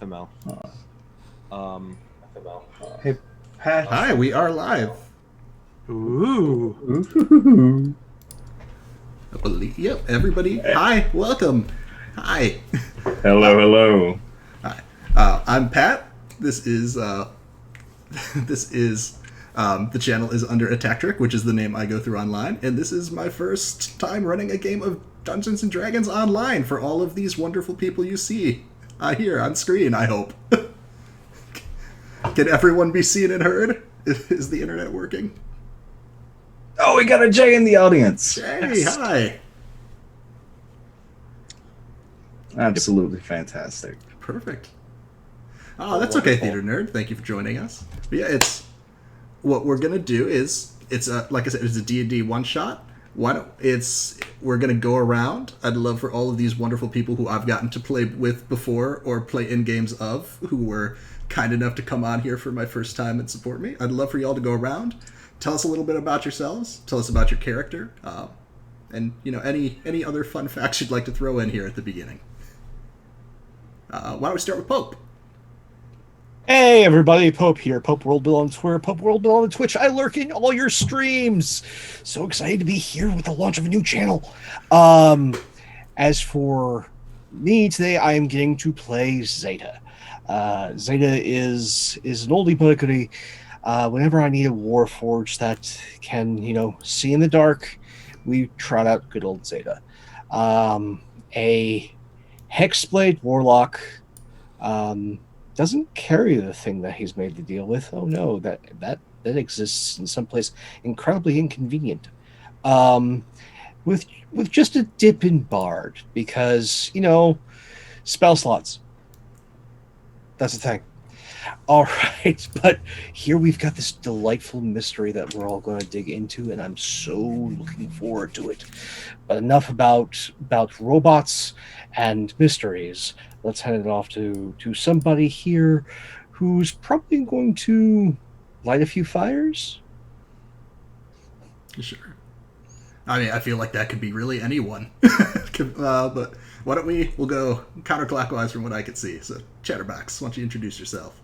FML. FML. Hey, Pat. Hi, we are live. Ooh. Yep, everybody. Hi, welcome. Hi. Hello. Hi. I'm Pat. This is the channel is under Attack Trick, which is the name I go through online, and this is my first time running a game of Dungeons and Dragons online for all of these wonderful people you see here on screen, I hope. Can everyone be seen and heard? Is the internet working? Oh, we got a Jay in the audience. Hey, yes. Hi. Absolutely fantastic. Perfect. Oh, that's okay, Theater Nerd. Thank you for joining us. But yeah, what we're gonna do is like I said, it's a D&D one shot. We're gonna go around. I'd love for all of these wonderful people who I've gotten to play with before or play in games of, who were kind enough to come on here for my first time and support me. I'd love for y'all to go around, tell us a little bit about yourselves, tell us about your character, and any other fun facts you'd like to throw in here at the beginning. Why don't we start with Pope? Hey everybody, Pope here. Pope World Bill on Twitter, Pope World Bill on Twitch. I lurk in all your streams. So excited to be here with the launch of a new channel. As for me today, I am getting to play Zeta. Zeta is an oldie but a goodie. Whenever I need a warforged that can, see in the dark, we trot out good old Zeta. A Hexblade Warlock. Doesn't carry the thing that he's made to deal with. Oh no, that exists in some place incredibly inconvenient. With just a dip in Bard, because spell slots. That's the thing. All right, but here we've got this delightful mystery that we're all going to dig into, and I'm so looking forward to it. But enough about robots and mysteries. Let's hand it off to somebody here who's probably going to light a few fires. Sure. I mean, I feel like that could be really anyone. But why don't we'll go counterclockwise from what I could see. So, Chatterbox, why don't you introduce yourself?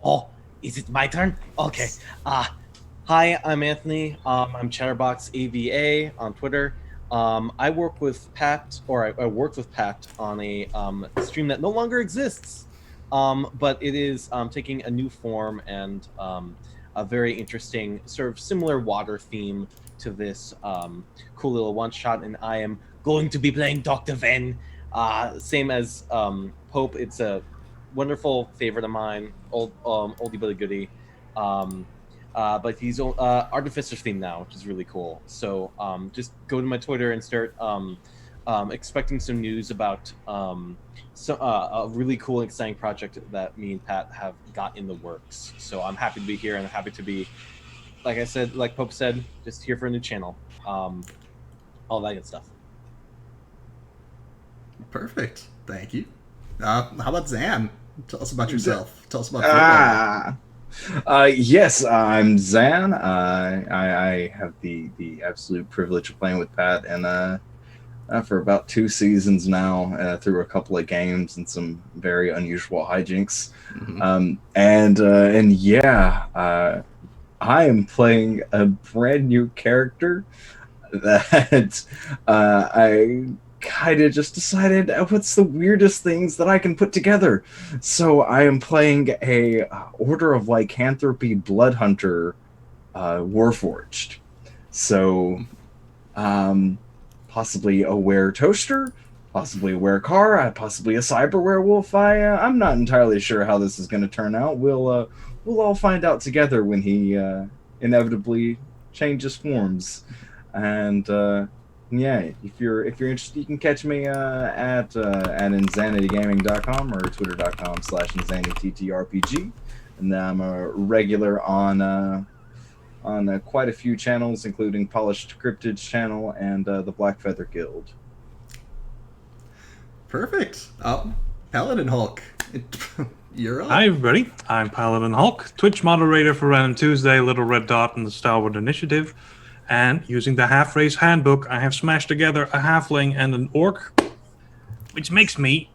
Oh, is it my turn? Okay. Hi, I'm Anthony. I'm Chatterbox AVA on Twitter. I work with Pat, or I worked with Pat on a stream that no longer exists, but it is taking a new form and a very interesting sort of similar water theme to this cool little one-shot, and I am going to be playing Doktor Venn, same as Pope. It's a wonderful favorite of mine, oldie but a goodie. But he's Artificer's theme now, which is really cool. So just go to my Twitter and start expecting some news about a really cool and exciting project that me and Pat have got in the works. So I'm happy to be here, and I'm happy to be, like I said, like Pope said, just here for a new channel. All that good stuff. Perfect. Thank you. How about Zan? Tell us about yourself. Tell us about Furball. Yes, I'm Zan. I have the absolute privilege of playing with Pat, and for about 2 seasons now, through a couple of games and some very unusual hijinks. Mm-hmm. And yeah, I am playing a brand new character that I kind of just decided what's the weirdest things that I can put together. So I am playing a Order of Lycanthropy Bloodhunter Warforged. So possibly a were toaster, possibly a were car, possibly a cyber werewolf. I'm not entirely sure how this is going to turn out. We'll all find out together when he inevitably changes forms. And yeah, if you're interested, you can catch me at insanitygaming.com or twitter.com/insanityttrpg, and I'm a regular on quite a few channels, including Polished Cryptid's channel and the Black Feather Guild. Perfect. PaladinHulk, you're up. Hi everybody, I'm PaladinHulk, Twitch moderator for Random Tuesday, Little Red Dot, and the Starwood Initiative. And using the Half-Race Handbook, I have smashed together a halfling and an orc, which makes me,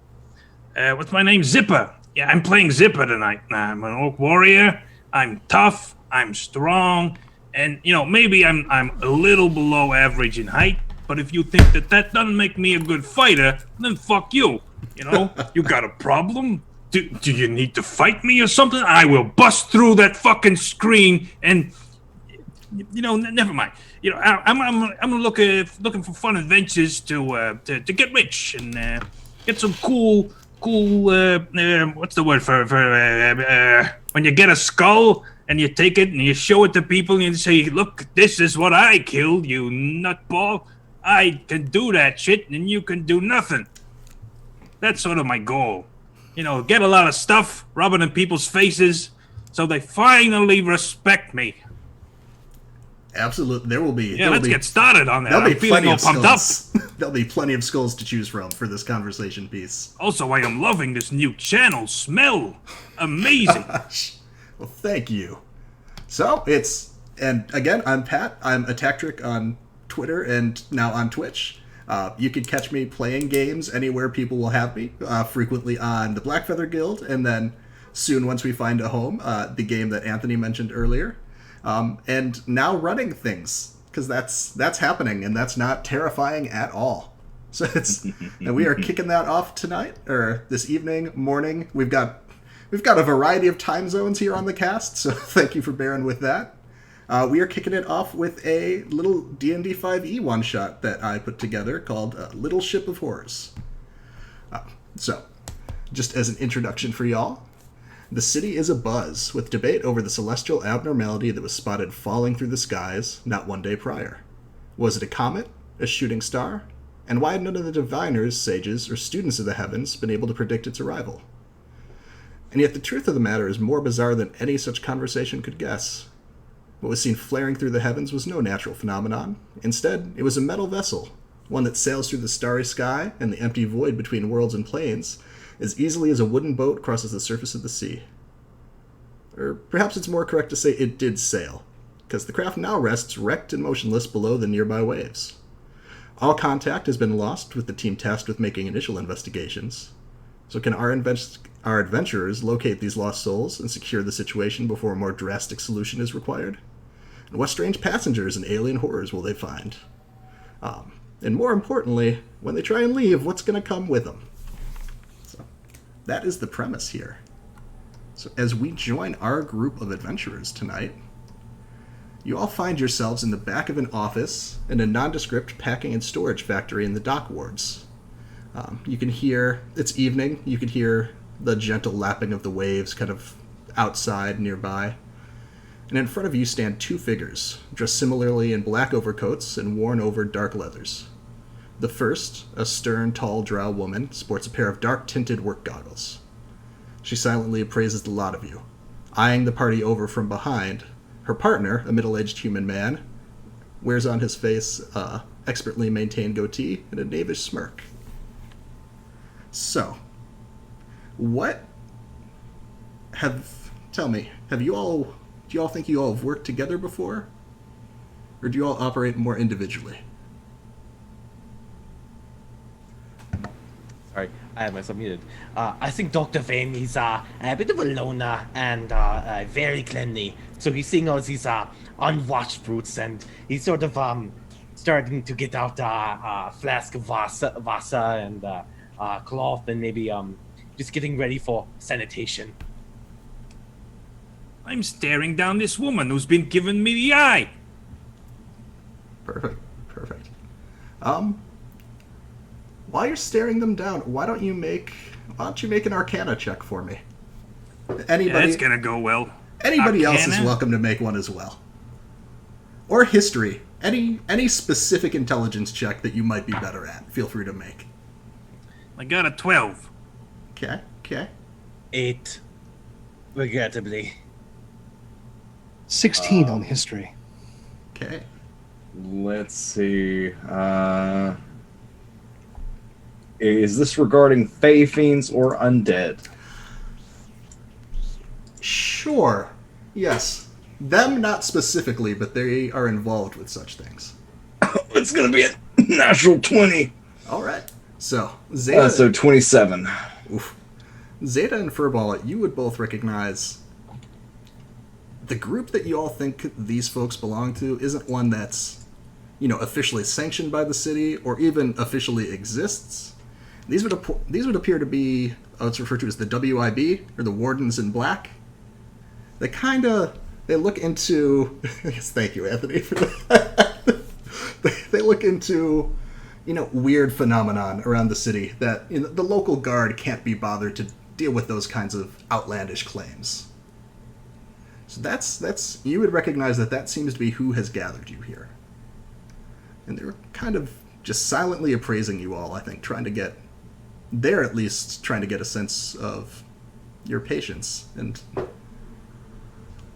what's my name, Zipper. Yeah, I'm playing Zipper tonight. I'm an orc warrior. I'm tough. I'm strong. And, maybe I'm a little below average in height. But if you think that doesn't make me a good fighter, then fuck you. You got a problem? Do you need to fight me or something? I will bust through that fucking screen and, never mind. I'm looking for fun adventures to get rich and get some cool. What's the word for when you get a skull and you take it and you show it to people and you say, "Look, this is what I killed, you nutball. I can do that shit and you can do nothing." That's sort of my goal. Get a lot of stuff, rub it in people's faces, so they finally respect me. Absolutely, there will be. Yeah, let's get started on that. There'll be I'm feeling all pumped up. There'll be plenty of skulls to choose from for this conversation piece. Also, I am loving this new channel smell. Amazing. Well, thank you. So and again, I'm Pat. I'm Attactric on Twitter and now on Twitch. You can catch me playing games anywhere people will have me. Frequently on the Blackfeather Guild, and then soon, once we find a home, the game that Anthony mentioned earlier. And now running things, because that's happening, and that's not terrifying at all. So and we are kicking that off tonight, or this evening, morning. We've got a variety of time zones here on the cast, so thank you for bearing with that. We are kicking it off with a little D&D 5e one-shot that I put together called Little Ship of Horrors. So, just as an introduction for y'all, the city is abuzz with debate over the celestial abnormality that was spotted falling through the skies not one day prior. Was it a comet? A shooting star? And why had none of the diviners, sages, or students of the heavens been able to predict its arrival? And yet the truth of the matter is more bizarre than any such conversation could guess. What was seen flaring through the heavens was no natural phenomenon. Instead, it was a metal vessel, one that sails through the starry sky and the empty void between worlds and planes as easily as a wooden boat crosses the surface of the sea. Or perhaps it's more correct to say it did sail, because the craft now rests wrecked and motionless below the nearby waves. All contact has been lost with the team tasked with making initial investigations. So can our adventurers locate these lost souls and secure the situation before a more drastic solution is required? And what strange passengers and alien horrors will they find? And more importantly, when they try and leave, what's going to come with them? So that is the premise here. So as we join our group of adventurers tonight, you all find yourselves in the back of an office in a nondescript packing and storage factory in the dock wards. You can hear, it's evening, you can hear the gentle lapping of the waves kind of outside nearby. And in front of you stand two figures, dressed similarly in black overcoats and worn over dark leathers. The first, a stern, tall drow woman, sports a pair of dark-tinted work goggles. She silently appraises the lot of you, eyeing the party over from behind. Her partner, a middle-aged human man, wears on his face a expertly maintained goatee and a knavish smirk. So, tell me, do you all think you all have worked together before? Or do you all operate more individually? Sorry, I had myself muted. I think Doktor Venn is a bit of a loner and very cleanly. So he's seeing all these unwashed fruits, and he's sort of starting to get out a flask of Vasa and cloth, and maybe just getting ready for sanitation. I'm staring down this woman who's been giving me the eye. Perfect. While you're staring them down, why don't you make an Arcana check for me? Anybody? Yeah, that's gonna go well. Anybody else is Arcana? welcome to make one as well. Or history. Any specific intelligence check that you might be better at, feel free to make. I got a 12. Okay. 8, regrettably. 16 on history. Okay. Let's see. Is this regarding Fey Fiends or undead? Sure. Yes. Them not specifically, but they are involved with such things. It's gonna be a natural 20. All right. So, Zeta. So 27. Oof. Zeta and Furball, you would both recognize the group that you all think these folks belong to isn't one that's, officially sanctioned by the city or even officially exists. These would appear to be what's referred to as the WIB, or the Wardens in Black. They look into... Yes, thank you, Anthony, for that. They look into, weird phenomenon around the city that the local guard can't be bothered to deal with those kinds of outlandish claims. So that's you would recognize that seems to be who has gathered you here. And they're kind of just silently appraising you all, I think, they're at least trying to get a sense of your patience. And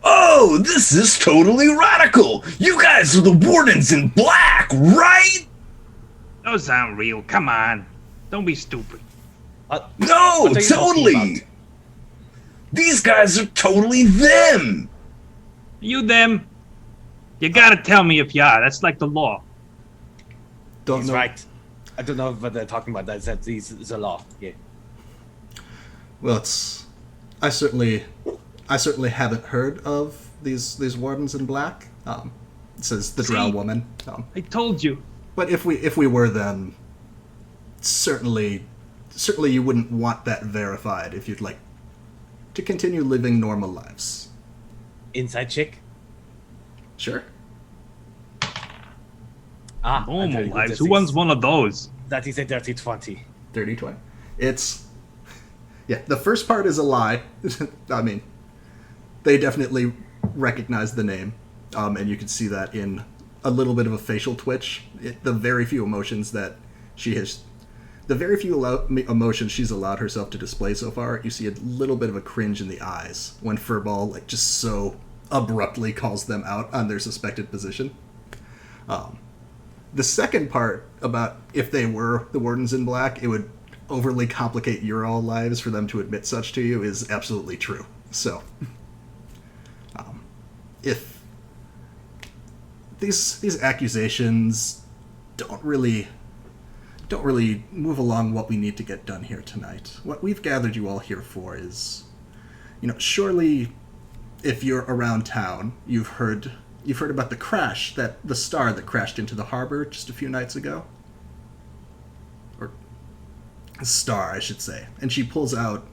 Oh, this is totally radical! You guys are the Wardens in Black, right? Those aren't real. Come on. Don't be stupid. No, what are you talking totally! about? These guys are totally them! You them? You gotta tell me if you are. That's like the law. don't He's know. right. I don't know what they're talking about. That's the law. Yeah. Well, I certainly haven't heard of these Wardens in Black. Says the Drow See? woman. I told you. But if we were them, certainly you wouldn't want that verified if you'd like to continue living normal lives. Inside chick. Sure. I'm Normal very good lives. at Who this. wants one of those? That is a dirty 20. Dirty 20. The first part is a lie. I mean, they definitely recognize the name, and you can see that in a little bit of a facial twitch. The very few emotions emotions she's allowed herself to display so far, you see a little bit of a cringe in the eyes when Furball just so abruptly calls them out on their suspected position. The second part about if they were the Wardens in Black, it would overly complicate your all lives for them to admit such to you is absolutely true. So, if these accusations don't really move along what we need to get done here tonight. What we've gathered you all here for is, surely if you're around town, you've heard about the star that crashed into the harbor just a few nights ago. Or a star, I should say. And she pulls out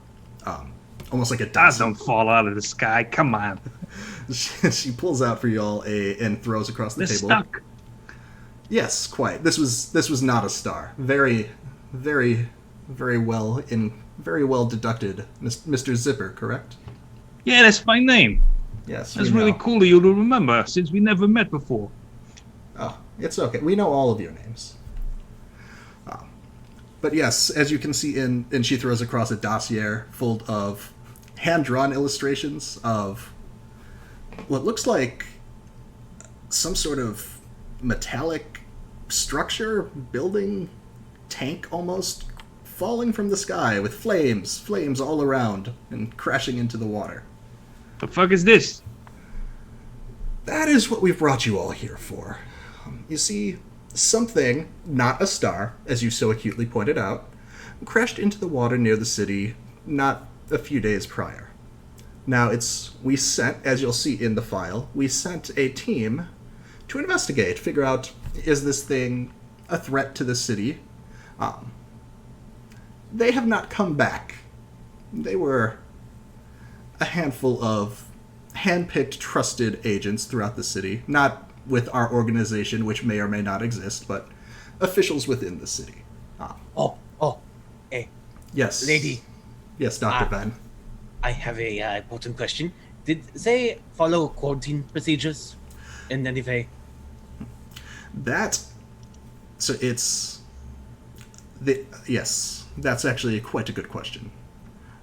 almost like a That dozen. don't fall out of the sky. Come on. She pulls out for y'all and throws across the They're table. stuck. Yes, quite. This was not a star. Very, very, very well deducted, Mr. Zipper. Correct? Yeah, that's my name. Yes. That's we really know. cool of you to remember, since we never met before. Oh, it's okay. We know all of your names. But yes, as you can see and she throws across a dossier full of hand-drawn illustrations of what looks like some sort of metallic structure, building, tank almost, falling from the sky with flames all around and crashing into the water. The fuck is this? That is what we've brought you all here for. You see, something, not a star, as you so acutely pointed out, crashed into the water near the city not a few days prior. Now, we sent, as you'll see in the file, we sent a team to investigate, figure out, is this thing a threat to the city? They have not come back. They were a handful of hand-picked, trusted agents throughout the city, not with our organization, which may or may not exist, but officials within the city. Hey, Yes. lady, Yes, Dr. Venn. I have a important question. Did they follow quarantine procedures in any way? Yes, that's actually quite a good question.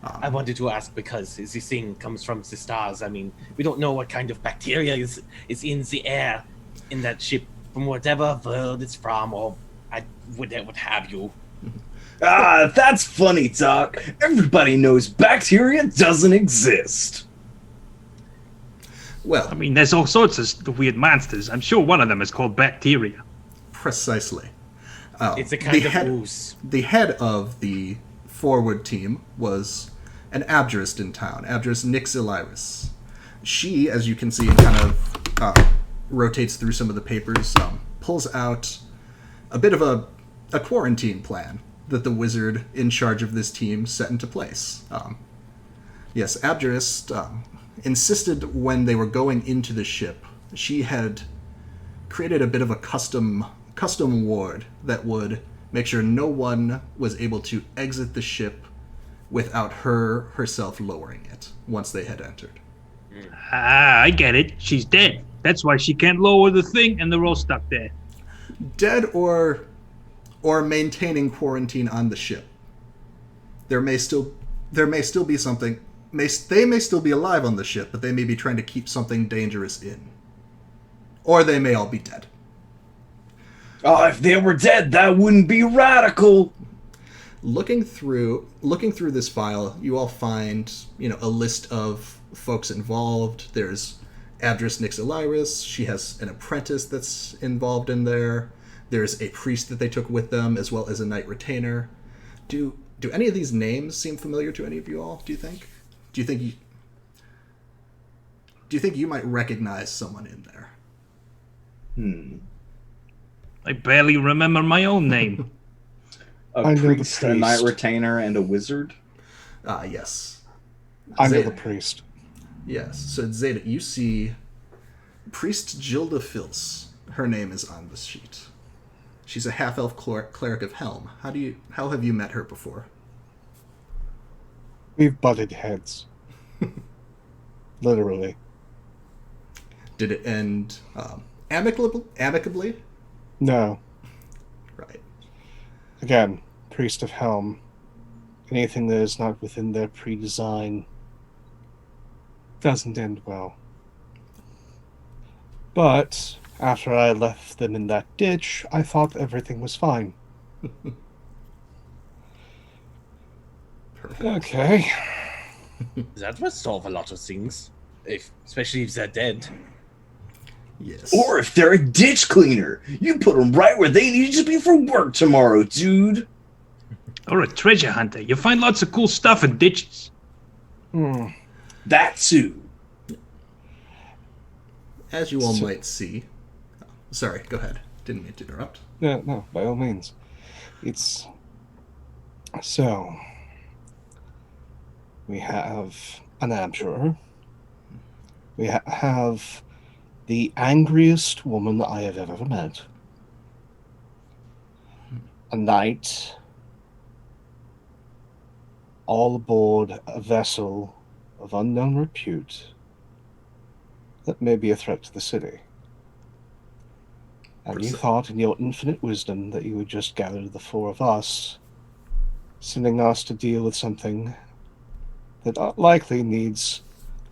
I wanted to ask because this thing comes from the stars. I mean, we don't know what kind of bacteria is in the air in that ship from whatever world it's from, or what have you. Ah, that's funny talk. Everybody knows bacteria doesn't exist. Well, I mean, there's all sorts of weird monsters. I'm sure one of them is called bacteria. precisely. It's a kind the of head, ooze. The head of the forward team was an abjurist in town, Abjurist Nyxiliris. She, as you can see, kind of rotates through some of the papers, pulls out a bit of a quarantine plan that the wizard in charge of this team set into place. Yes, Abjurist insisted when they were going into the ship, she had created a bit of a custom ward that would make sure no one was able to exit the ship without herself lowering it once they had entered. Ah, I get it. She's dead. That's why she can't lower the thing, and they're all stuck there. Dead or maintaining quarantine on the ship. There may still be something. They may still be alive on the ship, but they may be trying to keep something dangerous in. Or they may all be dead. Oh, if they were dead, that wouldn't be radical. Looking through this file, you all find, a list of folks involved. There's Abjurist Nyxiliris. She has an apprentice that's involved in there. There's a priest that they took with them, as well as a knight retainer. Do any of these names seem familiar to any of you all? Do you think you might recognize someone in there? I barely remember my own name. A priest, a knight retainer, and a wizard? Yes. I know Zeta. the priest. Yes. So, Zeta, you see Priest Gilda Fils. Her name is on the sheet. She's a half-elf cleric of Helm. How have you met her before? We've butted heads. Literally. Did it end amicably? No. Right. Again, Priest of Helm. Anything that is not within their pre-design doesn't end well. But after I left them in that ditch, I thought everything was fine. Perfect. Okay. That would solve a lot of things, especially if they're dead. Yes. Or if they're a ditch cleaner, you put them right where they need to be for work tomorrow, dude. Or a treasure hunter. You find lots of cool stuff in ditches. That too. As you all might see... Sorry, go ahead. Didn't mean to interrupt. No, by all means. It's... So... We have an abjurer. We have the angriest woman that I have ever met. A knight. All aboard a vessel of unknown repute that may be a threat to the city. And you thought in your infinite wisdom that you would just gather the four of us, sending us to deal with something that likely needs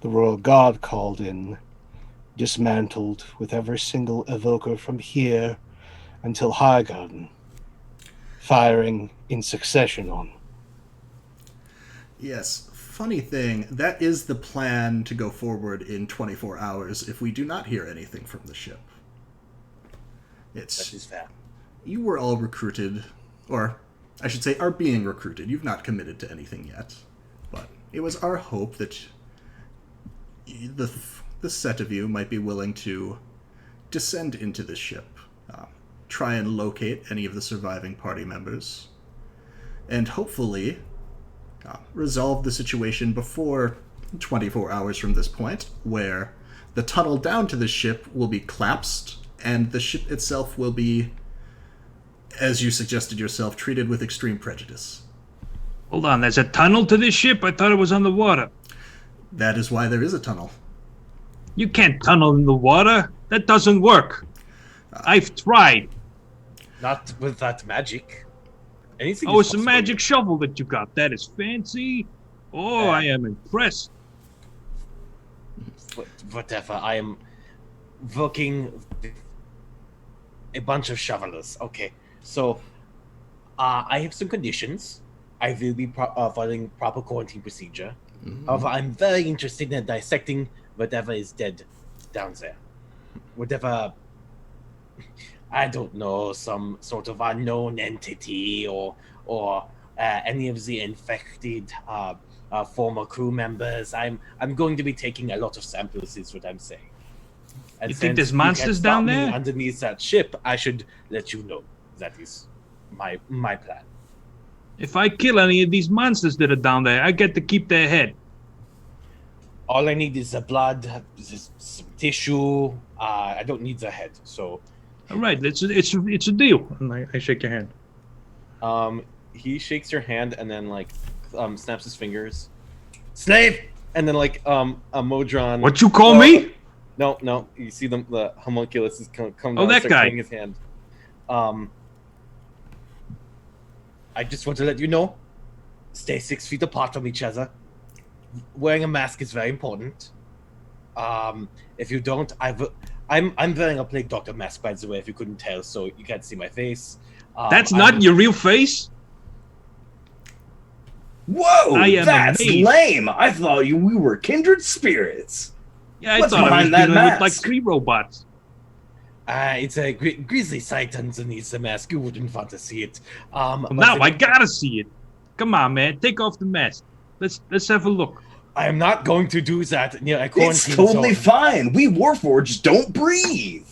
the royal guard called in, dismantled with every single evoker from here until Highgarden, firing in succession on. Yes. Funny thing, that is the plan to go forward in 24 hours if we do not hear anything from the ship. That is fair. You were all recruited, or I should say are being recruited. You've not committed to anything yet. But it was our hope that the set of you might be willing to descend into the ship, try and locate any of the surviving party members, and hopefully resolve the situation before 24 hours from this point, where the tunnel down to the ship will be collapsed, and the ship itself will be, as you suggested yourself, treated with extreme prejudice. Hold on, there's a tunnel to this ship? I thought it was underwater. That is why there is a tunnel. You can't tunnel in the water. That doesn't work. I've tried. Not with that magic. Anything Oh, is it's a possible. magic shovel that you got. That is fancy. Oh, I am impressed. Whatever. I am working with a bunch of shovelers. Okay, so I have some conditions. I will be following proper quarantine procedure. However, I'm very interested in dissecting whatever is dead down there. Whatever, I don't know, some sort of unknown entity or any of the infected former crew members. I'm going to be taking a lot of samples, is what I'm saying. And You think since there's you monsters can't stop down me there? underneath that ship, I should let you know. That is my plan. If I kill any of these monsters that are down there, I get to keep their head. All I need is the blood, some tissue. I don't need the head. So, All right, it's a deal. And I shake your hand. he shakes your hand and then like snaps his fingers. Slave, and then like a Modron. What you call me? No. You see the homunculus is come down. Oh, that and start guy. cutting his hand. I just want to let you know, stay 6 feet apart from each other. Wearing a mask is very important. If you don't, I'm wearing a Plague Doctor mask, by the way, if you couldn't tell, so you can't see my face. That's not your real face? Whoa, I am that's amazed. lame. I thought we were kindred spirits. Yeah, I What's thought I was behind that dealing with like mask? 3 robots. It's a grisly sight underneath the mask. You wouldn't want to see it. Well, but now the- I gotta see it. Come on, man, take off the mask. Let's have a look. I am not going to do that near a It's quarantine totally zone. fine. We Warforged don't breathe.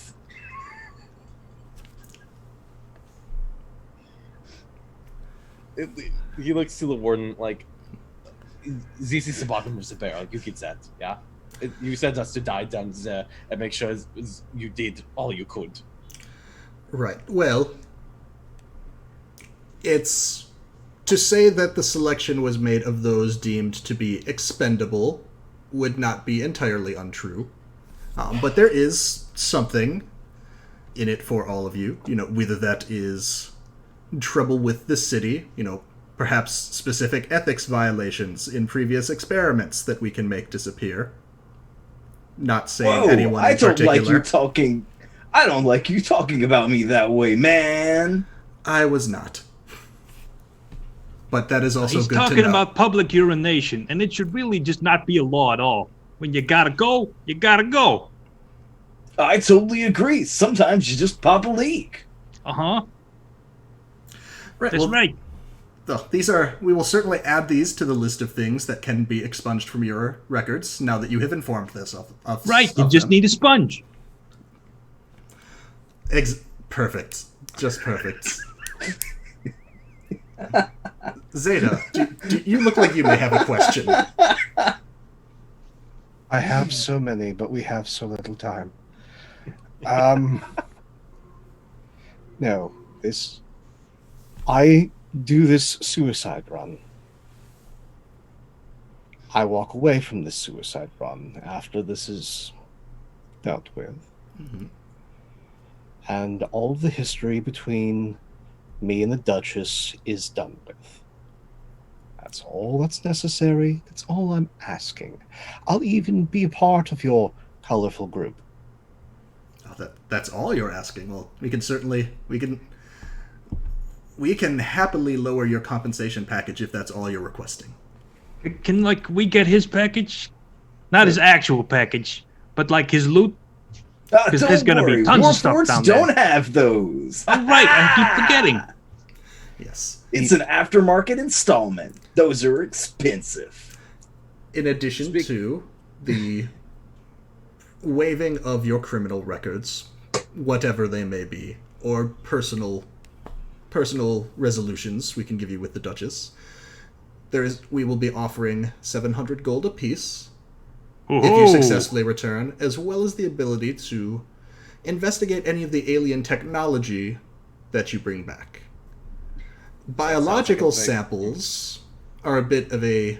He looks to the warden like, this is the bottom of the barrel. You get that, yeah? You sent us to die down there and make sure you did all you could. Right. Well, it's to say that the selection was made of those deemed to be expendable would not be entirely untrue. But there is something in it for all of you. You know, whether that is trouble with the city, you know, perhaps specific ethics violations in previous experiments that we can make disappear. Not saying Whoa, anyone I in don't particular. like you talking. I don't like you talking about me that way, man. I was not. But that is also He's good to talking know. about public urination, and it should really just not be a law at all. When you gotta go, you gotta go. I totally agree. Sometimes you just pop a leak. Uh-huh. Right, That's well, right. These are. We will certainly add these to the list of things that can be expunged from your records. Now that you have informed this of Right, you of just them. need a sponge. Perfect, just perfect. Zeta, do you look like you may have a question? I have so many, but we have so little time. No, I do this suicide run. I walk away from this suicide run after this is dealt with. Mhm. And all of the history between me and the Duchess is done with. That's all that's necessary. That's all I'm asking. I'll even be a part of your colorful group. Oh, that's all you're asking. Well, we can happily lower your compensation package if that's all you're requesting. Can, like, we get his package? Not his actual package, but, like, his loot? 'Cause Don't there's gonna be worry, tons of stuff Warforged down there. don't have those. Oh, right, I keep forgetting. Yes. It's an aftermarket installment. Those are expensive. In addition to the waiving of your criminal records, whatever they may be, or personal resolutions we can give you with the Duchess, we will be offering 700 gold apiece if you Ooh. successfully return, as well as the ability to investigate any of the alien technology that you bring back. Biological thing. samples are a bit of a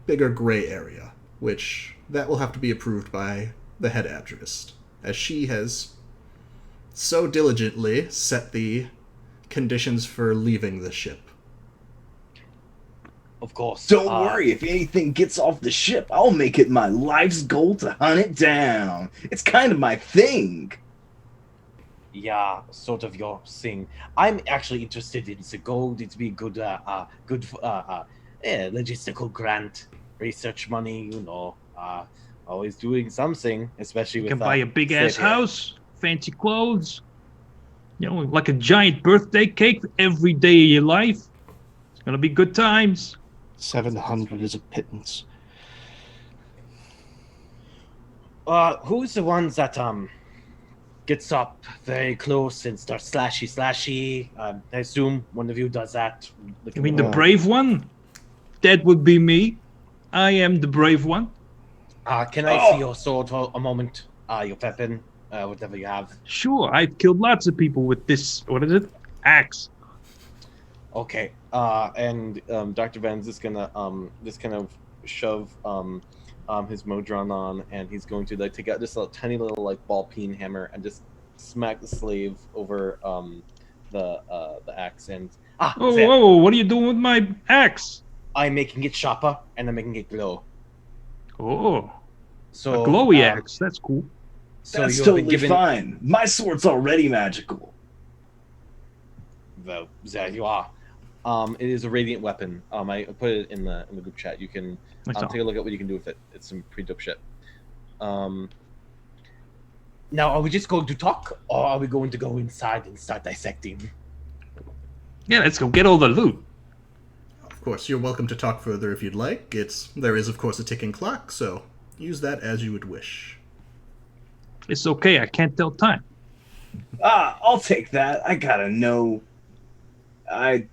bigger gray area, which that will have to be approved by the head adjurist, as she has so diligently set the conditions for leaving the ship. Of course. Don't worry, if anything gets off the ship, I'll make it my life's goal to hunt it down. It's kind of my thing. Yeah, sort of your thing. I'm actually interested in the gold. It'd be good, logistical grant, research money. You know, always doing something, especially You with. can buy a big-ass Zeta. house, fancy clothes, you know, like a giant birthday cake for every day of your life. Gonna be good times. 700 is a pittance. Who's the ones that gets up very close and starts slashy? I assume one of you does that. You mean the brave one? That would be me. I am the brave one. Can I see your sword for a moment? Your weapon, whatever you have. Sure, I've killed lots of people with this. What is it? Axe. Okay. And Dr. Venn's just gonna just kind of shove his modron on, and he's going to like take out just a tiny little like ball peen hammer and just smack the slave over the axe. And Oh, what are you doing with my axe? I'm making it sharper and I'm making it glow. Oh, So a glowy axe. That's cool. So That's you have been totally given. fine. My sword's already magical. Well, there you are. It is a radiant weapon. I put it in the group chat. You can That's all. take a look at what you can do with it. It's some pretty dope shit. Now, are we just going to talk, or are we going to go inside and start dissecting? Yeah, let's go get all the loot. Of course, you're welcome to talk further if you'd like. There is, of course, a ticking clock, so use that as you would wish. It's okay. I can't tell time. I'll take that. I gotta know. I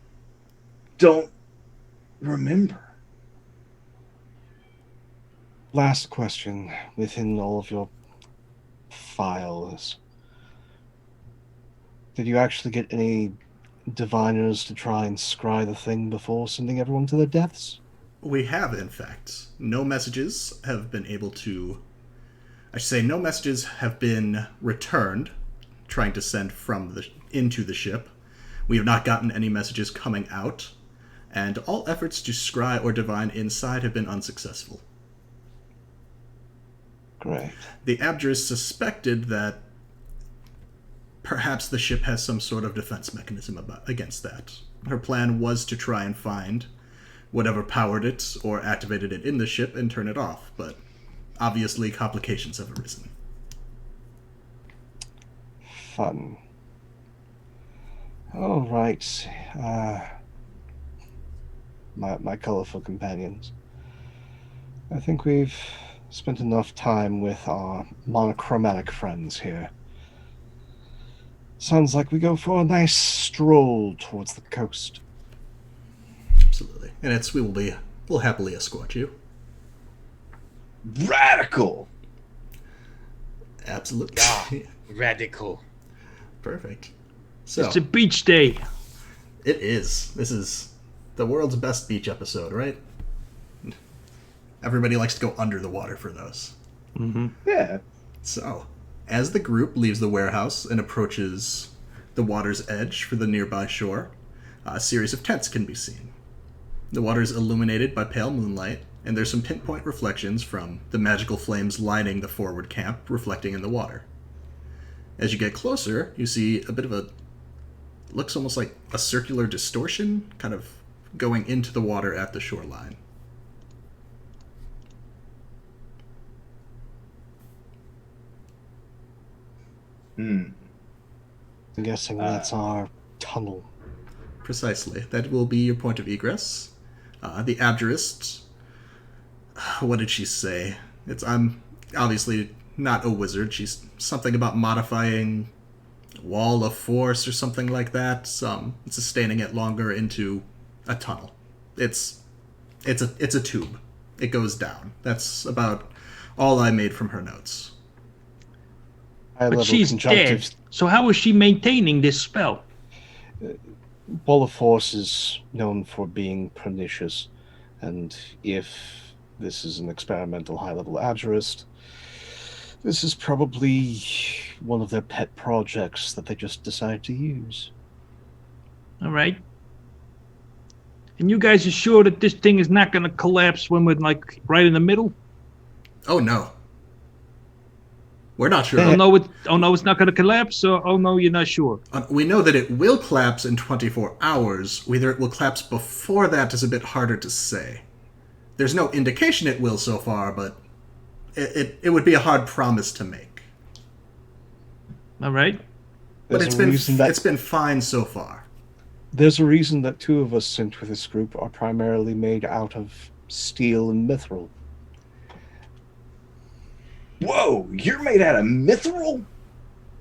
don't remember. Last question within all of your files. Did you actually get any diviners to try and scry the thing before sending everyone to their deaths? We have, in fact. No messages have been able to... I should say no messages have been returned, trying to send into the ship. We have not gotten any messages coming out, and all efforts to scry or divine inside have been unsuccessful. Great. The Abjurist suspected that perhaps the ship has some sort of defense mechanism against that. Her plan was to try and find whatever powered it or activated it in the ship and turn it off, but obviously complications have arisen. Fun. All right. My colorful companions. I think we've spent enough time with our monochromatic friends here. Sounds like we go for a nice stroll towards the coast. Absolutely. And we'll happily escort you. Radical. Absolutely. Radical. Perfect. So It's a beach day. it is. This is the world's best beach episode, right? Everybody likes to go under the water for those. Mm-hmm. Yeah. So, as the group leaves the warehouse and approaches the water's edge for the nearby shore, a series of tents can be seen. The water is illuminated by pale moonlight, and there's some pinpoint reflections from the magical flames lining the forward camp reflecting in the water. As you get closer, you see a bit of a... looks almost like a circular distortion, kind of going into the water at the shoreline. I'm guessing that's our tunnel. Precisely. That will be your point of egress. The Abjurist... what did she say? I'm obviously not a wizard. She's something about modifying wall of force or something like that. Sustaining it longer into a tunnel. It's a tube. It goes down. That's about all I made from her notes. But she's dead. So how is she maintaining this spell? Wall of Force is known for being pernicious, and if this is an experimental high-level abjurist, this is probably one of their pet projects that they just decided to use. All right. And you guys are sure that this thing is not going to collapse when we're like right in the middle? Oh no. We're not sure. Oh no, it's not going to collapse. Or oh no, you're not sure. We know that it will collapse in 24 hours. Whether it will collapse before that is a bit harder to say. There's no indication it will so far, but it would be a hard promise to make. All right. But There's a reason that it's been fine so far. There's a reason that 2 of us sent with this group are primarily made out of steel and mithril. Whoa, you're made out of mithril?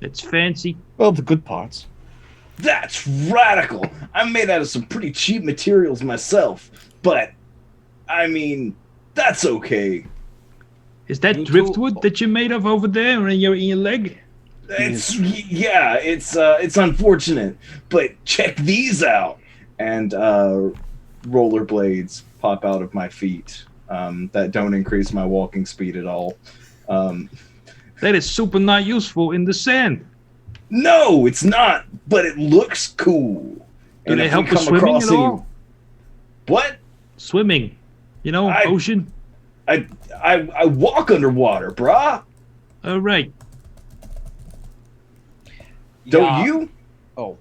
It's fancy. Well, the good parts. That's radical. I'm made out of some pretty cheap materials myself, but I mean, that's okay. Is that Me too. driftwood that you made of over there in your leg? It's unfortunate, but check these out. And rollerblades pop out of my feet that don't increase my walking speed at all. That is super not useful in the sand. No, it's not, but it looks cool. Do And they if help we with come swimming across at all? What? Swimming. You know, ocean. I walk underwater, brah. All right. Don't Yeah. you? Oh.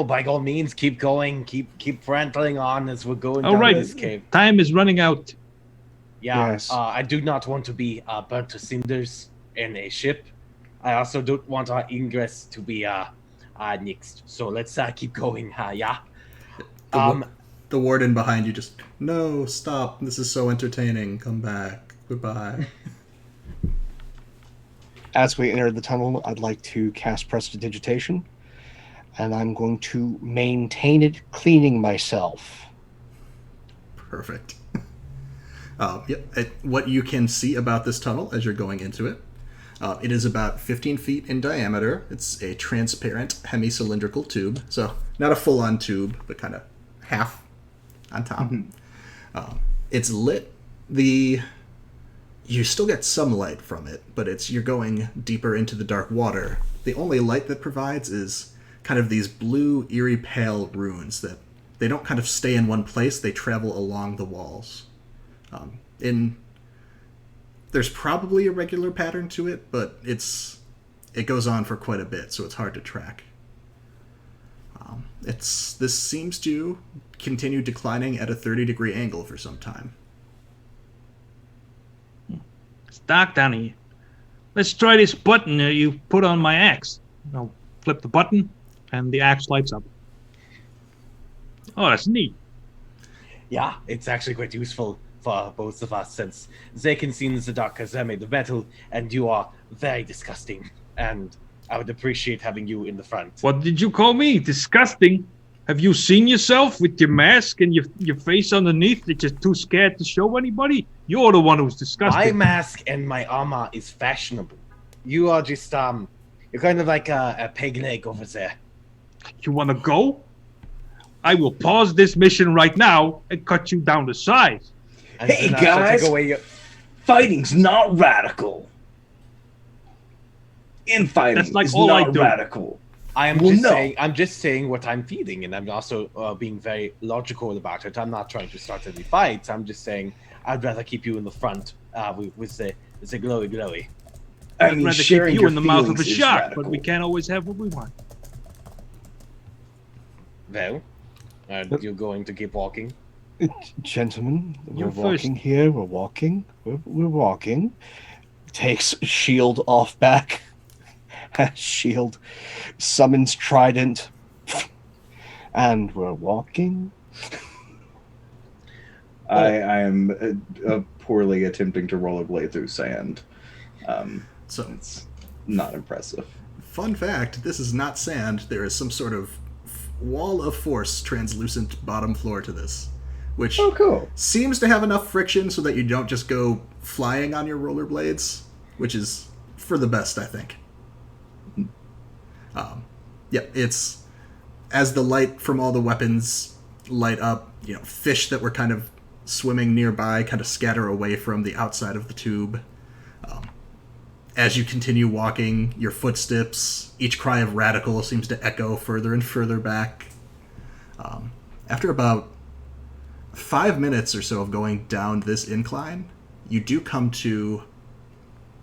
By all means, keep going. Keep rantling on as we're going All down right. this cave. Time is running out. Yeah, Yes. I do not want to be burnt to cinders in a ship. I also don't want our ingress to be nixed. So let's keep going. Yeah. The warden behind you just, no, stop. This is so entertaining. Come back. Goodbye. As we enter the tunnel, I'd like to cast Prestidigitation, and I'm going to maintain it cleaning myself. Perfect. What you can see about this tunnel as you're going into it, it is about 15 feet in diameter. It's a transparent hemi-cylindrical tube, so not a full-on tube, but kind of half on top. It's lit. You still get some light from it, but you're going deeper into the dark water. The only light that provides is kind of these blue, eerie, pale runes that they don't kind of stay in one place. They travel along the walls. There's probably a regular pattern to it, but it goes on for quite a bit, so it's hard to track. This seems to continue declining at a 30-degree angle for some time. It's dark down here. Let's try this button you put on my axe. I'll flip the button, and the axe lights up. Oh, that's neat. Yeah, it's actually quite useful for both of us since they can see in the dark because they're made of metal, and you are very disgusting. And I would appreciate having you in the front. What did you call me? Disgusting. Have you seen yourself with your mask and your face underneath that you're too scared to show anybody? You're the one who's My disgusting. mask and my armor is fashionable. You are just you're kind of like a peg leg over there. You want to go? I will pause this mission right now and cut you down to size. And Hey, then I shall guys! take away your... Fighting's not radical. Infighting That's like is all I not do. radical. I'm Well, just no. saying. I'm just saying what I'm feeling, and I'm also being very logical about it. I'm not trying to start any fights. I'm just saying I'd rather keep you in the front with the glowy. I I'd mean, rather keep sharing you your in the mouth of a feelings is shark, radical. but we can't always have what we want. Well, you're going to keep walking. Gentlemen, You we're first. walking here. We're walking. We're walking. Takes shield off back. Shield summons trident. And we're walking. I am poorly attempting to rollerblade through sand. So, It's not impressive. fun fact, this is not sand. There is some sort of wall of force, translucent bottom floor to this, which Oh, cool. seems to have enough friction so that you don't just go flying on your rollerblades, which is for the best, I think. It's as the light from all the weapons light up, fish that were kind of swimming nearby kind of scatter away from the outside of the tube. As you continue walking, your footsteps, each cry of radical seems to echo further and further back. After about 5 minutes or so of going down this incline, you do come to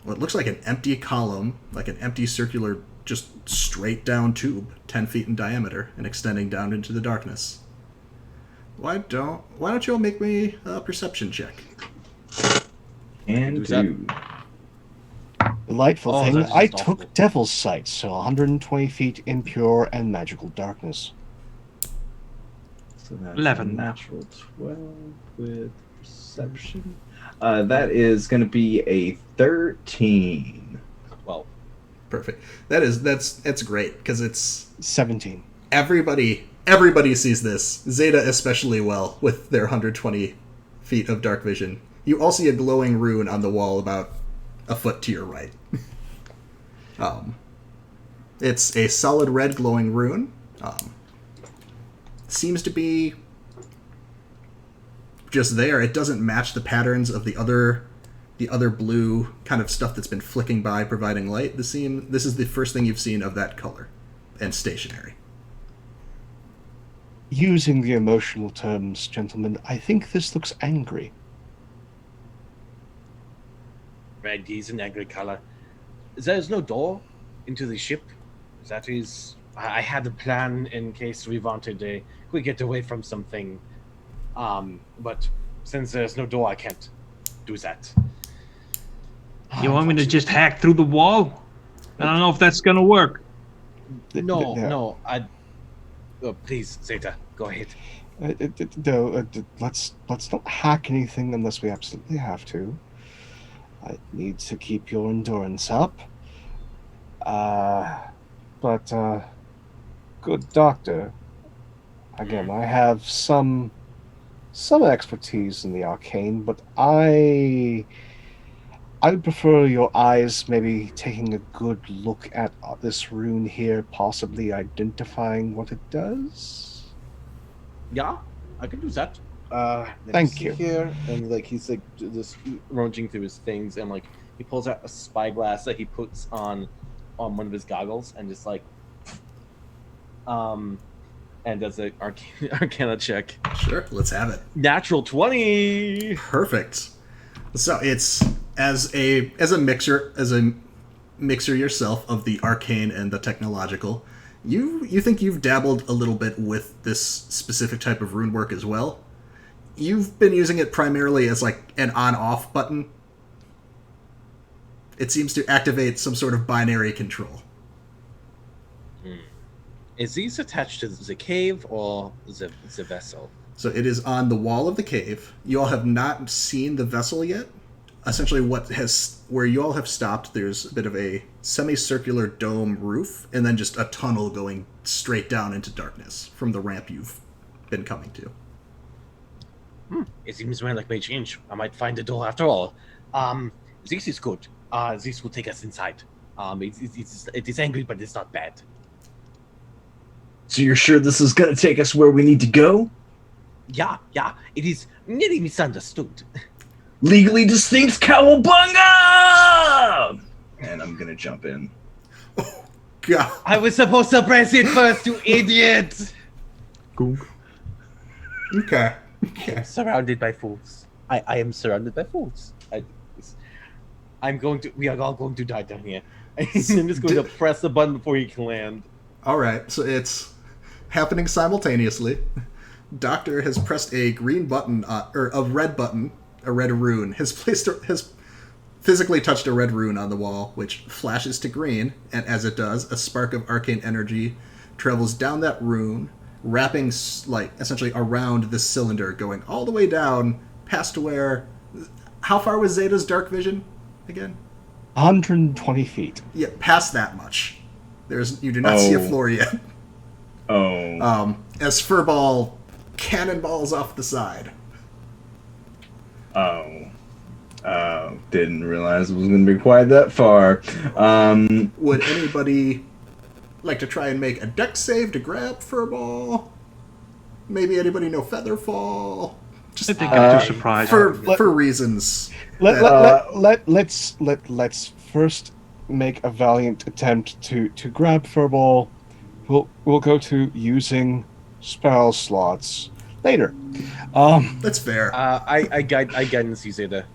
what looks like an empty column, like an empty circular, just straight down tube, 10 feet in diameter and extending down into the darkness. Why don't you all make me a perception check? And Who's that? do. Delightful Oh, thing. that's I just awful. took Devil's Sight, so 120 feet in pure and magical darkness. So that's 11. a natural 12 with perception. That is going to be a 13. Well, Perfect. That's great because it's 17. everybody sees this. Zeta especially well with their 120 feet of dark vision. You all see a glowing rune on the wall about a foot to your right. It's a solid red glowing rune. Seems to be just there. It doesn't match the patterns of the other blue kind of stuff that's been flicking by, providing light. This is the first thing you've seen of that color and stationary. Using the emotional terms, gentlemen, I think this looks angry. red is an angry color. There's no door into the ship. That is, I had a plan in case we wanted a quick get away from something. But since there's no door, I can't do that. You want me to just hack through the wall? I don't know if that's gonna work. No. Please, Zeta, go ahead. Let's not hack anything unless we absolutely have to. I need to keep your endurance up. But good doctor. Again, I have some expertise in the arcane, but I would prefer your eyes maybe taking a good look at this rune here, possibly identifying what it does. Yeah, I can do that. Thank you. Here, and he's just rummaging through his things, and he pulls out a spyglass that he puts on one of his goggles, and just and does an arcana check. Sure, let's have it. Natural 20. Perfect. So it's as a mixer yourself of the arcane and the technological. You think you've dabbled a little bit with this specific type of rune work as well? You've been using it primarily as an on-off button. It seems to activate some sort of binary control. Is these attached to the cave or the vessel? So it is on the wall of the cave. You all have not seen the vessel yet. Essentially, where you all have stopped, there's a bit of a semicircular dome roof, and then just a tunnel going straight down into darkness from the ramp you've been coming to. It seems more like may change. I might find the door after all. This is good. This will take us inside. It is angry, but it's not bad. So you're sure this is going to take us where we need to go? Yeah. It is nearly misunderstood. Legally distinct cowabunga! And I'm going to jump in. Oh, God. I was supposed to press it first, you idiot! Okay. Surrounded by fools. I am surrounded by fools. We are all going to die down here. I'm just going to press the button before he can land. All right, so it's happening simultaneously. Doctor has pressed a green button, or a red button, a red rune. Has physically touched a red rune on the wall, which flashes to green, and as it does, a spark of arcane energy travels down that rune, wrapping essentially around this cylinder, going all the way down past where. How far was Zeta's dark vision again? 120 feet. Yeah, past that much. You do not see a floor yet. Oh. As Furball cannonballs off the side. Didn't realize it was going to be quite that far. Would anybody like to try and make a dex save to grab Furball? Maybe anybody know Featherfall? I think I'm too surprised. For reasons. Let's first make a valiant attempt to grab Furball. We'll go to using spell slots later. That's fair. I guidance you, Zeta.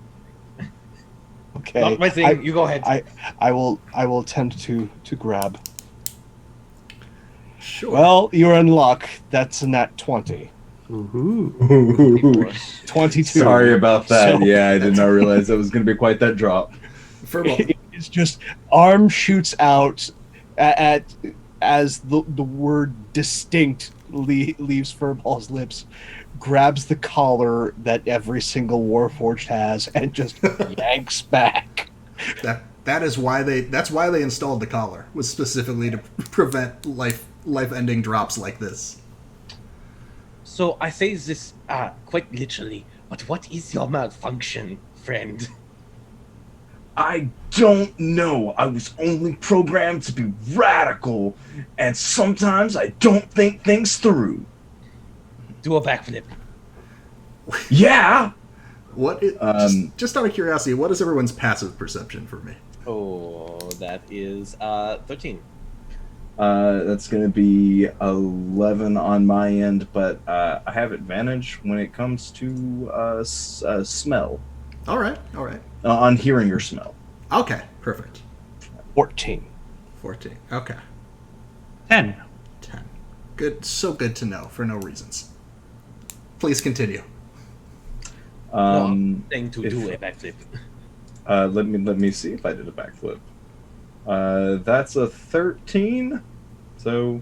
Okay. Not my thing. You go ahead. I will attempt to grab. Sure. Well, you're in luck. That's a nat 20. Ooh. 22. Sorry about that. So- Yeah, I did not realize that was going to be quite that drop. Furball. It's just arm shoots out at as the word distinct leaves Furball's lips, grabs the collar that every single Warforged has and just yanks back. That's why they installed the collar, was specifically to prevent life-ending drops like this. So I say this quite literally, but what is your malfunction, friend? I don't know. I was only programmed to be radical, and sometimes I don't think things through. Do a backflip. Yeah. Just out of curiosity, what is everyone's passive perception for me? Oh, that is 13. That's going to be 11 on my end, but I have advantage when it comes to smell. All right. On hearing or smell. Okay, perfect. 14. 14. Okay. 10. 10. Good. So good to know for no reasons. Please continue. Thing to do a backflip. Let me see if I did a backflip. That's a 13. So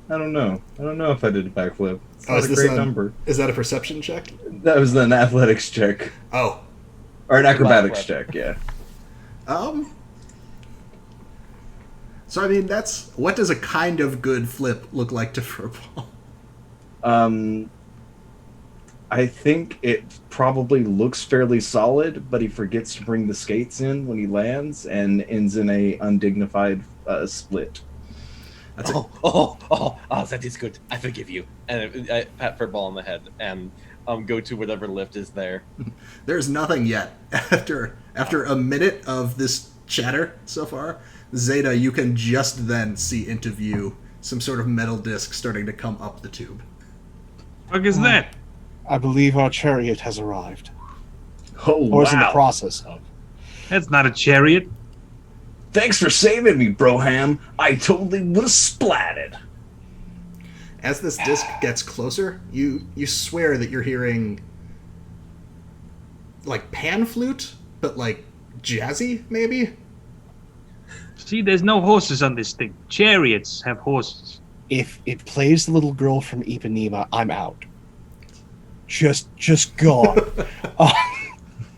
I don't know. I don't know if I did a backflip. It's not a great number. Is that a perception check? That was an athletics check. Oh. Or an acrobatics check, yeah. So I mean, what does a kind of good flip look like to Furball? I think it probably looks fairly solid, but he forgets to bring the skates in when he lands and ends in a undignified split. That is good. I forgive you. And I pat Furball on the head and go to whatever lift is there. There's nothing yet. After a minute of this chatter so far, Zeta, you can just then see into view some sort of metal disc starting to come up the tube. What is that? I believe our chariot has arrived. Oh, Or is in the wow. process of. That's not a chariot. Thanks for saving me, Broham. I totally would have splatted. As this disc gets closer, you swear that you're hearing like pan flute, but like jazzy, maybe? See, there's no horses on this thing. Chariots have horses. If it plays the little girl from Ipanema, I'm out. Just gone.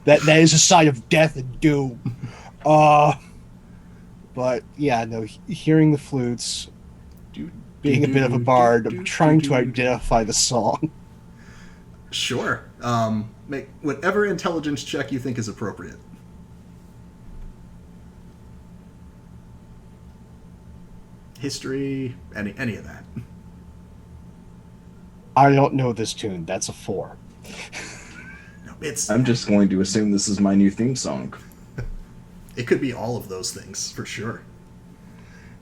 That is a sign of death and doom. But yeah, no. Hearing the flutes, being a bit of a bard, I'm trying to identify the song. Sure. Make whatever intelligence check you think is appropriate. History, any of that. I don't know this tune. That's a 4. No, it's. I'm just going to assume this is my new theme song. It could be all of those things for sure.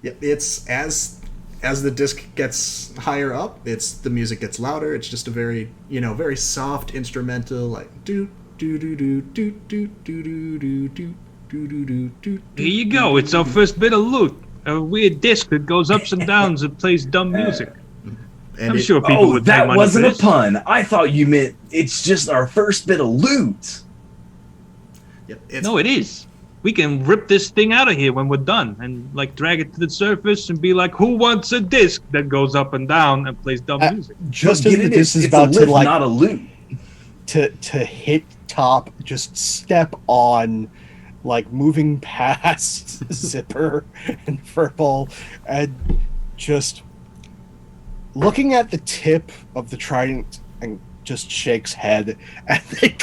Yep, it's as the disc gets higher up, the music gets louder. It's just a very very soft instrumental, like do do do do do do do do do do do do do. Here you go. It's our first bit of loot. A weird disc that goes ups and downs and plays dumb music. I'm sure people would pay that money wasn't for a this. pun. I thought you meant it's just our first bit of loot. Yep, No, it is. We can rip this thing out of here when we're done and like drag it to the surface and be like, who wants a disc that goes up and down and plays dumb music? Just But as get it, this is it's a about to lift, like not a loot. to hit top, just step on, like moving past Zipper and Furball, and just looking at the tip of the trident and just shakes head, and then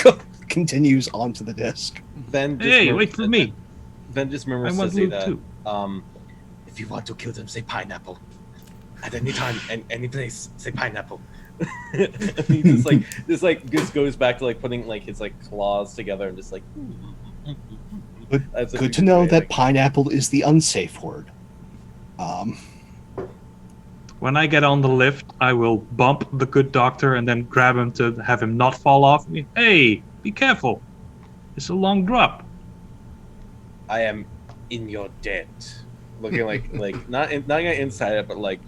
continues onto the disc. Then just Hey, wait for me. Then just remember I to want say loot that too. if you want to kill them, say pineapple. At any time and any place, say pineapple. And he just goes back to like putting like his like claws together and just like. But That's what good you to know say, that like- pineapple is the unsafe word. When I get on the lift, I will bump the good doctor and then grab him to have him not fall off me. Hey, be careful. It's a long drop. I am in your debt. Looking like not inside it, but like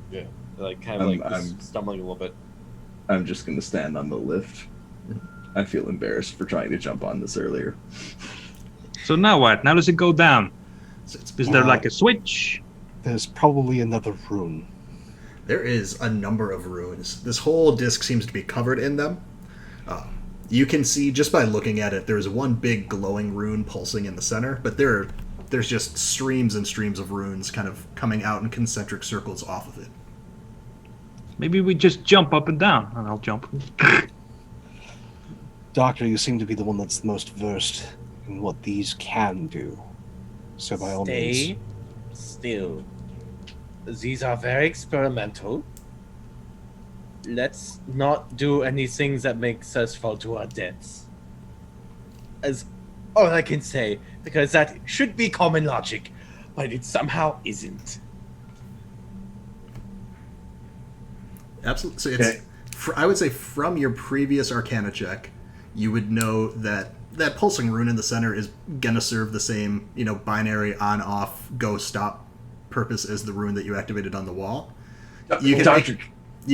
yeah, like kind of I'm stumbling a little bit. I'm just going to stand on the lift. I feel embarrassed for trying to jump on this earlier. So now what? Now does it go down? So it's Is there like a switch? There's probably another rune. There is a number of runes. This whole disc seems to be covered in them. You can see, just by looking at it, there's one big glowing rune pulsing in the center, but there's just streams and streams of runes kind of coming out in concentric circles off of it. Maybe we just jump up and down, and I'll jump. Doctor, you seem to be the one that's the most versed in what these can do. So by all means... Stay still. These are very experimental. Let's not do any things that makes us fall to our deaths. As all I can say, because that should be common logic, but it somehow isn't. Absolutely. So it's, I would say from your previous Arcana check, you would know that that pulsing rune in the center is gonna serve the same, binary on-off, go-stop purpose as the rune that you activated on the wall. You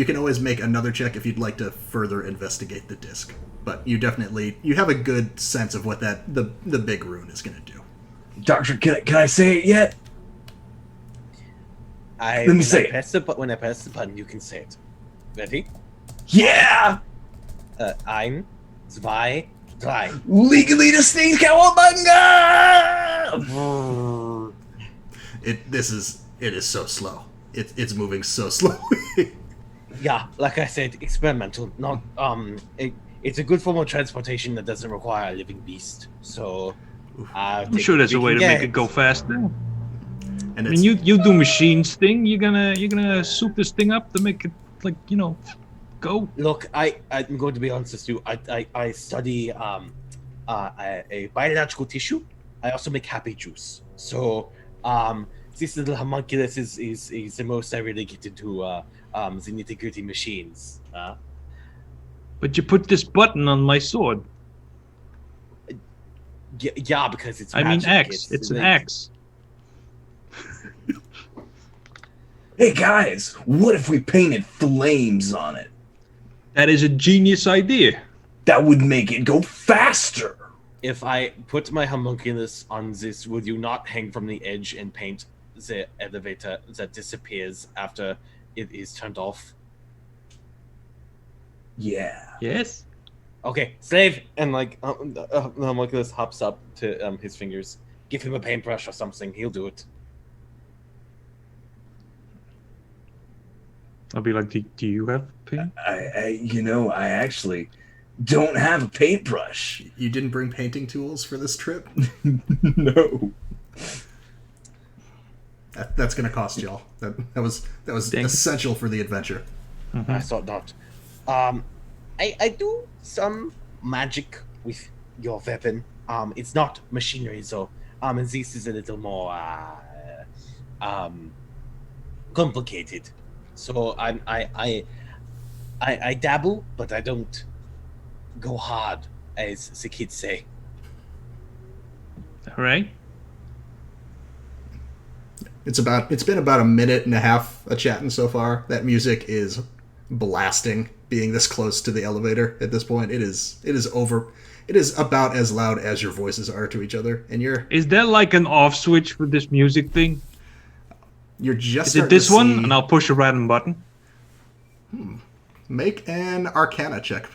can always make another check if you'd like to further investigate the disc, but you have a good sense of what the big rune is going to do. Doctor, can I say it yet? Let me say it. When I press the button, you can say it. Ready? Yeah! Ein, zwei, drei. Legally distinct cowabunga! It is so slow. It's moving so slowly. Yeah, like I said, experimental. Not it's a good form of transportation that doesn't require a living beast. So I'm sure there's a way to make it go faster. And I mean, you do machines thing. You're gonna soup this thing up to make it go. Look, I'm going to be honest with you. I study a biological tissue. I also make happy juice. So this little homunculus is the most I really get into the nitty-gritty machines. But you put this button on my sword. Yeah, because it's I mean, magic. axe. It's an axe. Hey guys, what if we painted flames on it? That is a genius idea. That would make it go faster. If I put my homunculus on this, would you not hang from the edge and paint the elevator that disappears after it is turned off? Yeah. Yes. Okay, slave, and the homunculus hops up to his fingers. Give him a paintbrush or something. He'll do it. I'll be like, do you have paint? I actually don't have a paintbrush. You didn't bring painting tools for this trip? No. That's going to cost y'all. That was essential for the adventure. I thought not. I do some magic with your weapon. It's not machinery though. And this is a little more complicated. So I dabble, but I don't go hard, as the kids say. All right. It's been about a minute and a half of chatting so far. That music is blasting, being this close to the elevator at this point. It is about as loud as your voices are to each other. And is there like an off switch for this music thing? You're just Is it this one? And I'll push a random button. Make an Arcana check.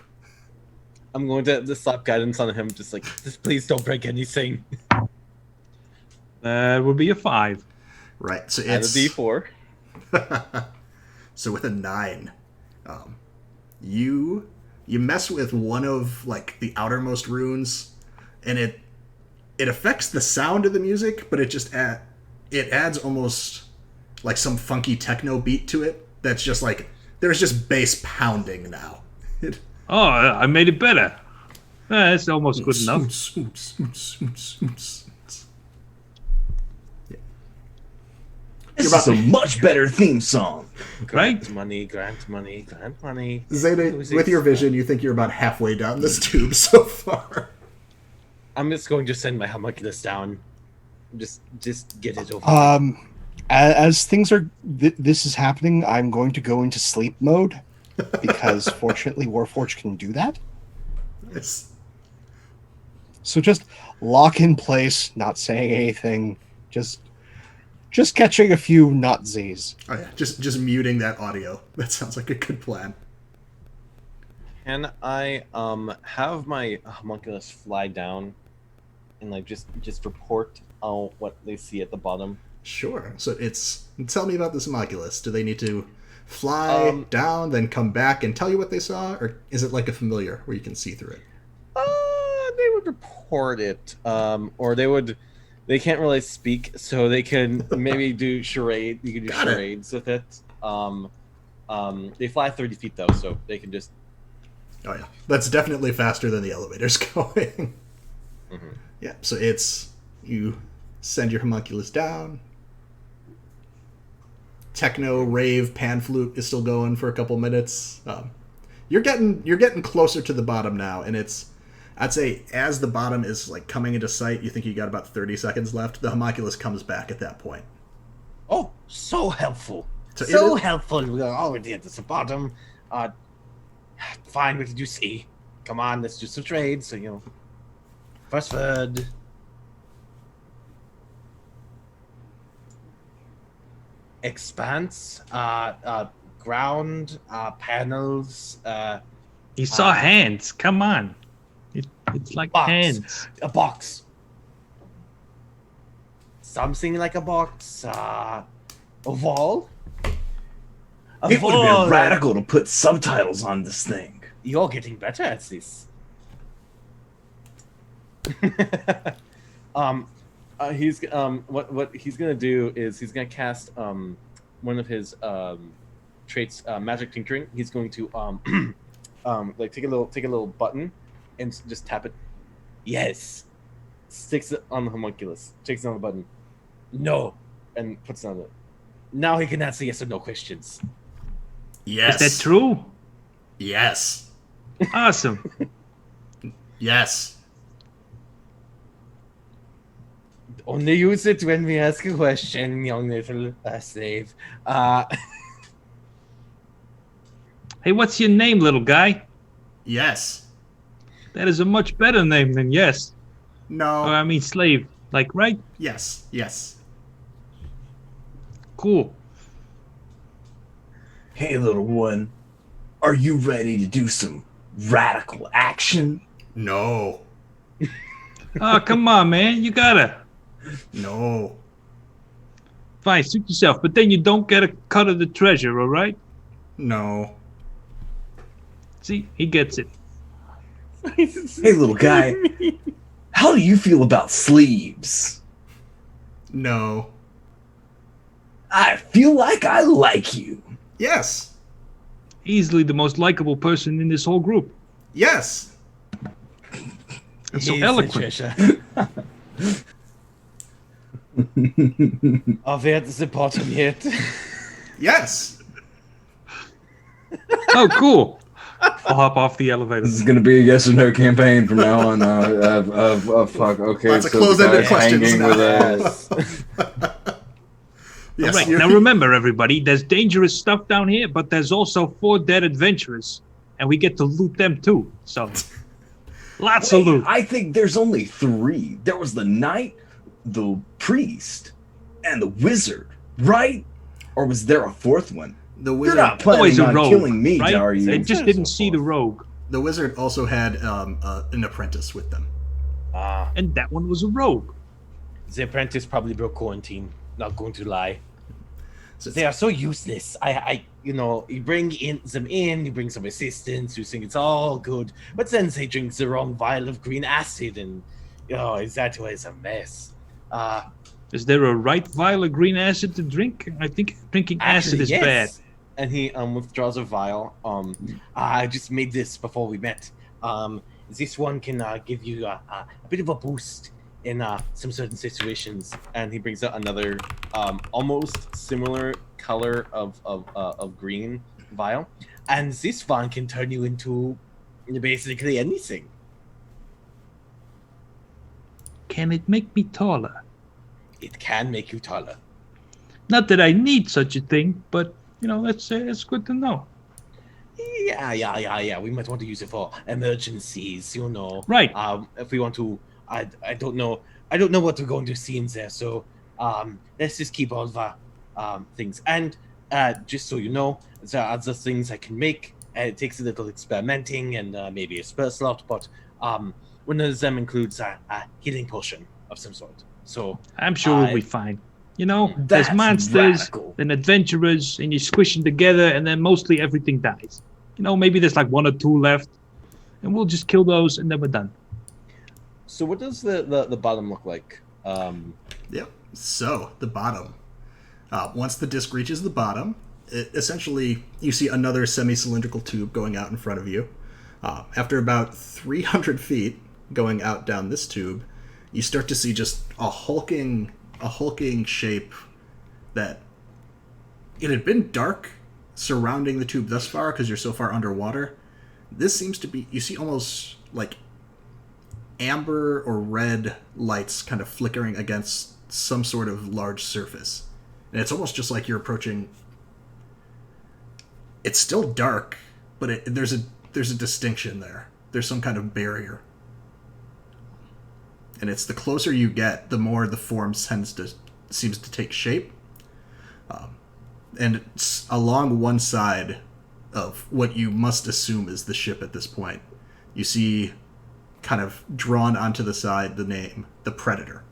I'm going to slap guidance on him, just please don't break anything. That would be a 5. Right, so Add a it's D4. So with a 9, you mess with one of the outermost runes, and it affects the sound of the music, but it adds almost like some funky techno beat to it. That's just there's just bass pounding now. Oh, I made it better. That's almost good enough. This is a much better theme song. Grant money, grant money, grant money. Zeta, with your vision, you think you're about halfway down this tube so far. I'm just going to send my homunculus down. Just get it over. As things are, this is happening, I'm going to go into sleep mode because fortunately Warforged can do that. Yes. So just lock in place, not saying anything, just Just catching a few Nazis. Oh yeah, just muting that audio. That sounds like a good plan. Can I have my homunculus fly down and like just report on what they see at the bottom? Sure. So tell me about this homunculus. Do they need to fly down, then come back and tell you what they saw, or is it like a familiar where you can see through it? They would report it, or they can't really speak, so they can maybe do charade. You can do charades with it. They fly 30 feet though, so they can just. Oh yeah, that's definitely faster than the elevator's going. Mm-hmm. Yeah, so you send your homunculus down. Techno rave pan flute is still going for a couple minutes. You're getting closer to the bottom now, and I'd say as the bottom is like coming into sight, you think you got about 30 seconds left. The homunculus comes back at that point. Oh, so helpful! So helpful. We're already at the bottom. Fine. What did you see? Come on, let's do some trades. So first word. Expanse, ground, panels. He saw hands. Come on. It's like Box. hands. A box. Something like a box. A wall. It would have been radical to put subtitles on this thing. You're getting better at this. He's what he's gonna do is he's gonna cast one of his traits, magic tinkering. He's going to like take a little button and just tap it. Yes, sticks it on the homunculus. Takes it on the button. No, and puts it on it. Now he can answer yes or no questions. Yes. Is that true? Yes. Awesome. Yes. Only use it when we ask a question, young little slave. Hey, what's your name, little guy? Yes. That is a much better name than yes. No. Or I mean slave. Like, right? Yes. Yes. Cool. Hey, little one, are you ready to do some radical action? No. Oh, come on, man. You gotta. No. Fine, suit yourself, but then you don't get a cut of the treasure, all right? No. See, he gets it. Hey, little guy, how do you feel about sleeves? No. I feel like I like you. Yes. Easily the most likable person in this whole group. Yes. And so He's eloquent. Are we at the bottom yet? Yes. Oh, cool. I'll hop off the elevator. This is gonna be a yes or no campaign from now on. Fuck. Okay, Lots of so the closed-ended guy's questions hanging now. with us. Yes. All right, you're- now remember, everybody, there's dangerous stuff down here, but there's also 4 dead adventurers, and we get to loot them too. So, lots of loot. I think there's only 3. There was the knight, the priest, and the wizard, right? Or was there a 4th one? The You're wizard. not Always planning a on rogue, killing me, right? are you? They just didn't see the rogue, The wizard also had an apprentice with them. and that one was a rogue. The apprentice probably broke quarantine. Not going to lie. So They are so useless. You bring them in, you bring some assistants, you think it's all good, but then they drink the wrong vial of green acid, and that was a mess. Is there a right vial of green acid to drink? I think drinking acid is bad. And he withdraws a vial. I just made this before we met. This one can give you a bit of a boost in some certain situations. And he brings out another almost similar color of green vial. And this one can turn you into basically anything. Can it make me taller? It can make you taller. Not that I need such a thing, but that's good to know. Yeah. We might want to use it for emergencies, Right. If we want to, I don't know what we're going to see in there. So let's just keep all the things. And just so you know, there are other things I can make. It takes a little experimenting and maybe a spell slot, but one of them includes a healing potion of some sort. So I'm sure we'll be fine. You know, That's there's monsters, radical. then adventurers, and you squish them together, and then mostly everything dies. You know, maybe there's like 1 or 2 left, and we'll just kill those, and then we're done. So what does the bottom look like? Yep. So the bottom. Once the disc reaches the bottom, essentially you see another semi-cylindrical tube going out in front of you. After about 300 feet going out down this tube, you start to see just a hulking shape that it had been dark surrounding the tube thus far because you're so far underwater. This seems to be, you see almost like amber or red lights kind of flickering against some sort of large surface. And it's almost just like you're approaching. It's still dark, but there's a distinction there. There's some kind of barrier. And it's the closer you get, the more the form seems to take shape. And it's along one side of what you must assume is the ship at this point, you see kind of drawn onto the side the name, the Predator.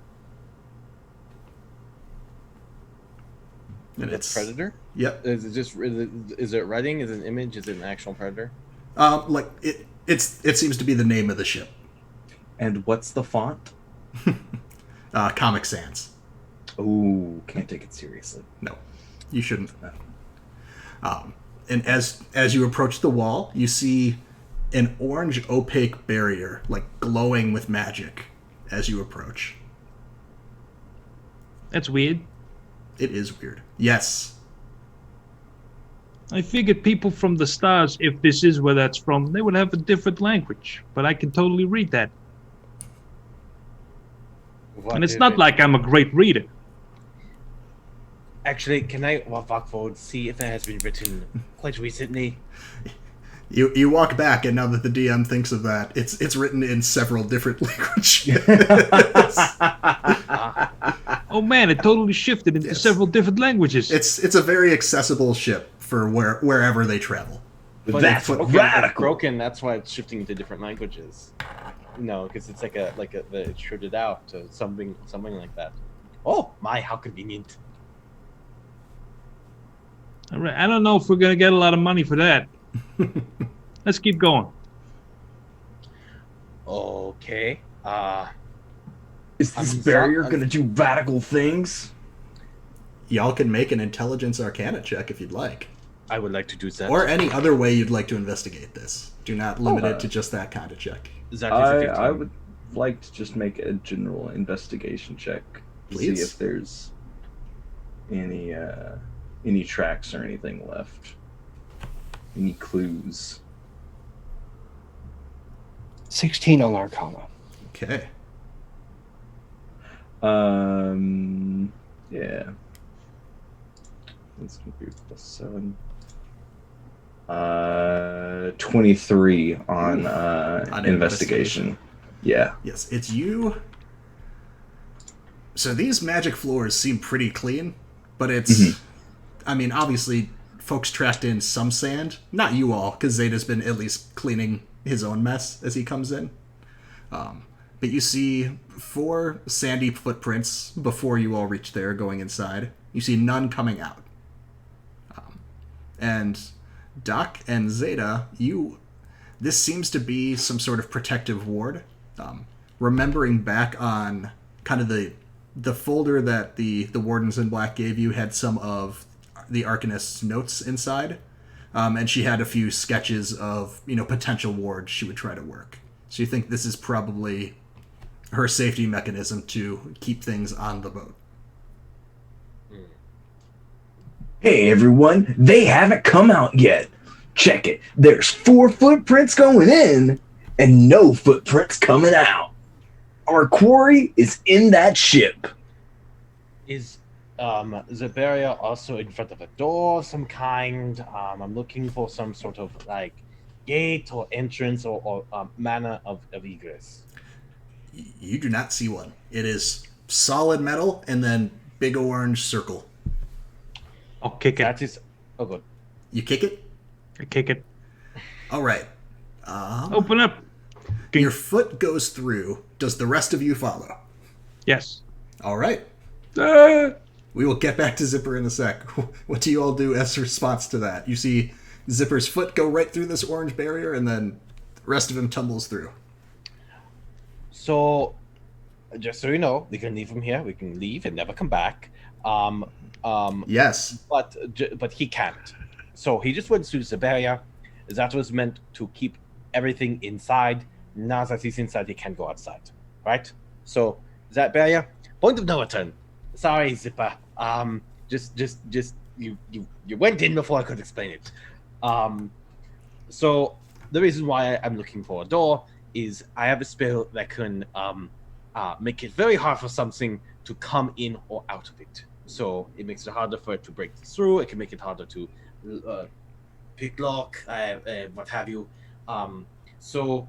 And It's Predator? Yep. Is it writing? Is it an image? Is it an actual predator? Like it seems to be the name of the ship. And what's the font? Comic Sans. Ooh, can't take it seriously. No, you shouldn't. And as you approach the wall, you see an orange opaque barrier, like glowing with magic, as you approach. That's weird. It is weird. Yes. I figured people from the stars, if this is where that's from, they would have a different language. But I can totally read that. What And it's is not it? like I'm a great reader. Actually, can I walk forward, see if it has been written quite recently? You walk back, and now that the DM thinks of that, it's written in several different languages. Oh man, it totally shifted into Yes. several different languages. It's a very accessible ship for wherever they travel. But That's it's broken, radical. It's broken. That's why it's shifting into different languages. No, because it's like it's shorted out to something like that. Oh my, how convenient! All right, I don't know if we're gonna get a lot of money for that. Let's keep going. Okay. Is this I'm barrier so- gonna do radical things? Y'all can make an intelligence arcana check if you'd like. I would like to do that. Or any other way you'd like to investigate this. Do not limit it to just that kind of check. That is a 15. I would like to just make a general investigation check to see Please. if there's any tracks or anything left. Any clues? 16 on Arcana. Okay. Yeah. That's gonna be +7. 23 on investigation. Yeah. Yes, it's you. So these magic floors seem pretty clean, but it's... I mean, obviously, folks tracked in some sand. Not you all, because Zeta's been at least cleaning his own mess as he comes in. But you see 4 sandy footprints before you all reach there going inside. You see none coming out. And Doc and Zeta, this seems to be some sort of protective ward. Remembering back on kind of the folder that the Wardens in Black gave you had some of the Arcanist's notes inside. And she had a few sketches of, potential wards she would try to work. So you think this is probably her safety mechanism to keep things on the boat. Hey everyone, they haven't come out yet. Check it. There's 4 footprints going in and no footprints coming out. Our quarry is in that ship. Is the barrier also in front of a door of some kind? I'm looking for some sort of like gate or entrance or manner of egress. You do not see one. It is solid metal and then big orange circle. I'll kick it. That is. Oh, good. You kick it? I kick it. All right. Open up. Your foot goes through. Does the rest of you follow? Yes. All right. Ah! We will get back to Zipper in a sec. What do you all do as a response to that? You see Zipper's foot go right through this orange barrier, and then the rest of him tumbles through. So, just so you know, we can leave him here. We can leave and never come back. Yes. But he can't. So he just went through the barrier. That was meant to keep everything inside. Now that he's inside, he can go outside, right? So that barrier, point of no return. Sorry, Zipper. Just you went in before I could explain it. So the reason why I'm looking for a door is I have a spell that can make it very hard for something to come in or out of it. So it makes it harder for it to break through. It can make it harder to pick lock, what have you. So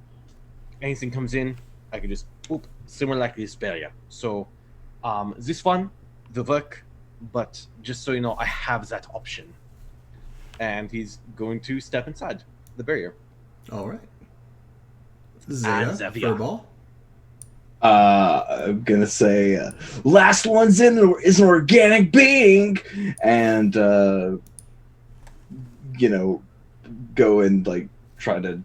anything comes in, I can just boop, similar like this barrier. So this one will work, but just so you know, I have that option. And he's going to step inside the barrier. All right. Zeta, Furball. I'm gonna say last one's in is an organic being, and go and like try to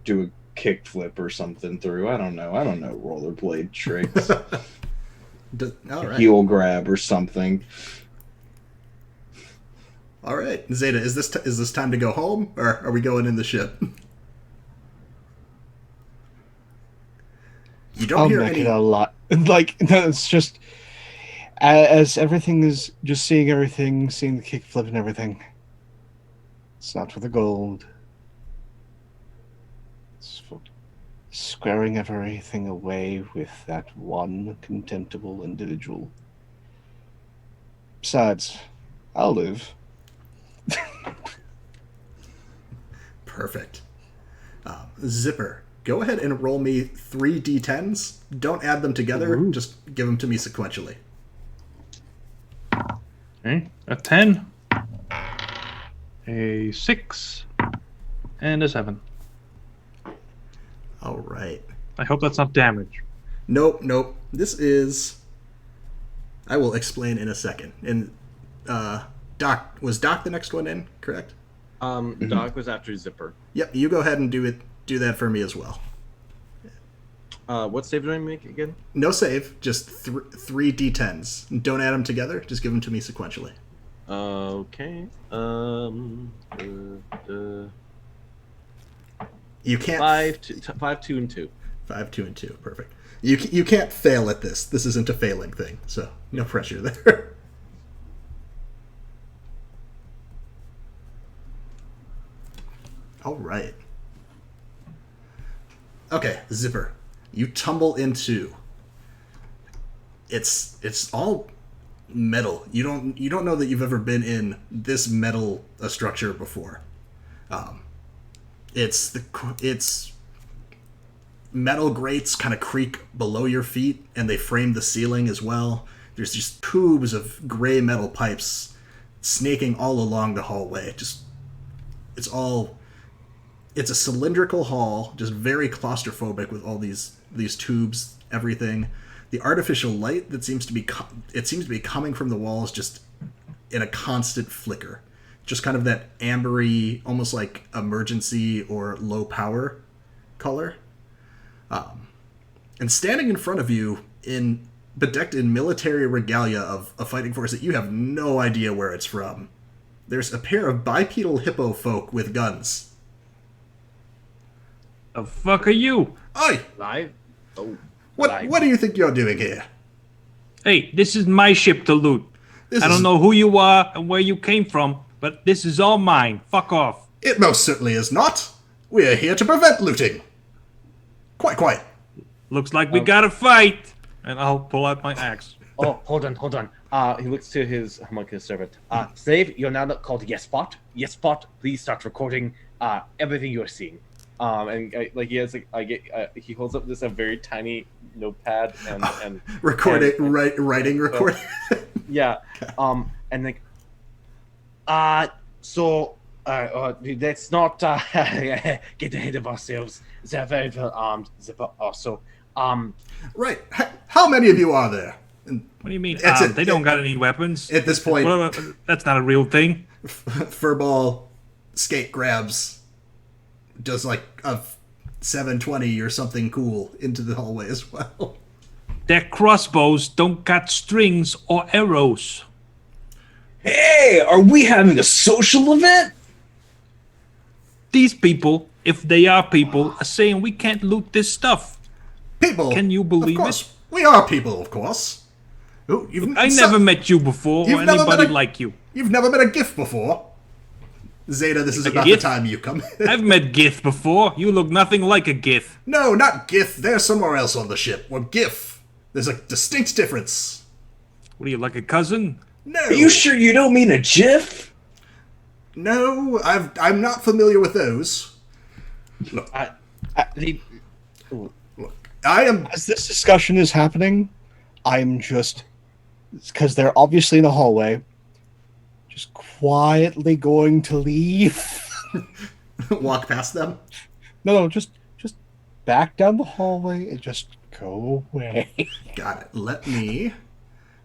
do a kick flip or something through. I don't know rollerblade tricks. All right. Heel grab or something. All right, Zeta, is this time to go home, or are we going in the ship? You don't I'll hear make any. it a lot. Like, no, it's just as everything is just seeing everything, seeing the kickflip and everything. It's not for the gold. It's for squaring everything away with that one contemptible individual. Besides, I'll live. Perfect. Zipper, go ahead and roll me 3 d10s. Don't add them together. Ooh. Just give them to me sequentially. Okay. A 10, a 6, and a 7. All right. I hope that's not damage. Nope. This is... I will explain in a second. And Doc, was Doc the next one in, correct? Doc was after Zipper. Yep, you go ahead and do that for me as well. What save do I make again? No save, just 3 d10s. Don't add them together, just give them to me sequentially. Okay. You can't... 5, 2, and 2. 5, 2, and 2. Perfect. You can't fail at this. This isn't a failing thing, so no pressure there. All right. Okay, Zipper. You tumble into... It's all metal. You don't know that you've ever been in this metal a structure before. It's metal grates kind of creak below your feet, and they frame the ceiling as well. There's just tubes of gray metal pipes snaking all along the hallway. It's a cylindrical hall, just very claustrophobic with all these tubes, everything. The artificial light that seems to be coming from the walls just in a constant flicker. Just kind of that ambery, almost like emergency or low power color. And standing in front of you, bedecked in military regalia of a fighting force that you have no idea where it's from, there's a pair of bipedal hippo folk with guns. The fuck are you? Oi! Live? Oh. What do you think you're doing here? Hey, this is my ship to loot. I don't know who you are and where you came from, but this is all mine. Fuck off. It most certainly is not. We're here to prevent looting. Quite. Looks like we got a fight. And I'll pull out my axe. Oh, hold on. He looks to his homunculus servant. Slave, you're now called YesBot. YesBot, please start recording everything you're seeing. He holds up a very tiny notepad and writing recording. Yeah. And like, let's not get ahead of ourselves. They're very well armed. Also, Right. How many of you are there? And What do you mean? It's They don't got any weapons. at this point, That's not a real thing. Furball skate grabs, does like a 720 or something cool into the hallway as well. Their crossbows don't got strings or arrows. Hey, are we having a social event? These people, if they are people, are saying we can't loot this stuff. People. Can you believe of course. We are people, of course. Oh, I never met you before or You've never anybody met a- like you. You've never met a GIF before. Zeta, this is about GIF? the time you come in. I've met Gith before. You look nothing like a Gith. No, not GIF. They're somewhere else on the ship. We're GIF. There's a distinct difference. What are you, like a cousin? No. Are you sure you don't mean a GIF? No, I'm not familiar with those. I am. As this discussion is happening, I'm just, because they're obviously in the hallway, just quietly going to leave. Walk past them. No, just back down the hallway and just go away. Got it.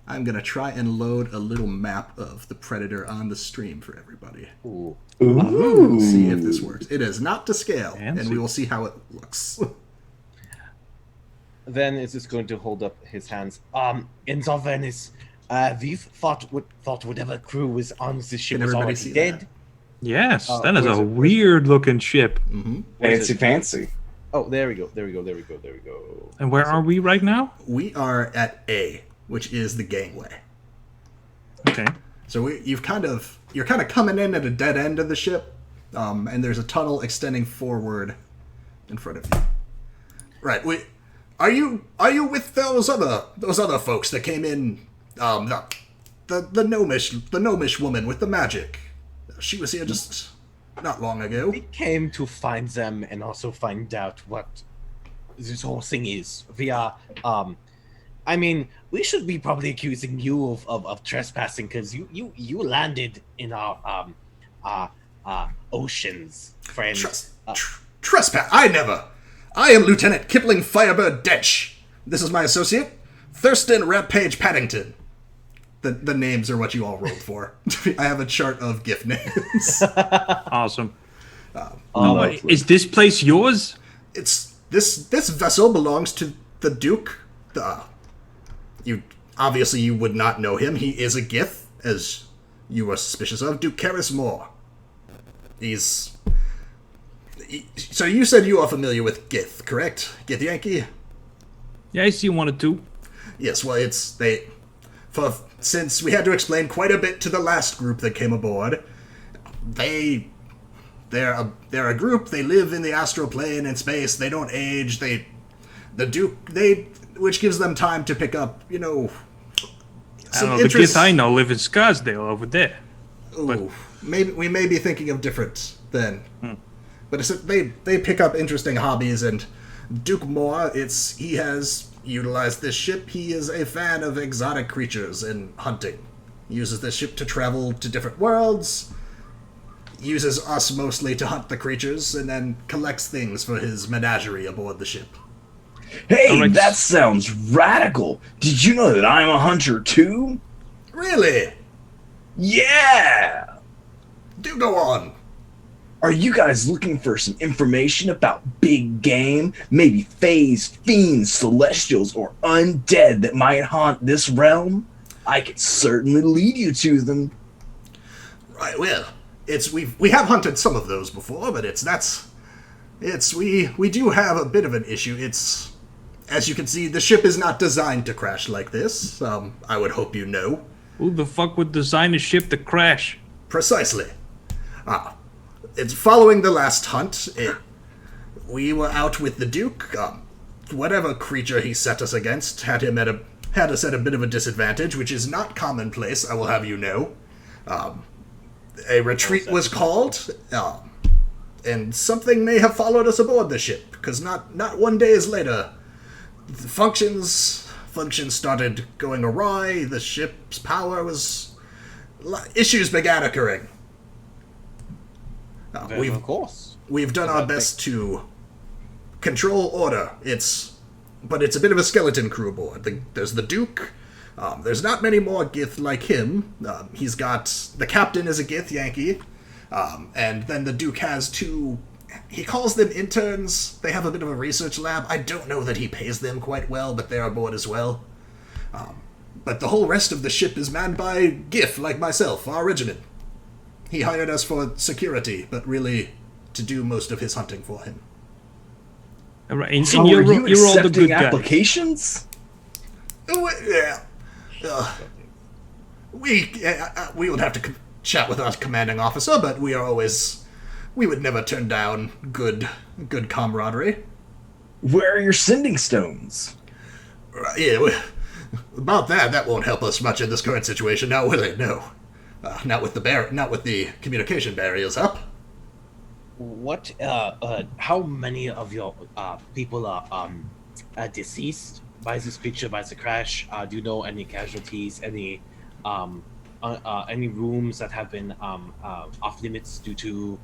I'm gonna try and load a little map of the Predator on the stream for everybody. ooh. Ooh. See if this works. It is not to scale, Fancy. and we will see how it looks. Then is just going to hold up his hands. In Venice, we've thought whatever crew was on this ship Can was everybody already see dead. that? Yes, Oh, that is where's a it? weird-looking ship. Fancy, fancy. Oh, there we go. There we go. And where are we right now? We are at A, which is the gangway. Okay. So you're kind of coming in at a dead end of the ship, and there's a tunnel extending forward in front of you. Right. Are you with those other folks that came in? The gnomish woman with the magic. She was here just not long ago. We came to find them and also find out what this whole thing is. We are, I mean, we should be probably accusing you of trespassing because you landed in our oceans, friend. Trespass? I am Lieutenant Kipling Firebird Dench. This is my associate, Thurston Rampage Paddington. The names are what you all rolled for. I have a chart of gift names. Awesome. Is this place yours? It's this vessel belongs to the Duke. You would not know him. He is a Gith, as you were suspicious of. Duke Carismore. So you said you are familiar with Gith, correct? Gith Yankee? Yeah, I see one or two. Yes, well, since we had to explain quite a bit to the last group that came aboard, they're a group. They live in the astral plane in space. They don't age. Which gives them time to pick up, I don't know. The kids I know live in Scarsdale over there. Ooh, maybe we may be thinking of different then. But they pick up interesting hobbies, and Duke Moore, he has utilized this ship. He is a fan of exotic creatures and hunting. He uses this ship to travel to different worlds, uses us mostly to hunt the creatures, and then collects things for his menagerie aboard the ship. Hey, Right. that sounds radical. Did you know that I'm a hunter too? Really? Yeah! Do go on. Are you guys looking for some information about big game? Maybe fays, fiends, celestials, or undead that might haunt this realm? I could certainly lead you to them. Right, well, we have hunted some of those before, but we do have a bit of an issue. As you can see, the ship is not designed to crash like this. I would hope you know. Who the fuck would design a ship to crash? Precisely. It's following the last hunt. We were out with the Duke. Whatever creature he set us against had us at a bit of a disadvantage, which is not commonplace, I will have you know. A retreat was called, and something may have followed us aboard the ship, because not 1 day later, functions malfunction started going awry. The ship's power was... Issues began occurring. Of course. We've done our best to control order. But it's a bit of a skeleton crew aboard. There's the Duke. There's not many more Gith like him. He's got... The captain is a Gith Yankee. And then the Duke has two... He calls them interns. They have a bit of a research lab. I don't know that he pays them quite well, but they're aboard as well. But the whole rest of the ship is manned by Gith, like myself, our regiment. He hired us for security, but really to do most of his hunting for him. All right, and So you're, are you you're all the accepting good guys. applications? Yeah. We would have to chat with our commanding officer, but we would never turn down good camaraderie. Where are your sending stones? Yeah, about that won't help us much in this current situation, now will it? No. Not with the communication barriers up. What? How many of your people are deceased by this creature, by the crash? Do you know any casualties? Any rooms that have been off limits due to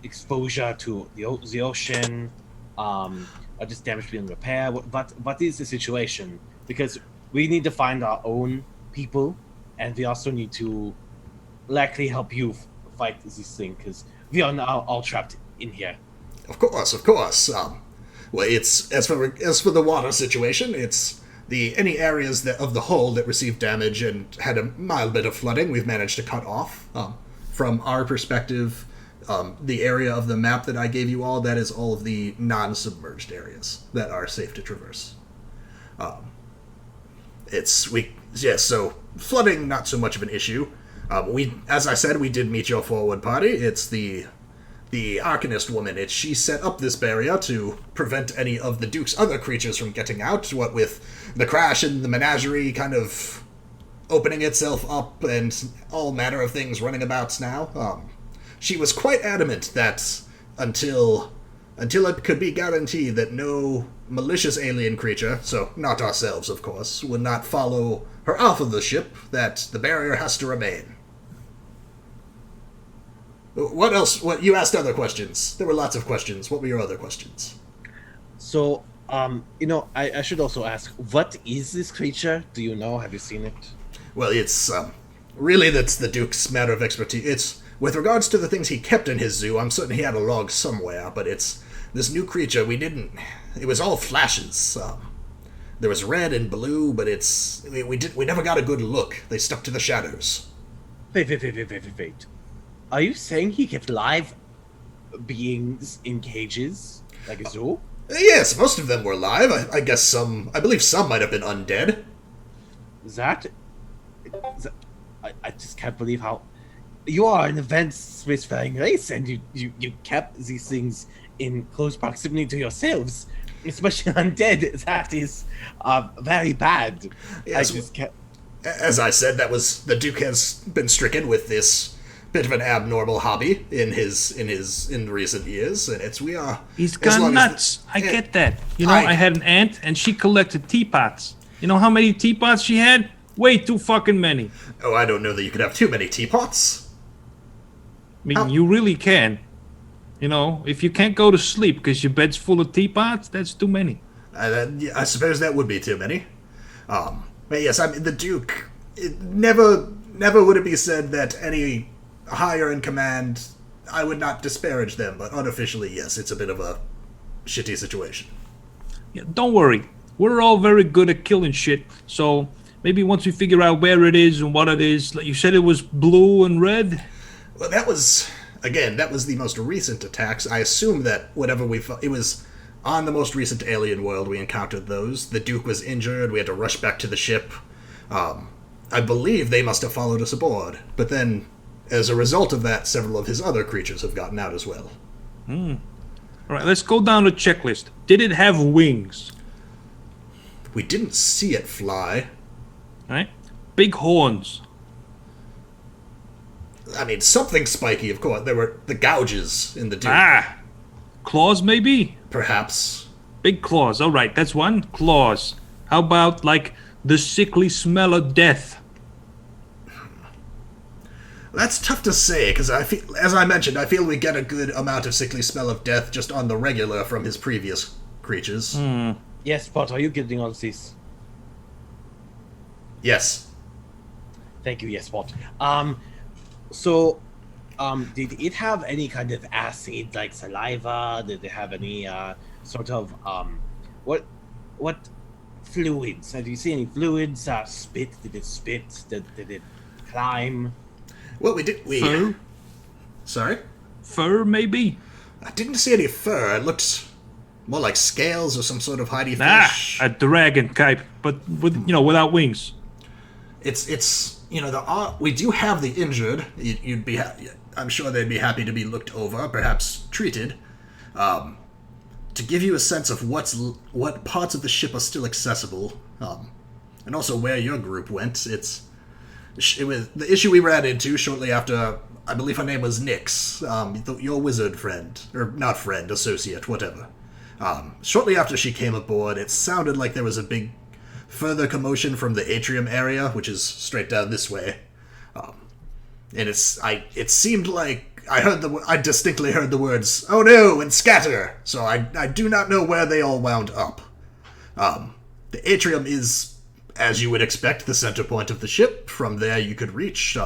exposure to the ocean? Or just damage being repaired? What is the situation? Because we need to find our own people, and we also need to likely help you fight this thing, because we are now all trapped in here. Of course. Well, it's as for the water situation, it's any areas of the hull that received damage and had a mild bit of flooding, we've managed to cut off. From our perspective, the area of the map that I gave you all, that is all of the non-submerged areas that are safe to traverse. So flooding, not so much of an issue. As I said, we did meet your forward party. It's the Arcanist woman. She set up this barrier to prevent any of the Duke's other creatures from getting out, what with the crash and the menagerie kind of opening itself up and all manner of things running about now. She was quite adamant that until it could be guaranteed that no malicious alien creature, so not ourselves, of course, would not follow her off of the ship, that the barrier has to remain. What else? You asked other questions. There were lots of questions. What were your other questions? So, I should also ask, what is this creature? Do you know? Have you seen it? Well, it's, really that's the Duke's matter of expertise. It's, with regards to the things he kept in his zoo, I'm certain he had a log somewhere, but it's, this new creature, it was all flashes. There was red and blue, but we never got a good look. They stuck to the shadows. Wait. Are you saying he kept live beings in cages? Like a zoo? Yes, most of them were live. I believe some might have been undead. I just can't believe how... You are an advanced spacefaring race, and you kept these things in close proximity to yourselves, especially undead. That is very bad. Yes, I just can't... As I said, the Duke has been stricken with this bit of an abnormal hobby in recent years, and He's gone nuts. I get that. I had an aunt, and she collected teapots. You know how many teapots she had? Way too fucking many. Oh, I don't know that you could have too many teapots. I mean, you really can. If you can't go to sleep because your bed's full of teapots, that's too many. I suppose that would be too many. But yes, I mean, the Duke, never would it be said that any higher in command, I would not disparage them, but unofficially, yes, it's a bit of a shitty situation. Yeah, don't worry. We're all very good at killing shit, so maybe once we figure out where it is and what it is, like you said it was blue and red? Well, that was the most recent attacks. I assume that whatever it was on the most recent alien world we encountered those. The Duke was injured, we had to rush back to the ship. I believe they must have followed us aboard, but then, as a result of that, several of his other creatures have gotten out as well. All right, let's go down the checklist. Did it have wings? We didn't see it fly. All right. Big horns. I mean, something spiky, of course. There were the gouges in the Duke. Claws, maybe? Perhaps. Big claws. All right, that's one. Claws. How about, like, the sickly smell of death? That's tough to say, because I feel, as I mentioned, I feel we get a good amount of sickly smell of death just on the regular from his previous creatures. Yes, but are you getting all this? Yes. Thank you, yes, Spot. So, did it have any kind of acid, like saliva? Did it have any, sort of, what fluids? Did you see any fluids? Spit? Did it spit? Did it climb? Well, we did. Fur? Sorry? Fur, maybe? I didn't see any fur. It looked more like scales or some sort of hidey fish. A dragon type, but without wings. It's we do have the injured. You'd be I'm sure they'd be happy to be looked over, perhaps treated. To give you a sense of what parts of the ship are still accessible, and also where your group went. It was the issue we ran into shortly after. I believe her name was Nyx, your wizard friend, or not friend, associate, whatever. Shortly after she came aboard, it sounded like there was a big further commotion from the atrium area, which is straight down this way. And it seemed like I distinctly heard the words, "Oh no," and "scatter." So I do not know where they all wound up. The atrium is, as you would expect, the center point of the ship. From there you could reach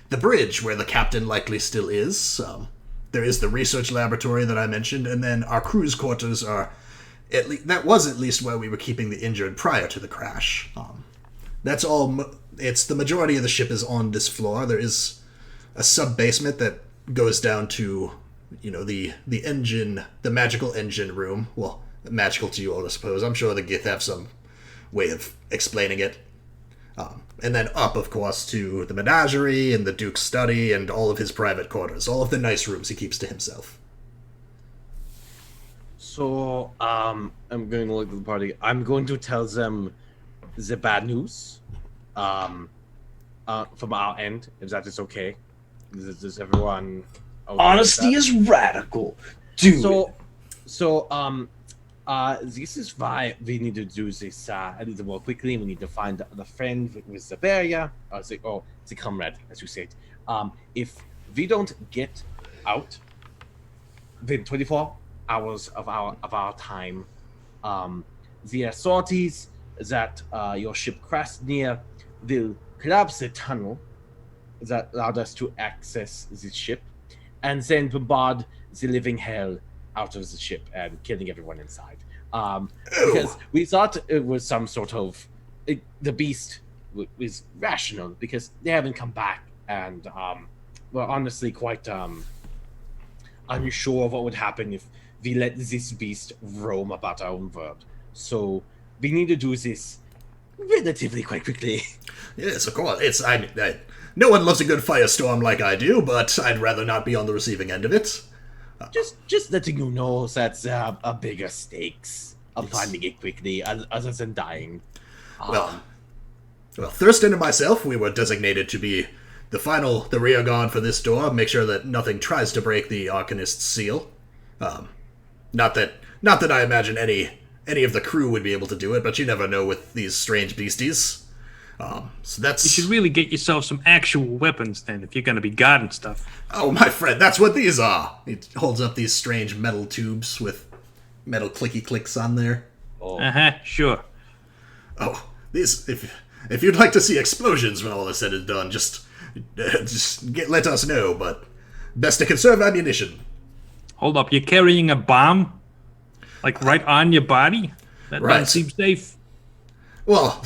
the bridge, where the captain likely still is. There is the research laboratory that I mentioned, and then our crew's quarters are... that was at least where we were keeping the injured prior to the crash. That's all... It's the majority of the ship is on this floor. There is a sub-basement that goes down to, the engine, the magical engine room. Well, magical to you all, I suppose. I'm sure the Gith have some way of explaining it. And then up, of course, to the menagerie and the Duke's study and all of his private quarters. All of the nice rooms he keeps to himself. So, I'm going to look at the party. I'm going to tell them the bad news, from our end, if that is okay. Does everyone... okay Honesty is radical. Dude. This is why we need to do this a little more quickly. We need to find the friend with the barrier, the comrade, as you said. If we don't get out within 24 hours of our time, the authorities that your ship crashed near will collapse the tunnel that allowed us to access this ship, and then bombard the living hell out of the ship and killing everyone inside. Because we thought it was some sort of... the beast was rational, because they haven't come back, and we're honestly quite unsure of what would happen if we let this beast roam about our own world. So we need to do this relatively quite quickly. Yes, of course. No one loves a good firestorm like I do, but I'd rather not be on the receiving end of it. Just letting you know that there are bigger stakes of finding it quickly, other than dying. Well, Thurston and myself, we were designated to be the rear guard for this door, make sure that nothing tries to break the Arcanist's seal. Not that I imagine any of the crew would be able to do it, but you never know with these strange beasties. So that's... You should really get yourself some actual weapons then, if you're going to be guarding stuff. Oh, my friend, that's what these are. He holds up these strange metal tubes with metal clicky clicks on there. Sure. Oh, these... If you'd like to see explosions when all is said and done, just let us know, but best to conserve ammunition. Hold up, you're carrying a bomb? Like right on your body? That Right. doesn't seem safe. Well,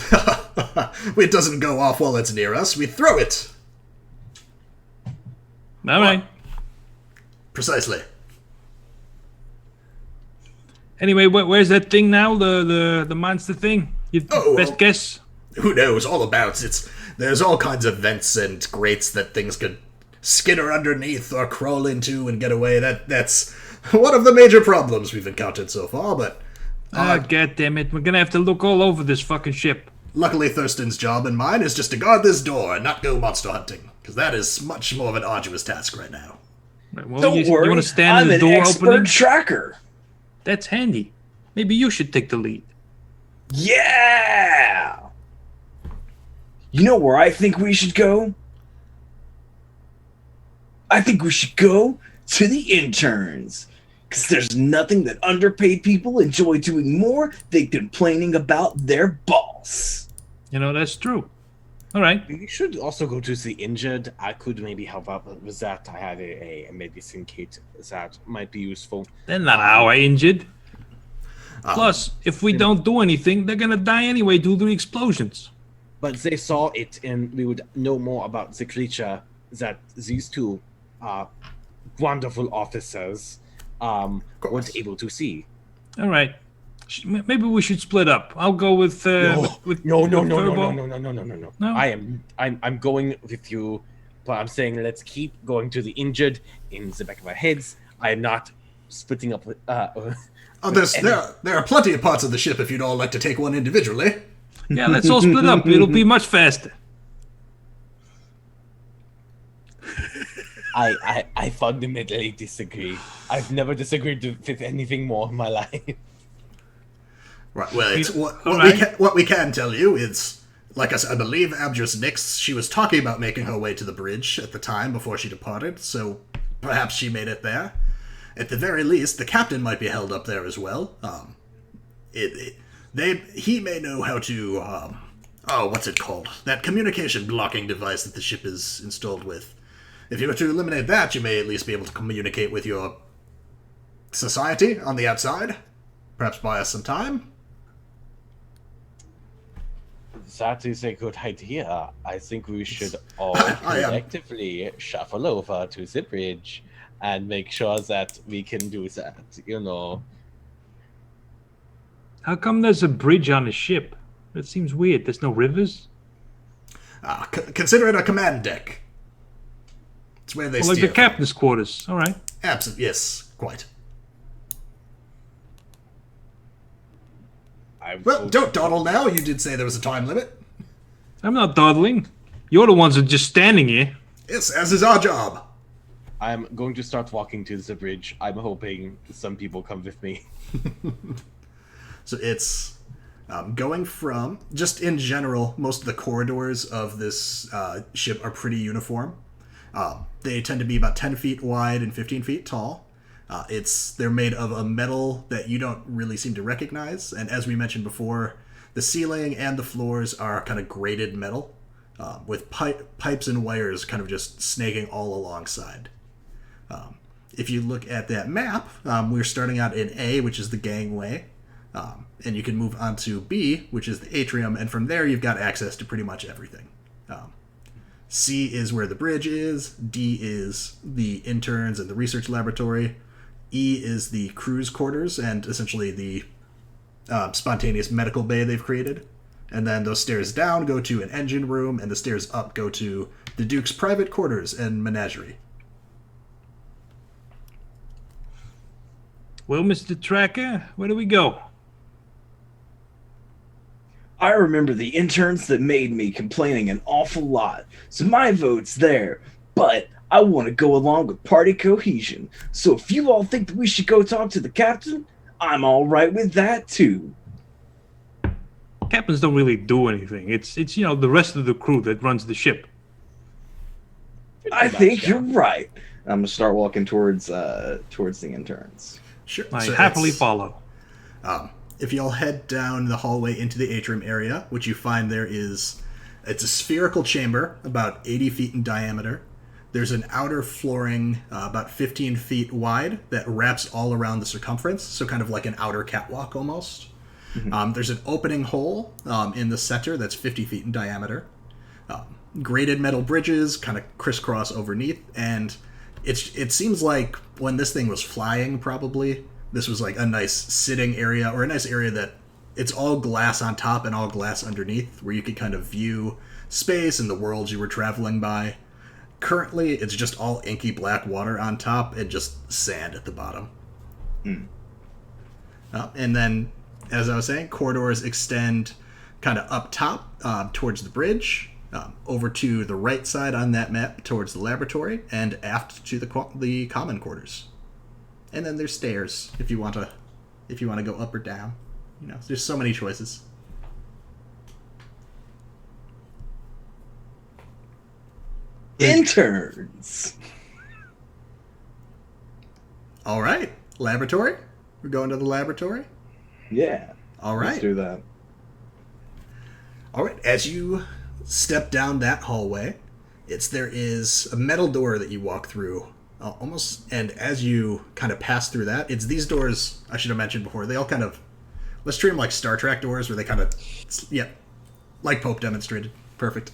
it doesn't go off while it's near us. We throw it. All right. Precisely. Anyway, where's that thing now? The monster thing? Best guess? Who knows? All about it. There's all kinds of vents and grates that things could skitter underneath or crawl into and get away. That's one of the major problems we've encountered so far, but... God damn it. We're gonna have to look all over this fucking ship. Luckily, Thurston's job and mine is just to guard this door and not go monster hunting, because that is much more of an arduous task right now. Well, Don't you worry, want to stand I'm in the an door expert opening? tracker. That's handy. Maybe you should take the lead. Yeah! You know where I think we should go? I think we should go to the interns. Because there's nothing that underpaid people enjoy doing more than complaining about their boss. You know, that's true. All right. We should also go to the injured. I could maybe help out with that. I had a medicine kit that might be useful. They're not our injured. Plus, if we don't do anything, they're gonna die anyway due to the explosions. But they saw it, and we would know more about the creature that these two wonderful officers weren't able to see. All right. Maybe we should split up. I'll go with No. Furball. No? I'm going with you, but I'm saying let's keep going to the injured in the back of our heads. I am not splitting up. There are plenty of parts of the ship if you'd all like to take one individually. Yeah, let's all split up. It'll be much faster. I fundamentally disagree. I've never disagreed with anything more in my life. Right. Well, it's, Right. what we can tell you is, like I said, I believe Abjur's Nix, she was talking about making her way to the bridge at the time before she departed, so perhaps she made it there. At the very least, the captain might be held up there as well. He may know how to, what's it called? That communication blocking device that the ship is installed with. If you were to eliminate that, you may at least be able to communicate with your society on the outside. Perhaps buy us some time. That is a good idea. I think we should all I am- collectively shuffle over to the bridge and make sure that we can do that, you know. How come there's a bridge on a ship? That seems weird. There's no rivers? Consider it a command deck. It's where they Well, like steer. the captain's quarters. All right. Absolutely, yes, quite. Well, don't dawdle now. You did say there was a time limit. I'm not dawdling. You're the ones who are just standing here. Yes, as is our job. I'm going to start walking to the bridge. I'm hoping some people come with me. So it's going from, just in general, most of the corridors of this ship are pretty uniform. They tend to be about 10 feet wide and 15 feet tall. They're made of a metal that you don't really seem to recognize, and as we mentioned before, the ceiling and the floors are kind of grated metal, with pipes and wires kind of just snaking all alongside. If you look at that map, we're starting out in A, which is the gangway, and you can move on to B, which is the atrium, and from there you've got access to pretty much everything. C is where the bridge is, D is the interns and the research laboratory, E is the crew's quarters and essentially the spontaneous medical bay they've created. And then those stairs down go to an engine room, and the stairs up go to the Duke's private quarters and menagerie. Well, Mr. Tracker, where do we go? I remember the interns that made me complaining an awful lot, so my vote's there. But I want to go along with party cohesion, so if you all think that we should go talk to the captain, I'm all right with that too. Captains don't really do anything. It's the rest of the crew that runs the ship. I think you're right. I'm gonna start walking towards the interns. Sure. I So happily it's- follow. If y'all head down the hallway into the atrium area, which you find it's a spherical chamber about 80 feet in diameter. There's an outer flooring about 15 feet wide that wraps all around the circumference, so kind of like an outer catwalk almost. Mm-hmm. There's an opening hole in the center that's 50 feet in diameter. Grated metal bridges kind of crisscross underneath, and it seems like when this thing was flying, probably, this was like a nice sitting area, or a nice area that it's all glass on top and all glass underneath, where you could kind of view space and the worlds you were traveling by. Currently, it's just all inky black water on top and just sand at the bottom. And then, as I was saying, corridors extend kind of up top towards the bridge, over to the right side on that map towards the laboratory, and aft to the common quarters. And then there's stairs if you want to go up or down. There's so many choices. Interns. All right, laboratory. We're going to the laboratory. Yeah. All right. Let's do that. All right. As you step down that hallway, there is a metal door that you walk through. And as you kind of pass through that, it's these doors. I should have mentioned before. They all kind of, let's treat them like Star Trek doors, where they kind of, like Pope demonstrated. Perfect.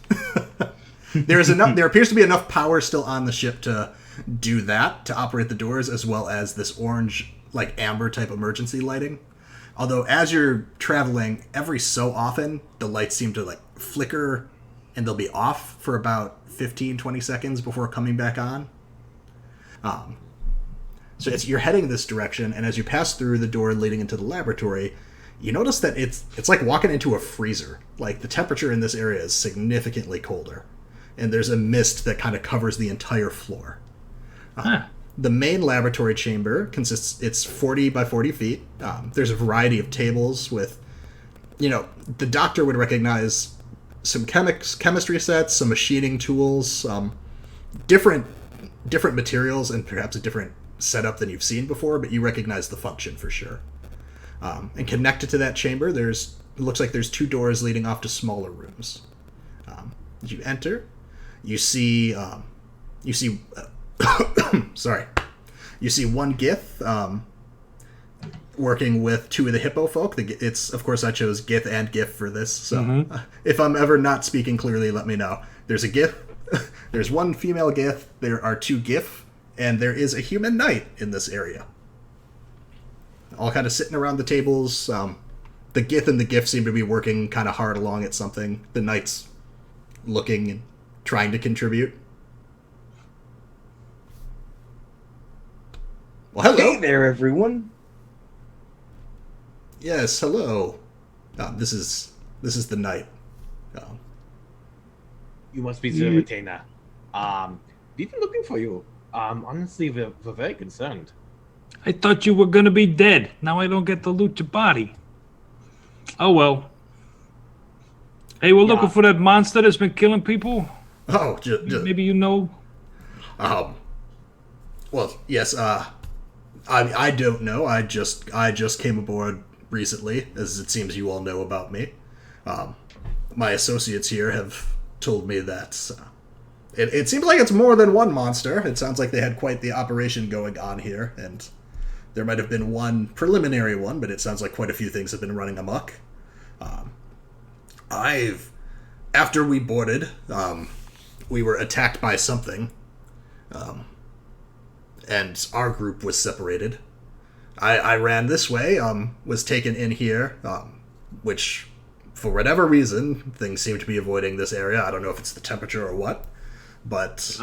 There appears to be enough power still on the ship to do that, to operate the doors, as well as this orange, like amber type emergency lighting. Although as you're traveling, every so often the lights seem to like flicker and they'll be off for about 15-20 seconds before coming back on. So you're heading this direction, and as you pass through the door leading into the laboratory, you notice that it's like walking into a freezer. Like, the temperature in this area is significantly colder, and there's a mist that kind of covers the entire floor. The main laboratory chamber it's 40 by 40 feet. There's a variety of tables with, the doctor would recognize some chemistry sets, some machining tools, different materials, and perhaps a different setup than you've seen before, but you recognize the function for sure. And connected to that chamber, it looks like there's 2 doors leading off to smaller rooms. As you enter, you see sorry. You see one Gith working with 2 of the hippo folk. Of course, I chose Gith and Gif for this, so if I'm ever not speaking clearly, let me know. There's a Gith, there's 1 female Gith, there are 2 Gif, and there is a human knight in this area. All kind of sitting around the tables. The Gith and the Gif seem to be working kind of hard along at something. The knight's looking and trying to contribute. Well, hello. Hey there, everyone. Yes, hello. This is the knight. You must be the retainer. We've been looking for you. Honestly, we're very concerned. I thought you were gonna be dead. Now I don't get to loot your body. Oh well. Hey, we're looking for that monster that's been killing people. Oh, maybe you know. Well, yes. I don't know. I just came aboard recently, as it seems you all know about me. My associates here have told me that it seems like it's more than one monster. It sounds like they had quite the operation going on here, and there might have been one preliminary one, but it sounds like quite a few things have been running amok. After we boarded, we were attacked by something, and our group was separated. I ran this way, was taken in here, which, for whatever reason, things seem to be avoiding this area. I don't know if it's the temperature or what, but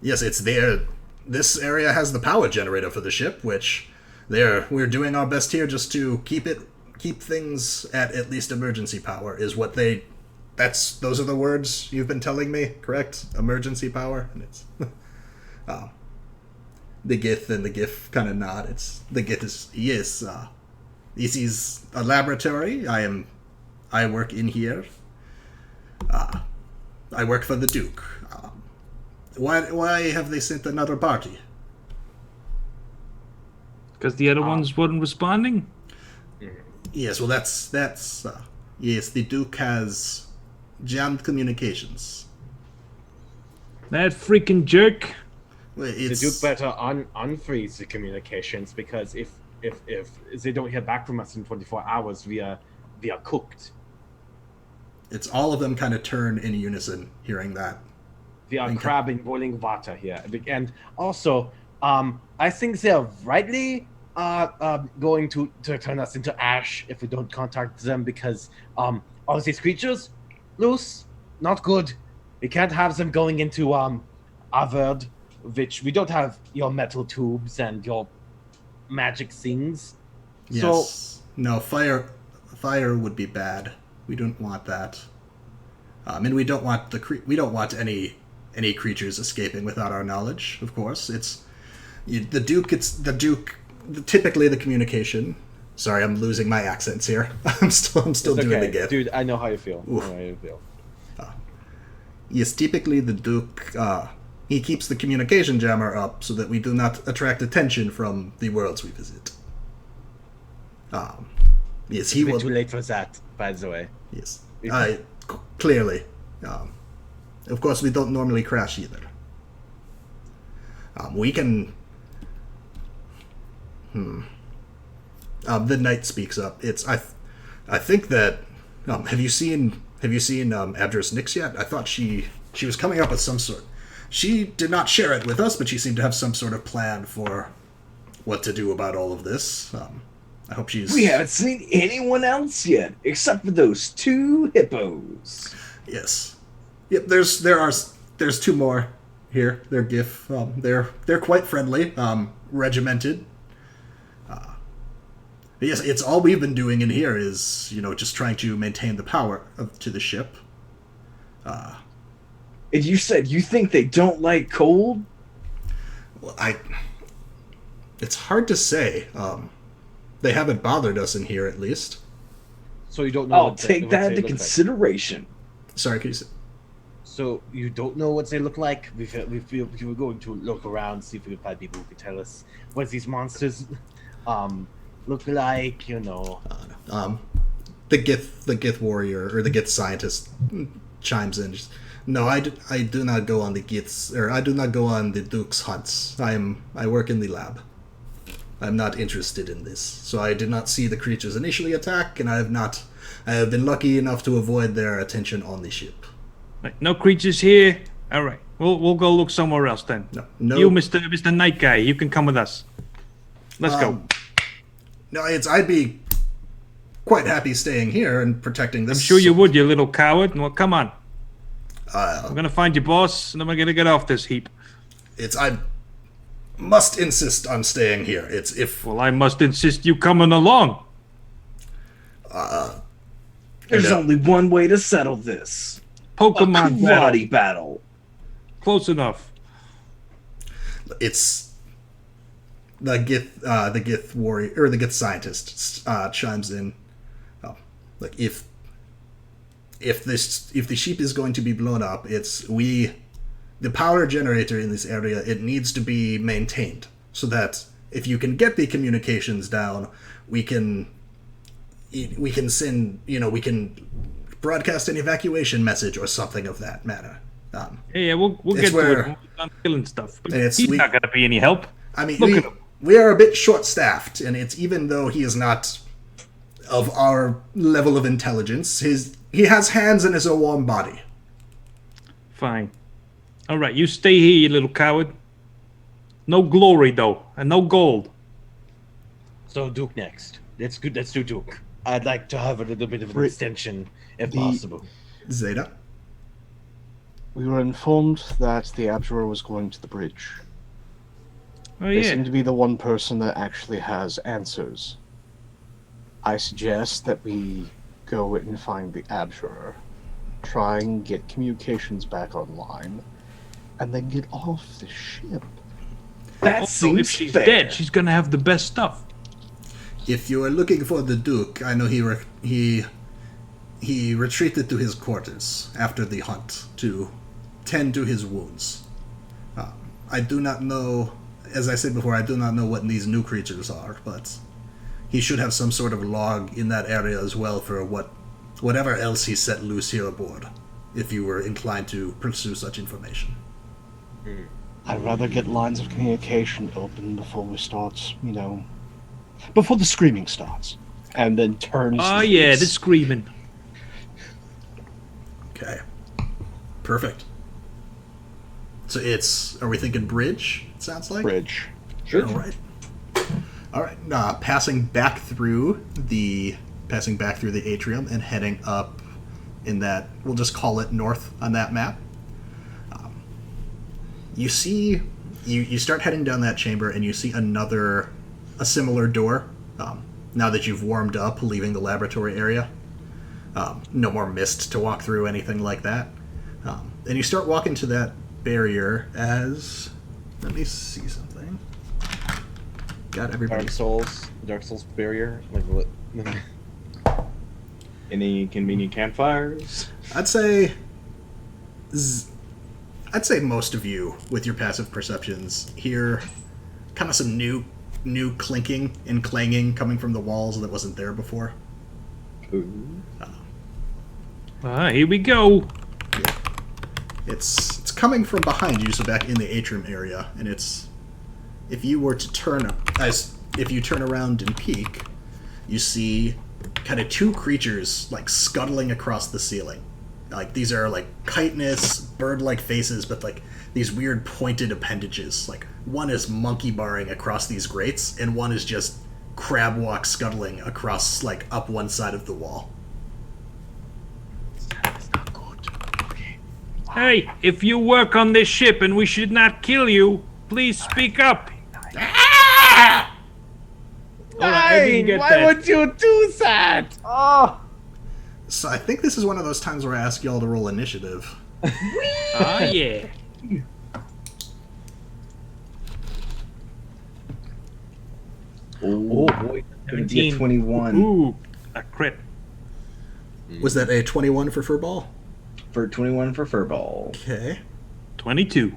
yes, it's there. This area has the power generator for the ship, which we're doing our best here just to keep things at least emergency power. Those are the words you've been telling me, correct? Emergency power, and it's the Gith and the Gif kind of nod. The Gith is yes. This is a laboratory. I work in here. I work for the Duke. Why have they sent another party? Because the other ones weren't responding? Yes, well, that's yes, the Duke has jammed communications. That freaking jerk. Well, The Duke better unfreeze the communications, because if they don't hear back from us in 24 hours, we are cooked. It's all of them kind of turn in unison hearing that. We are crab in boiling water here. And also, I think they are rightly going to turn us into ash if we don't contact them, because all these creatures, loose, not good. We can't have them going into Averd, which we don't have your metal tubes and your magic things. Yes. So, no, fire would be bad. We don't want that. And we don't want we don't want any creatures escaping without our knowledge. Of course, the Duke. Typically, the communication. Sorry, I'm losing my accents here. I'm still doing the gift. Dude, I know how you feel. Yes, typically the Duke, he keeps the communication jammer up so that we do not attract attention from the worlds we visit. Yes, he It's a bit will. too late for that, by the way. Yes, clearly. Of course, we don't normally crash either. We can. The knight speaks up. I think that. Have you seen Adris Nix yet? I thought she was coming up with some sort. She did not share it with us, but she seemed to have some sort of plan for what to do about all of this. I hope she's. We haven't seen anyone else yet, except for those 2 hippos. Yes. Yep. There's 2 more here. They're GIF. They're quite friendly. Regimented. Yes, it's all we've been doing in here is just trying to maintain the power to the ship. And you said you think they don't like cold? Well, it's hard to say. They haven't bothered us in here, at least. So you don't know. I'll take that into consideration. Sorry, can you say? So you don't know what they look like. We were going to look around, see if we could find people who could tell us what these monsters look like. The Gith warrior or the Gith scientist chimes in. No, I do not go on the Giths, or I do not go on the Duke's hunts. I work in the lab. I'm not interested in this, so I did not see the creatures initially attack, and I have been lucky enough to avoid their attention on the ship. Right, no creatures here. All right, we'll go look somewhere else then. No. You, Mr. Night Guy, you can come with us. Let's go. No, I'd be quite happy staying here and protecting this. I'm sure you would, you little coward. Well, come on. I'm gonna find your boss, and then we're gonna get off this heap. I must insist on staying here. Well, I must insist you coming along. There's only one way to settle this. Pokemon karate battle. Close enough. It's the Gith warrior or the Gith scientist chimes in. Like if the sheep is going to be blown up, the power generator in this area, it needs to be maintained so that if you can get the communications down, we can send, we can broadcast an evacuation message or something of that manner. Yeah, we'll get to it when we're done killing stuff. But he's not going to be any help. I mean, Look at him. We are a bit short-staffed, and it's even though he is not of our level of intelligence, he has hands and is a warm body. Fine. All right, you stay here, you little coward. No glory, though, and no gold. So Duke next. That's good. Let's do Duke. I'd like to have a little bit of an extension, if possible. Zeta? We were informed that the Abjurer was going to the bridge. Oh, They yeah. seem to be the one person that actually has answers. I suggest that we go and find the Abjurer, try and get communications back online, and then get off the ship. That Also, seems if she's fair. dead, she's going to have the best stuff. If you are looking for the Duke, I know he retreated to his quarters after the hunt to tend to his wounds. I do not know, as I said before, I do not know what these new creatures are, but he should have some sort of log in that area as well for whatever else he set loose here aboard, if you were inclined to pursue such information. I'd rather get lines of communication open before we start, before the screaming starts, and then turns. Oh, yeah, the screaming. Okay. Perfect. So are we thinking bridge, it sounds like? Bridge. Sure. All right. Passing back through the atrium and heading up in that, we'll just call it north on that map. You see, you start heading down that chamber and you see a similar door. Now that you've warmed up, leaving the laboratory area, no more mist to walk through, anything like that. And you start walking to that barrier as, let me see something. Got everybody. Dark Souls barrier. Like what? Any convenient campfires? I'd say I'd say most of you, with your passive perceptions, hear kind of some new clinking and clanging coming from the walls that wasn't there before. Ooh. Here we go. Yeah. It's coming from behind you, so back in the atrium area, and it's if you were to turn around and peek, you see kind of two creatures like scuttling across the ceiling. Like these are like chitinous bird-like faces, but like these weird pointed appendages. Like one is monkey barring across these grates, and one is just crab walk scuttling across like up one side of the wall. That's not good. Okay. Hey, if you work on this ship and we should not kill you, please speak up. Hold on, I didn't get Why that. would you do that? Oh. So I think this is one of those times where I ask y'all to roll initiative. Yeah. Oh boy, 17. 21 Ooh, a crit. Was that a 21 for Furball? for Furball. Okay. 22.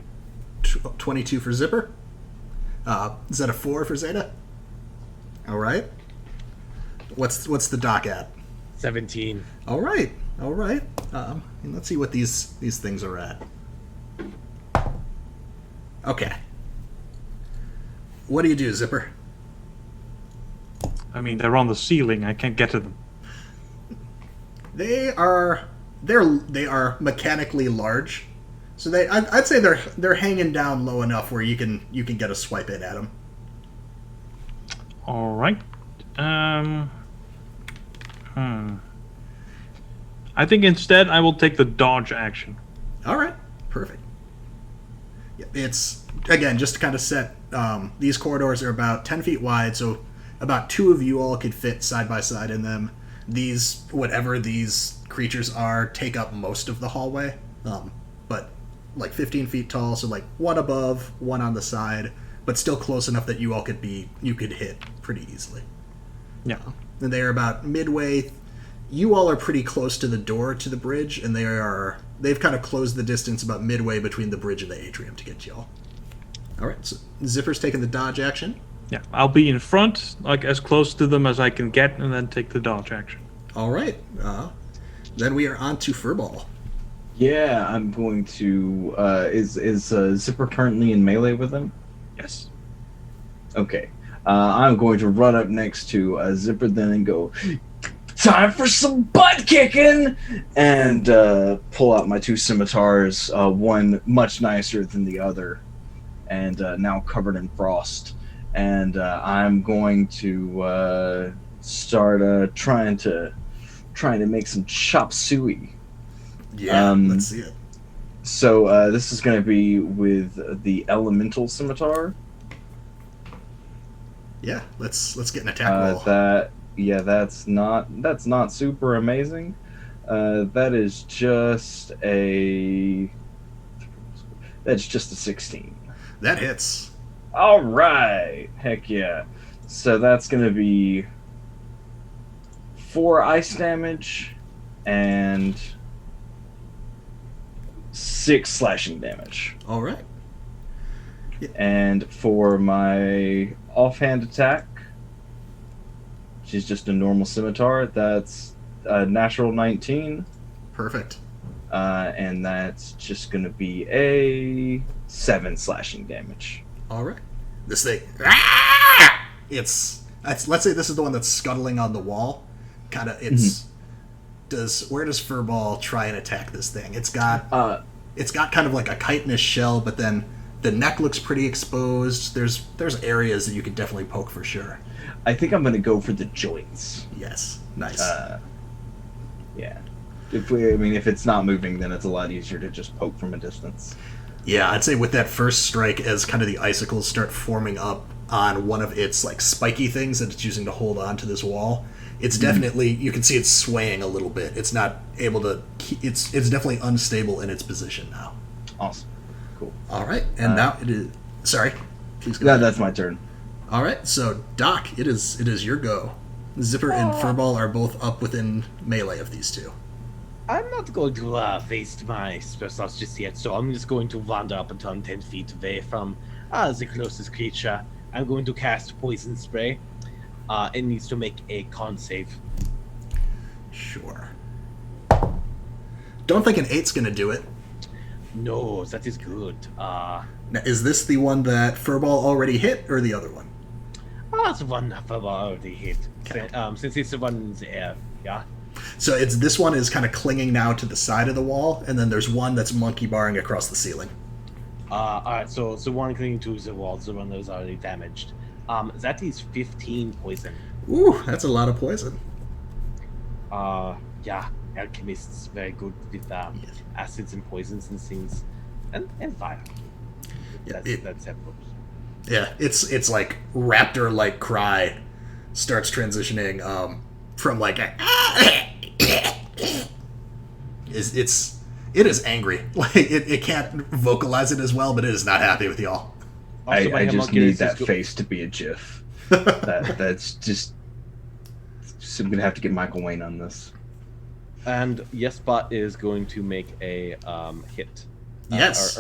22 for Zipper. Is that a 4 for Zeta? All right. What's the doc at? 17. All right. And let's see what these things are at. Okay. What do you do, Zipper? I mean, they're on the ceiling. I can't get to them. They are mechanically large, so I'd say they're hanging down low enough where you can get a swipe in at them. All right. I think instead I will take the dodge action. All right, perfect. Yeah, it's again just to kind of set. These corridors are about 10 feet wide, so about 2 of you all could fit side by side in them. Whatever these creatures are, take up most of the hallway, but like 15 feet tall, so like one above, one on the side, but still close enough that you could hit pretty easily. Yeah. And they are about midway. You all are pretty close to the door to the bridge, and they've kind of closed the distance about midway between the bridge and the atrium to get y'all. All right, so Zipper's taking the dodge action. Yeah, I'll be in front, like as close to them as I can get, and then take the dodge action. All right. Then we are on to Furball. Yeah, I'm going to. Is Zipper currently in melee with him? Yes. Okay. I'm going to run up next to Zipper then and go, time for some butt kicking! And pull out my 2 scimitars, one much nicer than the other, and now covered in frost. And I'm going to start trying to make some chop suey. Yeah, let's see it. So this is going to be with the elemental scimitar. Yeah, let's get an attack roll. That's not super amazing. That's just a 16. That hits. All right, heck yeah. So that's gonna be 4 ice damage and 6 slashing damage. All right. And for my offhand attack, which is just a normal scimitar, that's a natural 19. Perfect. And that's just going to be a 7 slashing damage. All right. This thing. Let's say this is the one that's scuttling on the wall. Kind of. Where does Furball try and attack this thing? It's got kind of like a chitinous shell, but then the neck looks pretty exposed. There's areas that you could definitely poke for sure. I think I'm going to go for the joints. Yes. Nice. Yeah. If it's not moving, then it's a lot easier to just poke from a distance. Yeah, I'd say with that first strike, as kind of the icicles start forming up on one of its like spiky things that it's using to hold on to this wall, it's definitely, you can see it's swaying a little bit. It's not able to. It's definitely unstable in its position now. Awesome. Cool. All right, and now it is. Sorry, please go. Yeah, that's my turn. All right, so Doc, it is your go. Zipper and Furball are both up within melee of these two. I'm not going to waste my spell slots just yet, so I'm just going to wander up until I'm 10 feet away from the closest creature. I'm going to cast Poison Spray. It needs to make a con save. Sure. Don't think an 8's going to do it. No, that is good. Now, is this the one that Furball already hit, or the other one? It's one I've already hit. Okay. Since it's the one in the air, yeah? So it's this one is kind of clinging now to the side of the wall, and then there's one that's monkey barring across the ceiling. Alright, so one clinging to the wall, the one that was already damaged. That is 15 poison. Ooh, that's a lot of poison. Yeah, alchemists very good with acids and poisons and things, and fire. Yeah, That's helpful. Yeah, it's like raptor-like cry starts transitioning from like a it is angry. Like it can't vocalize it as well, but it is not happy with y'all. Also, my I just homunculus need is that face to be a GIF. That's just I'm gonna have to get Michael Wayne on this. And Yesbot is going to make a hit. Yes.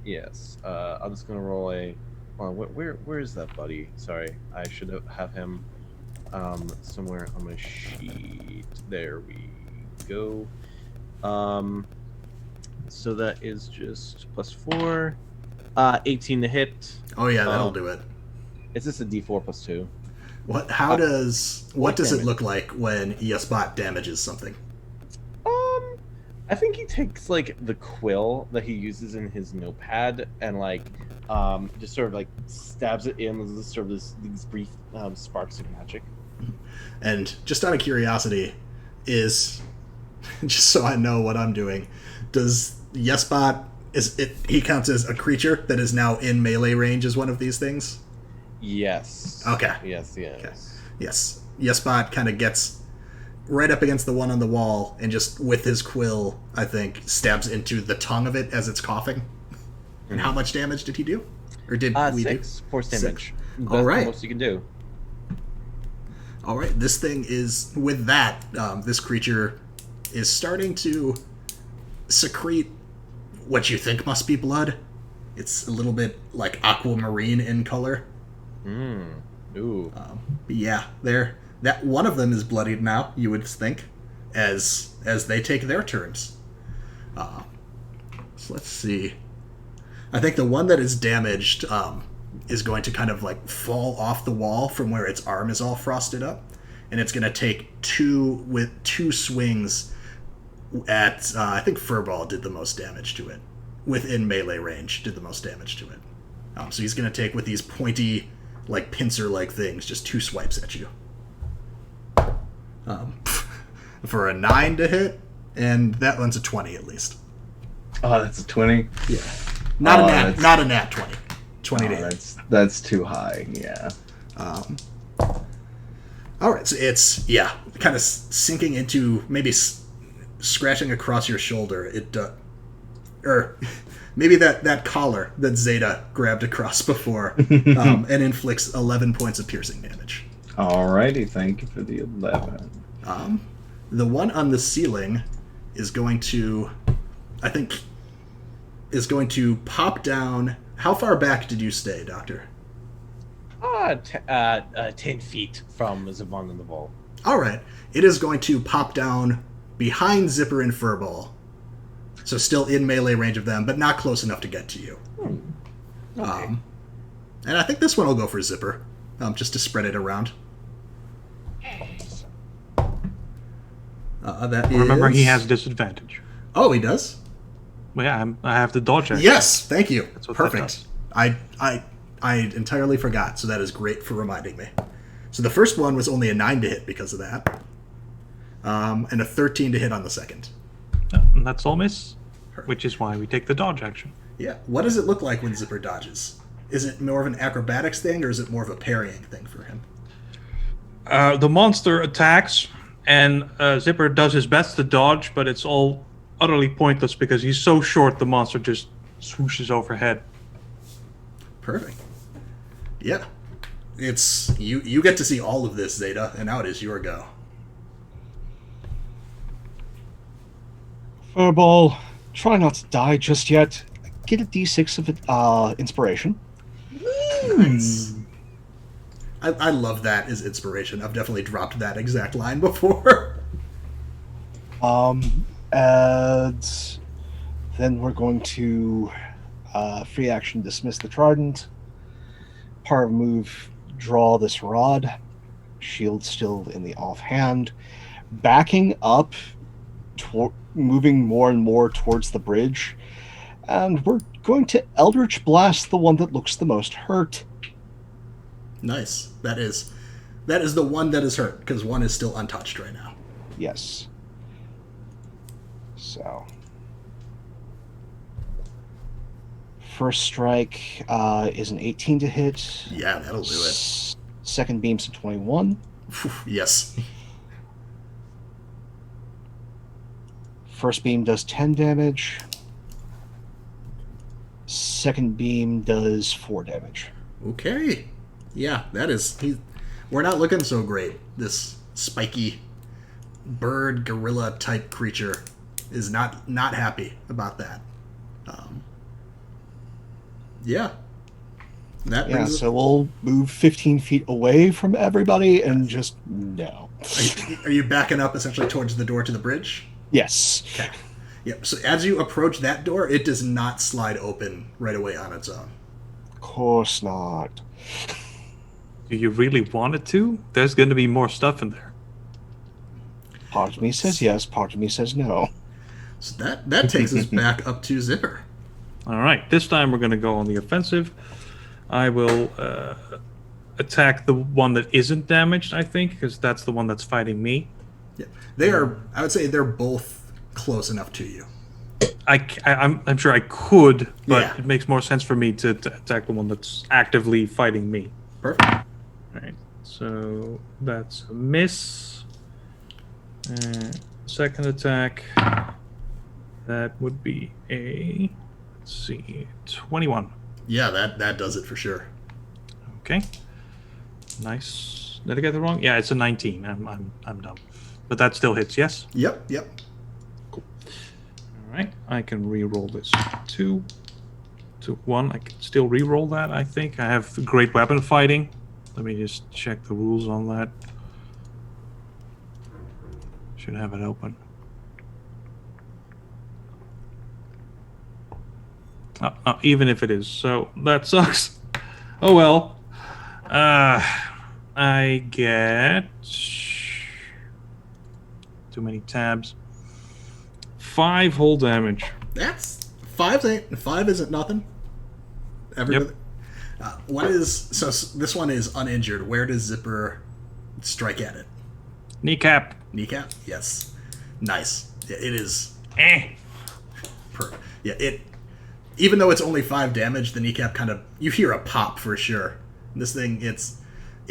Yes. I'm just gonna roll a. Where is that buddy? Sorry, I should have him somewhere on my sheet. There we go. So that is just +4, 18 to hit. Oh yeah, that'll do it. It's just a D4 +2. What does it damage. look like when Yesbot damages something? I think he takes like the quill that he uses in his notepad and like just sort of like stabs it in with sort of these brief sparks of magic. And just out of curiosity, is just so I know what I'm doing, does Yesbot he counts as a creature that is now in melee range as one of these things? Yes. Okay. Yes. Okay. Yes. Yesbot kind of gets right up against the one on the wall and just with his quill, I think, stabs into the tongue of it as it's coughing. And how much damage did he do? Or did we 6 do? force damage. That's All right. the most you can do. All right. This thing is with that. This creature is starting to secrete what you think must be blood. It's a little bit like aquamarine in color. Ooh. But yeah, that one of them is bloodied now. You would think, as they take their turns. So let's see. I think the one that is damaged is going to kind of like fall off the wall from where its arm is all frosted up, and it's going to take two swings at. I think Furball did the most damage to it. Within melee range, did the most damage to it. So he's going to take with these pointy, like pincer-like things, just 2 swipes at you. For a 9 to hit, and that one's a 20 at least. Oh, that's a 20. Yeah, not a nat 20. 20 to hit. That's too high. Yeah. All right, so it's kind of sinking into maybe scratching across your shoulder. Or maybe that collar that Zeta grabbed across before, and inflicts 11 points of piercing damage. Alrighty, thank you for the 11. The one on the ceiling is going to pop down. How far back did you stay, Doctor? 10 feet from the one on the wall. All right. It is going to pop down behind Zipper and Furball. So still in melee range of them, but not close enough to get to you. Okay. And I think this one will go for Zipper, just to spread it around. Remember, he has disadvantage. Oh, he does? Well, yeah, I have the dodge action. Yes, thank you. That's what Perfect. I entirely forgot, so that is great for reminding me. So the first one was only a 9 to hit because of that, and a 13 to hit on the second. And that's all miss, which is why we take the dodge action. Yeah. What does it look like when Zipper dodges? Is it more of an acrobatics thing, or is it more of a parrying thing for him? The monster attacks, and Zipper does his best to dodge, but it's all utterly pointless because he's so short the monster just swooshes overhead. Perfect. Yeah. It's you get to see all of this, Zeta, and now it is your go. Furball, try not to die just yet. Get a d6 of inspiration. Nice. I love that as inspiration. I've definitely dropped that exact line before. And then we're going to free action dismiss the trident. Part of move, draw this rod. Shield still in the offhand. Backing up, moving more and more towards the bridge. And we're going to Eldritch Blast the one that looks the most hurt. Nice. That is the one that is hurt, because one is still untouched right now. Yes. So. First strike is an 18 to hit. Yeah, that'll do it. Second beam's a 21. Yes. First beam does 10 damage. Second beam does 4 damage. Okay. Yeah, that is... we're not looking so great. This spiky bird gorilla type creature is not happy about that. Yeah. So we'll move 15 feet away from everybody and just no. Are you backing up essentially towards the door to the bridge? Yes. Okay. Yep. So as you approach that door, it does not slide open right away on its own. Of course not. Do you really want it to? There's going to be more stuff in there. Part of me says yes, part of me says no. So that takes us back up to Zipper. All right, this time we're going to go on the offensive. I will attack the one that isn't damaged, I think, because that's the one that's fighting me. Yeah. They are, I would say they're both close enough to you. I'm sure I could, but Yeah. it makes more sense for me to attack the one that's actively fighting me. Perfect. All right, so that's a miss. Second attack, that would be a, let's see, 21. Yeah, that does it for sure. Okay. Nice. Did I get it wrong? Yeah, it's a 19. I'm dumb. But that still hits, yes? Yep. All right. I can re-roll this 2 to 1. I can still re-roll that, I think. I have great weapon fighting. Let me just check the rules on that. Should have it open. Even if it is. So that sucks. Oh well. I get too many tabs. 5 whole damage. That's five isn't nothing. Everybody. What is so? This one is uninjured. Where does Zipper strike at it? Kneecap. Kneecap. Yes. Nice. Yeah, it is. Yeah. It. Even though it's only 5 damage, the kneecap kind of, you hear a pop for sure. This thing, it's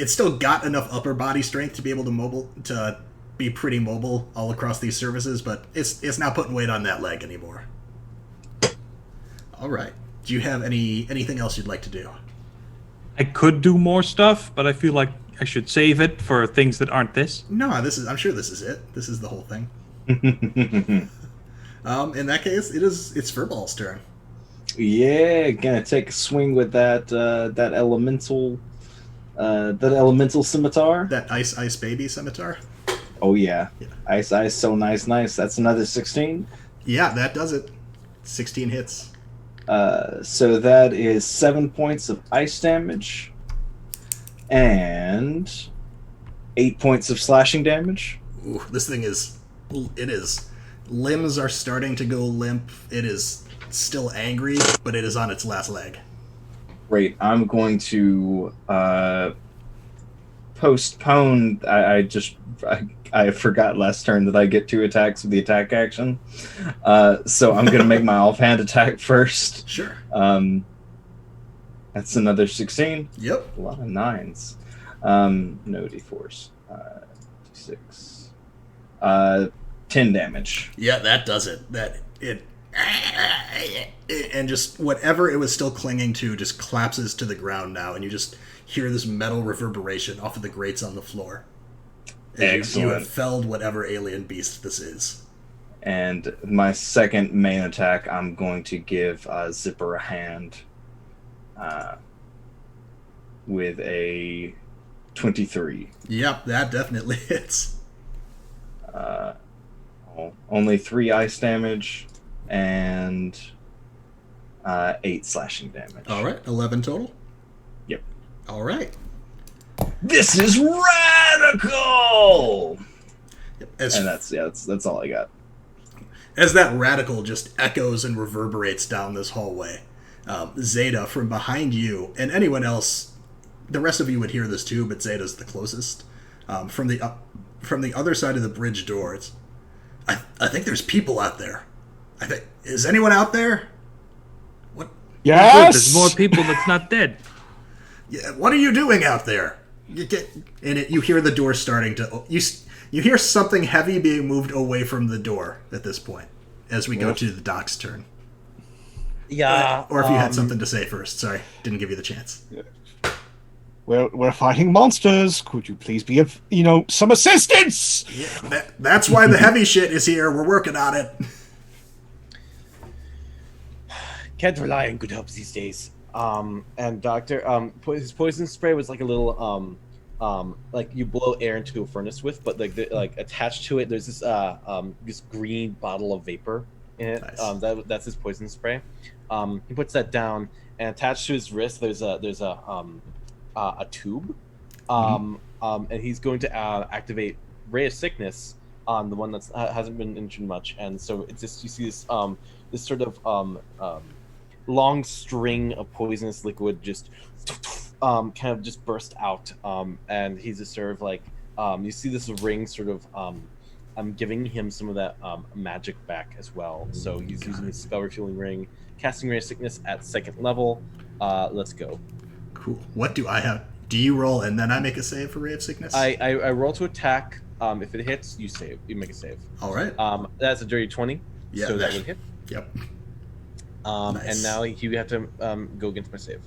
still got enough upper body strength to be able to be pretty mobile all across these surfaces, but it's not putting weight on that leg anymore. All right. Do you have anything else you'd like to do? I could do more stuff, but I feel like I should save it for things that aren't this. No, I'm sure this is it. This is the whole thing. In that case, it's Furball's turn. Yeah, gonna take a swing with that elemental scimitar. That ice baby scimitar. Oh yeah. Ice so nice. That's another 16. Yeah, that does it. 16 hits. So that is 7 points of ice damage and 8 points of slashing damage. Ooh, this thing is limbs are starting to go limp. It is still angry, but it is on its last leg. Great. I'm going to postpone. I forgot last turn that I get 2 attacks with the attack action. So I'm going to make my offhand attack first. Sure. That's another 16. Yep. A lot of 9s. No d4s. D6. 10 damage. Yeah, that does it. And just whatever it was still clinging to just collapses to the ground now, and you just hear this metal reverberation off of the grates on the floor. Excellent. You have felled whatever alien beast this is. And my second main attack, I'm going to give Zipper a hand with a 23. Yep, that definitely hits. Only 3 ice damage and 8 slashing damage. All right, 11 total. Yep. All right. This is radical. Yep. And that's all I got. As that radical just echoes and reverberates down this hallway, Zeta, from behind you, and anyone else, the rest of you would hear this too, but Zeta's the closest. From the other side of the bridge door, I think there's people out there. Is anyone out there? What? Yes. There's more people that's not dead. Yeah, what are you doing out there? You hear the door starting to. You hear something heavy being moved away from the door at this point, as we go to the Doc's turn. Yeah. Or if you had something to say first. Sorry, didn't give you the chance. We're fighting monsters. Could you please be of some assistance? Yeah, that's why the heavy shit is here. We're working on it. Can't rely on good help these days. And Doctor, his poison spray was like a little like you blow air into a furnace with, but like attached to it, there's this green bottle of vapor in it. Nice. That's his poison spray. He puts that down, and attached to his wrist, there's a tube. And he's going to activate Ray of Sickness on the one that hasn't been injured much, and so it's just you see this sort of long string of poisonous liquid just kind of just burst out, and he's just sort of like you see this ring sort of I'm giving him some of that magic back as well. So he's using his spell refueling ring, casting Ray of Sickness at 2nd level. Let's go. Cool. What do I have? Do you roll and then I make a save for Ray of Sickness? I roll to attack. If it hits, you save. You make a save. All right. That's a dirty 20. Yeah, so that would hit. Yep. Nice. And now you have to go against my save.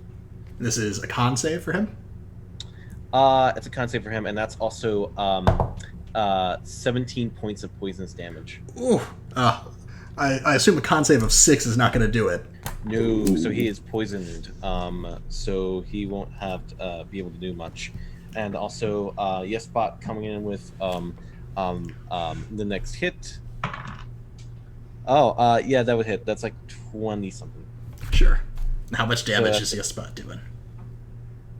This is a con save for him? It's a con save for him, and that's also 17 points of poisonous damage. Ooh. I assume a con save of 6 is not going to do it. No, so he is poisoned. So he won't have to be able to do much. And also, Yesbot coming in with the next hit. Oh, yeah, that would hit. That's like 20 something. Sure. How much damage is Yesbot doing?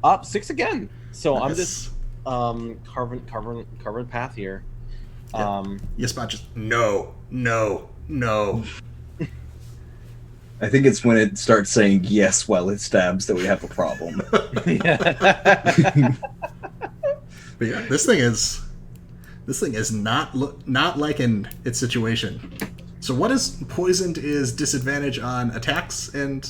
Up 6 again. So Nice. I'm just carving path here. Yeah. Yesbot just no. I think it's when it starts saying yes while it stabs that we have a problem. But yeah, this thing is not liking its situation. So what is poisoned is disadvantage on attacks and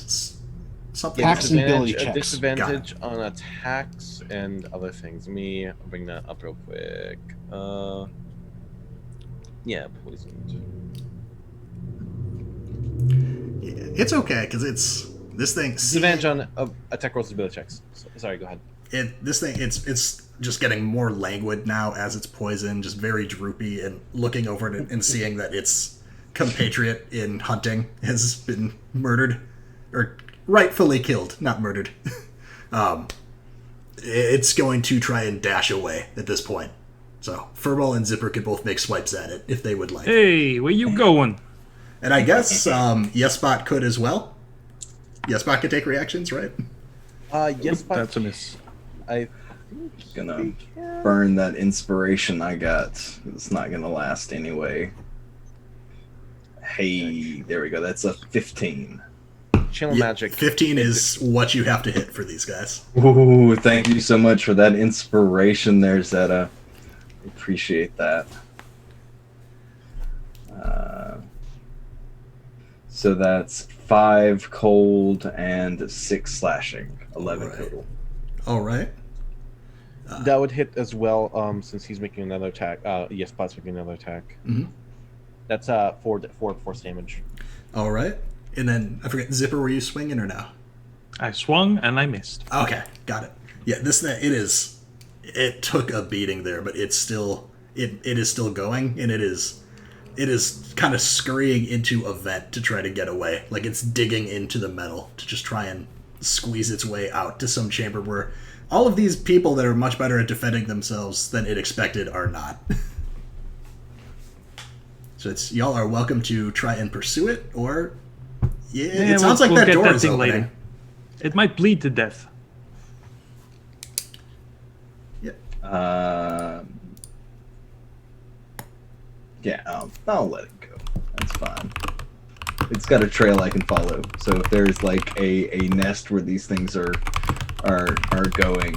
something. Attacks and ability checks. Disadvantage on attacks and other things. Let me bring that up real quick. Yeah, poisoned. Yeah, it's okay because it's this thing. Disadvantage on attack rolls and ability checks. Sorry, go ahead. It's just getting more languid now as it's poisoned, just very droopy, and looking over it and seeing that its compatriot in hunting has been murdered, or rightfully killed, not murdered. It's going to try and dash away at this point. So Furball and Zipper could both make swipes at it if they would like. Hey, where you going? And I guess Yesbot could as well. Yesbot could take reactions, right? Yesbot. That's a miss. I Gonna burn that inspiration I got. It's not gonna last anyway. Hey, there we go. That's a 15. channel magic. 15 is what you have to hit for these guys. Ooh, thank you so much for that inspiration there, Zeta. Appreciate that. So that's 5 cold and 6 slashing. 11 total. All right. That would hit as well, since he's making another attack. Spot's making another attack. Mm-hmm. That's 4 force damage. All right. And then, I forget, Zipper, were you swinging or no? I swung and I missed. Okay, got it. Yeah, this thing, it took a beating there, but it's still, it is still going, and it is it is kind of scurrying into a vent to try to get away. Like it's digging into the metal to just try and squeeze its way out to some chamber where all of these people that are much better at defending themselves than it expected are not. So y'all are welcome to try and pursue it, or it sounds like that door is opening. Later. It might bleed to death. Yeah, I'll let it go. That's fine. It's got a trail I can follow. So if there's like a nest where these things are going,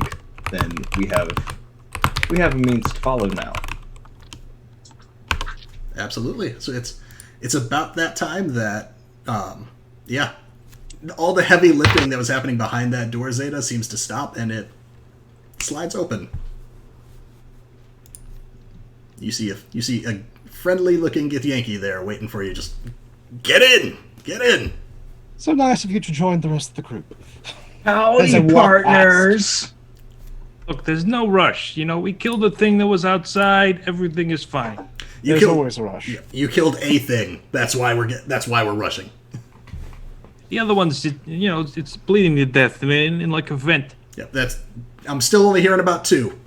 then we have a means to follow now. Absolutely. So it's about that time that all the heavy lifting that was happening behind that door, Zeta, seems to stop, and it slides open. You see a friendly-looking Githyanki there waiting for you. Just get in! Get in! So nice of you to join the rest of the group. Howdy, partners! Look, there's no rush. You know, we killed the thing that was outside. Everything is fine. There's always a rush. You killed a thing. That's why we're rushing. The other one's, it's bleeding to death in like a vent. Yeah, I'm still only hearing about 2.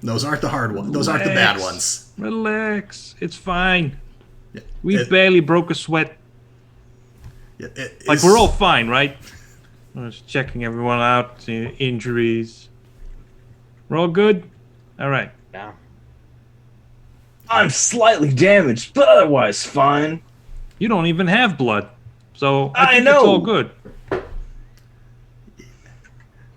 Those aren't the hard ones. Those aren't the bad ones. Relax. It's fine. Yeah, we barely broke a sweat. Yeah, we're all fine, right? I'm just checking everyone out. Injuries. We're all good? All right. Yeah. I'm slightly damaged, but otherwise fine. You don't even have blood. So I think know. It's all good.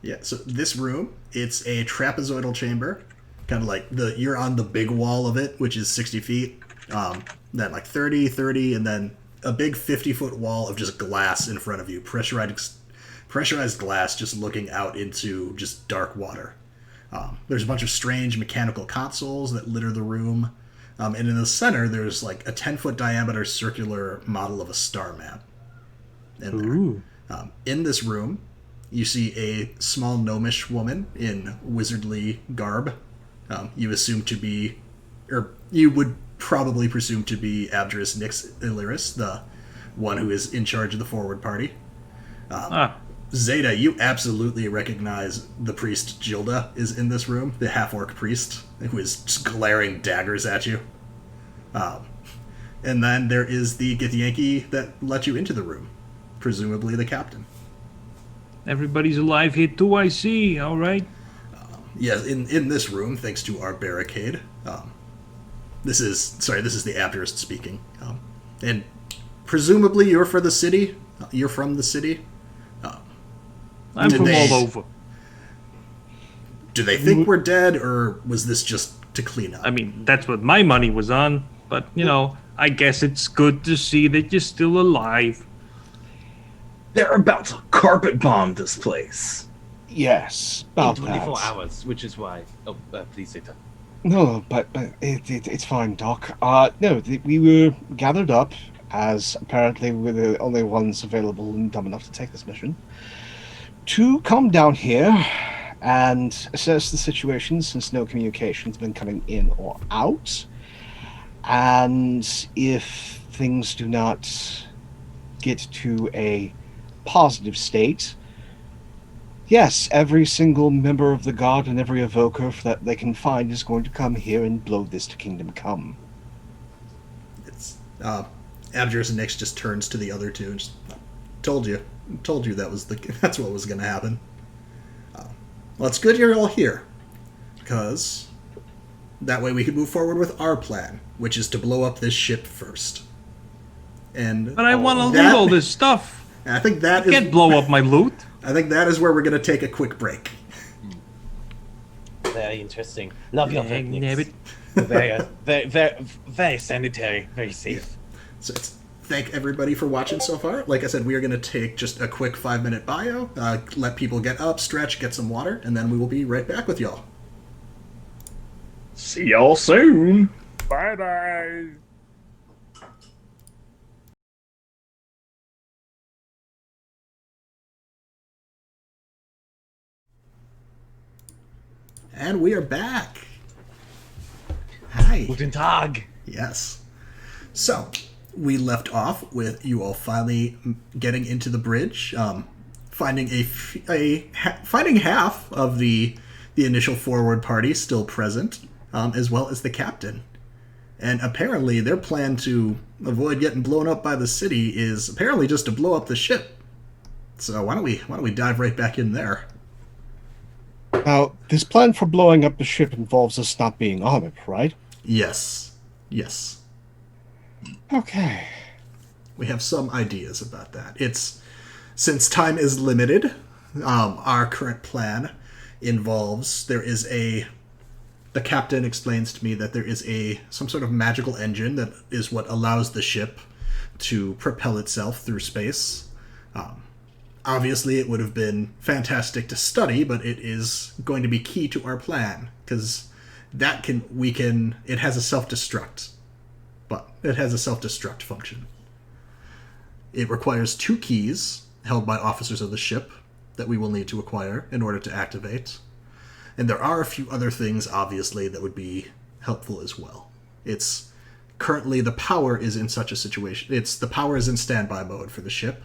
Yeah, so this room, it's a trapezoidal chamber. Kind of like you're on the big wall of it, which is 60 feet. Then like 30, and then a big 50-foot wall of just glass in front of you. Pressurized glass just looking out into just dark water. There's a bunch of strange mechanical consoles that litter the room. And in the center, there's like a 10-foot diameter circular model of a star map. In this room, you see a small gnomish woman in wizardly garb. You assume to be, or you would probably presume to be Abderus Nix Illyris, the one who is in charge of the forward party. Zeta, you absolutely recognize the priest Gilda is in this room, the half-orc priest, who is just glaring daggers at you. And then there is the Githyanki that let you into the room, presumably the captain. Everybody's alive here too, I see. All right. Yes, in this room, thanks to our barricade. This is the Abderist speaking. And presumably you're for the city. You're from the city. I'm from all over. Do they think we're dead, or was this just to clean up? I mean, that's what my money was on. But, I guess it's good to see that you're still alive. They're about to carpet bomb this place. Yes, In 24 hours, which is why. Oh, please, Zeta. No, but it's fine, Doc. We were gathered up as apparently we're the only ones available and dumb enough to take this mission to come down here and assess the situation, since no communication's been coming in or out. And if things do not get to a positive state, yes, every single member of the Guard and every evoker that they can find is going to come here and blow this to Kingdom Come. It's Abderus and Nix just turns to the other two and just told you that's what was going to happen. Well, it's good you're all here, because that way we can move forward with our plan, which is to blow up this ship first. But I want to loot all this stuff. I think that you can't blow up my loot. I think that is where we're going to take a quick break. Very interesting. Love your techniques. Very, very sanitary, very safe. So thank everybody for watching so far. Like I said, we are going to take just a quick 5-minute bio, let people get up, stretch, get some water, and then we will be right back with y'all. See y'all soon. Bye-bye. And we are back. Hi. Guten Tag. Yes. So, we left off with you all finally getting into the bridge, finding finding half of the initial forward party still present, as well as the captain. And apparently, their plan to avoid getting blown up by the city is apparently just to blow up the ship. So why don't we dive right back in there? Now, this plan for blowing up the ship involves us not being on it, right? Yes. Okay. We have some ideas about that. Since time is limited, our current plan involves the captain explains to me that there is some sort of magical engine that is what allows the ship to propel itself through space. Obviously, it would have been fantastic to study, but it is going to be key to our plan because it has a self-destruct, but it has a self-destruct function. It requires 2 keys held by officers of the ship that we will need to acquire in order to activate. And there are a few other things, obviously, that would be helpful as well. It's currently the power is in such a situation. The power is in standby mode for the ship.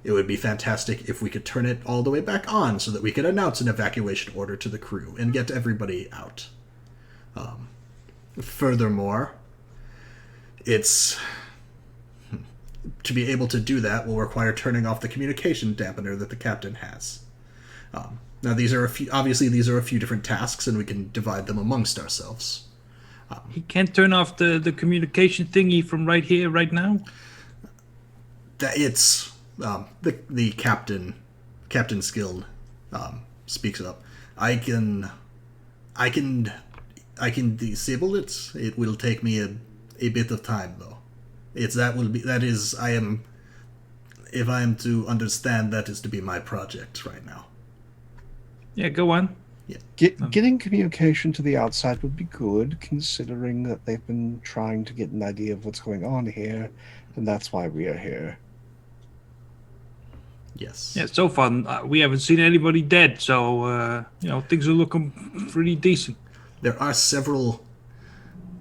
It would be fantastic if we could turn it all the way back on so that we could announce an evacuation order to the crew and get everybody out. Furthermore, to be able to do that will require turning off the communication dampener that the captain has. Now, these are a few different tasks, and we can divide them amongst ourselves. He can't turn off the communication thingy from right here, right now? It's the Captain's Guild speaks up. I can disable it. It will take me a bit of time, though. If I am to understand, that is to be my project right now. Yeah, go on. Yeah. Getting communication to the outside would be good, considering that they've been trying to get an idea of what's going on here, and that's why we are here. Yes. Yeah, so far we haven't seen anybody dead, so things are looking pretty decent. There are several,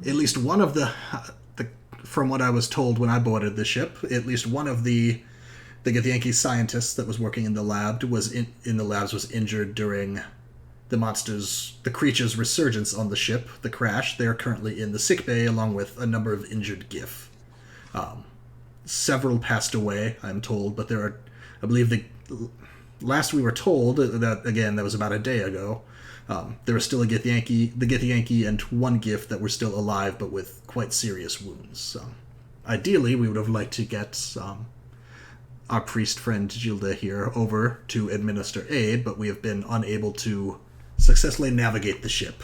at least one of the from what I was told when I boarded the ship, at least one of the Githyanki scientists that was working in the lab was injured during the creature's resurgence on the ship, the crash. They are currently in the sick bay along with a number of injured Gith. Several passed away, I'm told, but there are, I believe last we were told, that was about a day ago, there was still the Githyanki and 1 Gith that were still alive but with quite serious wounds. Ideally, we would have liked to get our priest friend Gilda here over to administer aid, but we have been unable to successfully navigate the ship.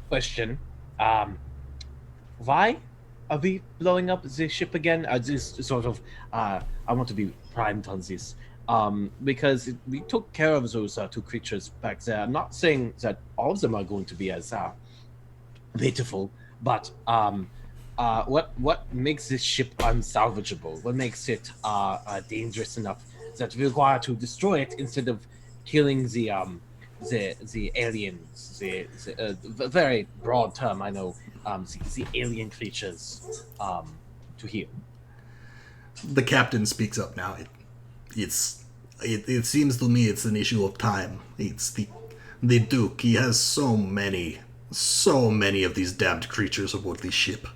Question. Why are we blowing up the ship again? Just sort of, I want to be primed on this. Because we took care of those 2 creatures back there. I'm not saying that all of them are going to be as beautiful, but what makes this ship unsalvageable? What makes it dangerous enough that we require to destroy it instead of killing the aliens? The very broad term, I know. The alien creatures to heal. The captain speaks up now. It seems to me it's an issue of time. It's the Duke. He has so many of these damned creatures aboard the ship.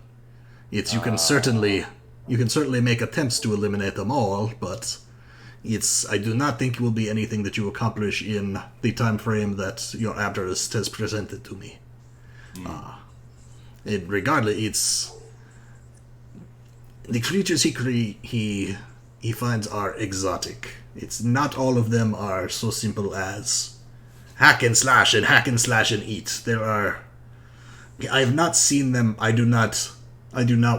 You can certainly make attempts to eliminate them all, but I do not think it will be anything that you accomplish in the time frame that your Abderist has presented to me. Regardless, the creatures he finds are exotic. It's not all of them are so simple as hack and slash and eat. I have not seen them. I do not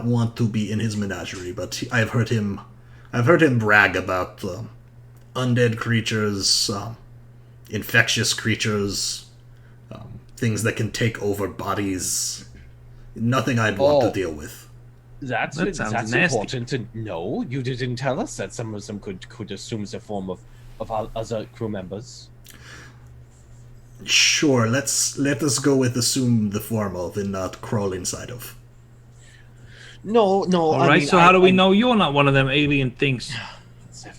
want to be in his menagerie, but I've heard him brag about undead creatures, infectious creatures, things that can take over bodies. Nothing I'd want to deal with. That's nasty. important to know. You didn't tell us that some of them could assume the form of other crew members. Sure, let us go with assume the form of and not crawl inside of. No. All right, so how do we know you're not one of them alien things? Let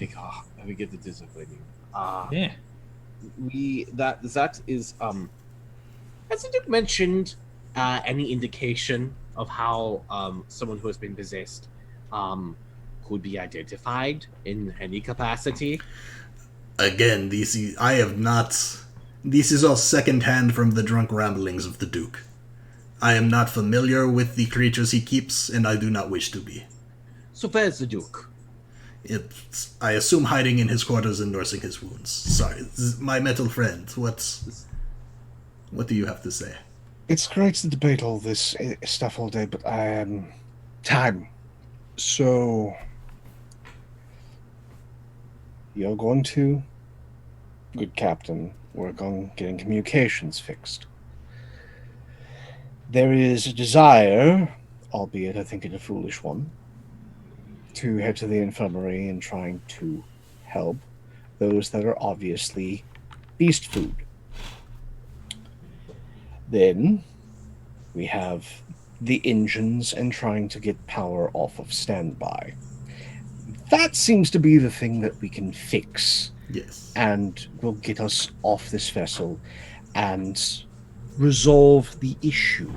me get the disciplining. Yeah. That is has the Duke mentioned any indication of how someone who has been possessed could be identified in any capacity? Again, this is all secondhand from the drunk ramblings of the Duke. I am not familiar with the creatures he keeps, and I do not wish to be. So where's the Duke? I assume hiding in his quarters and nursing his wounds. Sorry, my metal friend, what do you have to say? It's great to debate all this stuff all day, but time. So you're going to, good captain, work on getting communications fixed. There is a desire, albeit I think it's a foolish one, to head to the infirmary and trying to help those that are obviously beast food. Then we have the engines and trying to get power off of standby. That seems to be the thing that we can fix. Yes. And will get us off this vessel and resolve the issue.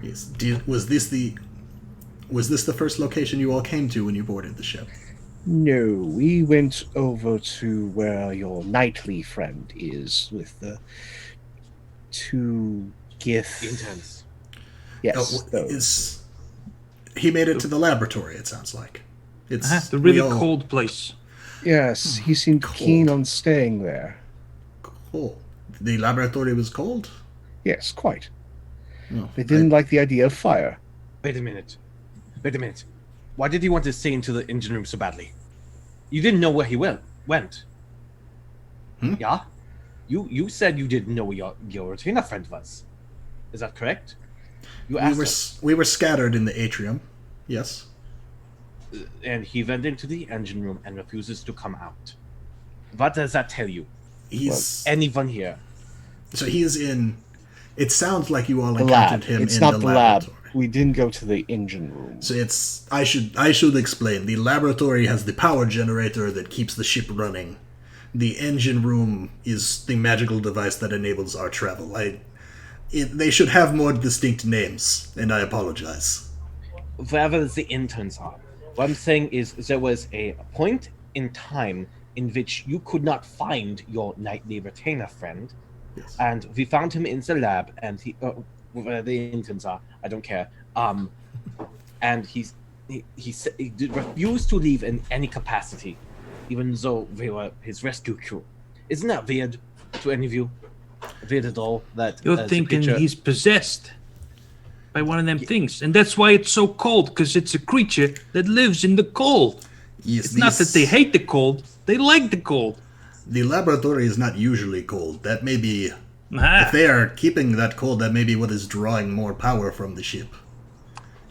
Yes. Was this the first location you all came to when you boarded the ship? No, we went over to where your knightly friend is with the two Gith Intense. Yes. He made it to the laboratory, it sounds like. It's the really cold place. Yes, he seemed keen on staying there. Cool. The laboratory was cold? Yes, quite. Oh, They didn't like the idea of fire. Wait a minute. Why did he want to stay into the engine room so badly? You didn't know where he went. Yeah? You said you didn't know where your retainer friend was. Is that correct? You asked us. We were scattered in the atrium. Yes. And he went into the engine room and refuses to come out. What does that tell you? Anyone here? So he is in. It sounds like you all The encountered lab. him It's in not the the laboratory. lab. We didn't go to the engine room. So it's. I should explain. The laboratory has the power generator that keeps the ship running. The engine room is the magical device that enables our travel. They should have more distinct names, and I apologize. Wherever the interns are. What I'm saying is there was a point in time in which you could not find your nightly retainer friend, Yes. and we found him in the lab, and where the interns are, I don't care. And he refused to leave in any capacity, even though we were his rescue crew. Isn't that weird to any of you? Weird at all? That You're thinking he's possessed by one of them things, and that's why it's so cold, because it's a creature that lives in the cold. Yes, It's not that they hate the cold; they like the cold. The laboratory is not usually cold. That may be. Ah. If they are keeping that cold, that may be what is drawing more power from the ship.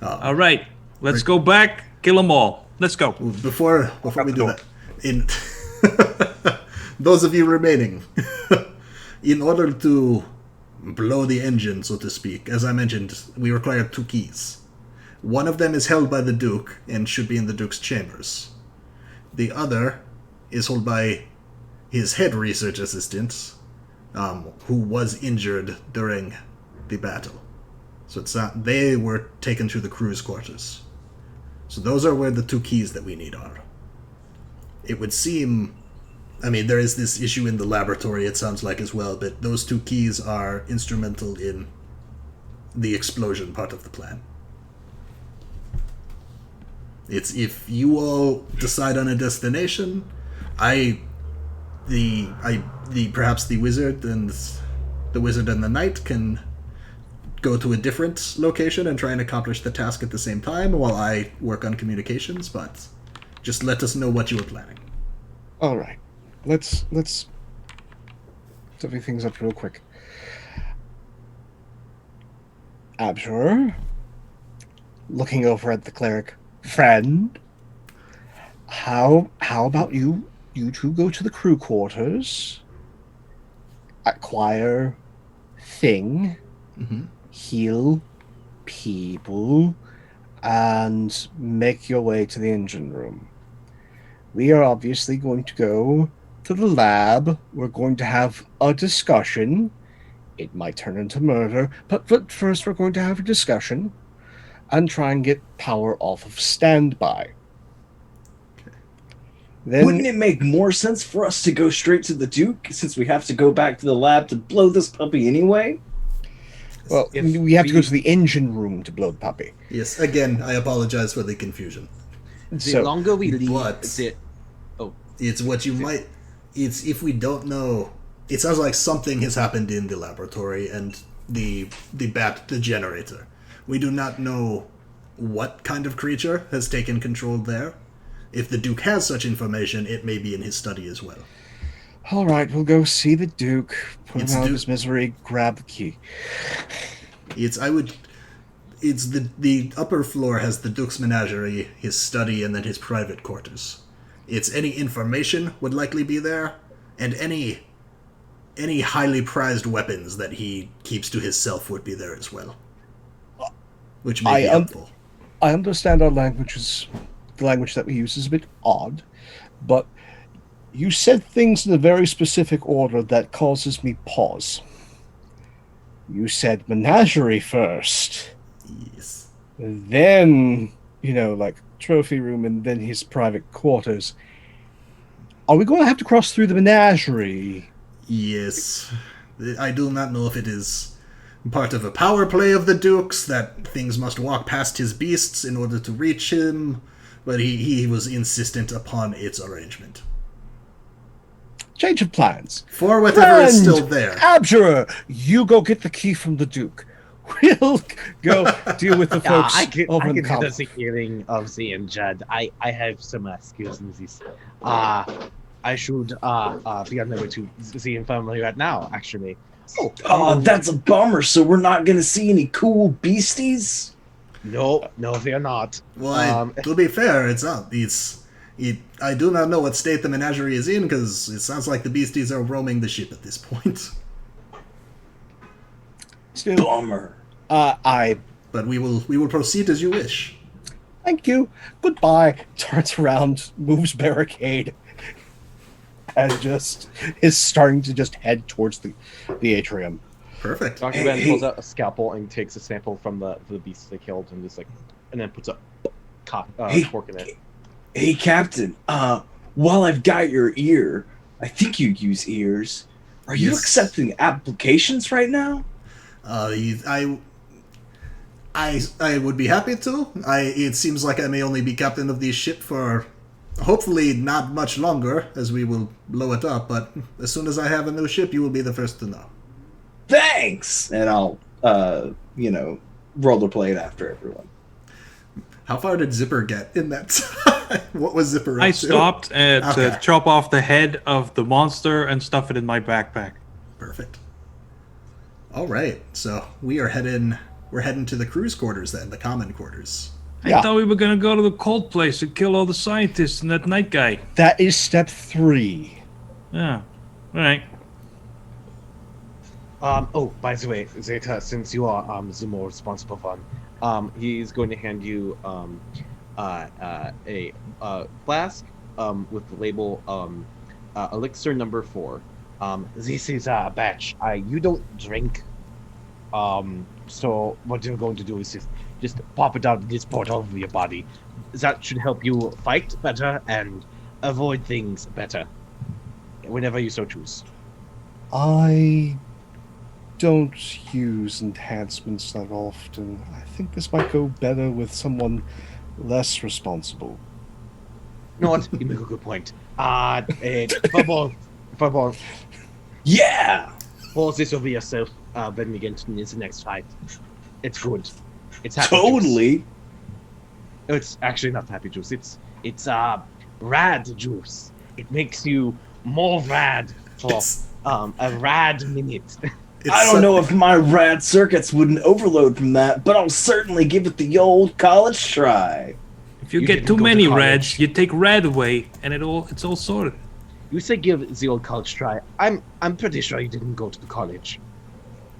All right, let's go back, kill them all. Let's go. Before we do that, in those of you remaining, in order to blow the engine, so to speak, as I mentioned, we require 2 keys. One of them is held by the Duke and should be in the Duke's chambers. The other is held by his head research assistant, who was injured during the battle. So they were taken to the crew's quarters. So those are where the 2 keys that we need are. It would seem... I mean, there is this issue in the laboratory, it sounds like, as well, but those 2 keys are instrumental in the explosion part of the plan. It's if you all decide on a destination, perhaps the wizard and the knight can go to a different location and try and accomplish the task at the same time while I work on communications, but just let us know what you are planning. All right. Let's divvy things up real quick. Abjur, looking over at the cleric. Friend, how about you two go to the crew quarters, acquire thing, heal people, and make your way to the engine room. We are obviously going to go to the lab. We're going to have a discussion. It might turn into murder, but first we're going to have a discussion and try and get power off of standby. Then, Wouldn't it make more sense for us to go straight to the Duke, since we have to go back to the lab to blow this puppy anyway? well, If we have to go we- to the engine room to blow the puppy. Yes, again, I apologize for the confusion. The So- longer we leave, But- the It's what you might. It's if we don't know. It sounds like something has happened in the laboratory and the generator. We do not know what kind of creature has taken control there. If the Duke has such information, it may be in his study as well. All right, we'll go see the Duke, put It's him out of Duke- his misery, grab the key. It's the upper floor has the Duke's menagerie, his study, and then his private quarters. It's any information would likely be there, and any highly prized weapons that he keeps to himself would be there as well, which may be helpful. I understand our language is the language that we use is a bit odd, but you said things in a very specific order that causes me pause. You said menagerie first, Yes. then, like trophy room, and then his private quarters. Are we going to have to cross through the menagerie? Yes. I do not know if it is part of a power play of the Duke's that things must walk past his beasts in order to reach him, but he was insistent upon its arrangement. Change of plans. For whatever is Friend, still there. Abjurer, you go get the key from the Duke. We'll go deal with the folks I can over in the do common. the healing of the injured. I have some skills in this. I should be on my way to the infirmary right now, actually. Oh, that's a bummer. So we're not gonna see any cool beasties? No, they are not. Well, to be fair, it's not. I do not know what state the menagerie is in, because it sounds like the beasties are roaming the ship at this point. Still, Bummer. I But we will proceed as you wish. thank you. Goodbye. Turns around, moves barricade, and just is starting to just head towards the atrium. Perfect. Dr. Hey, Ben hey. pulls out a scalpel and takes a sample from the beasts they killed and just and then puts a Hey. cork in it. Hey, Captain. While I've got your ear, I think you use ears. Are you Yes. accepting applications right now? I would be happy to. It seems like I may only be captain of the ship for hopefully not much longer, as we will blow it up. But as soon as I have a new ship, you will be the first to know. Thanks. And I'll, rollerblade after everyone. How far did Zipper get in that time? What was Zipper up I to? stopped to Okay. chop off the head of the monster and stuff it in my backpack. Perfect. All right, so we're heading to the crew's quarters then, the common quarters. Yeah. I thought we were gonna go to the cold place and kill all the scientists and that night guy. That is step 3. Yeah. Alright. Oh, by the way, Zeta, since you are the more responsible one, he's going to hand you a flask with the label elixir number 4. This is a batch. You don't drink. So what you're going to do is just pop it out this port over your body. That should help you fight better and avoid things better whenever you so choose. I don't use enhancements that often. I think this might go better with someone less responsible. You know what? You make a good point. Furball, Yeah. pulls this over yourself when we get into the next fight. It's good. It's happy Totally. juice. It's actually not happy juice. It's rad juice. It makes you more rad for It's- a rad minute. I don't know if my rad circuits wouldn't overload from that, but I'll certainly give it the old college try. If you You get didn't too go to many college. reds, you take red away and it's all sorted. You say give the old college try. I'm pretty sure you didn't go to the college.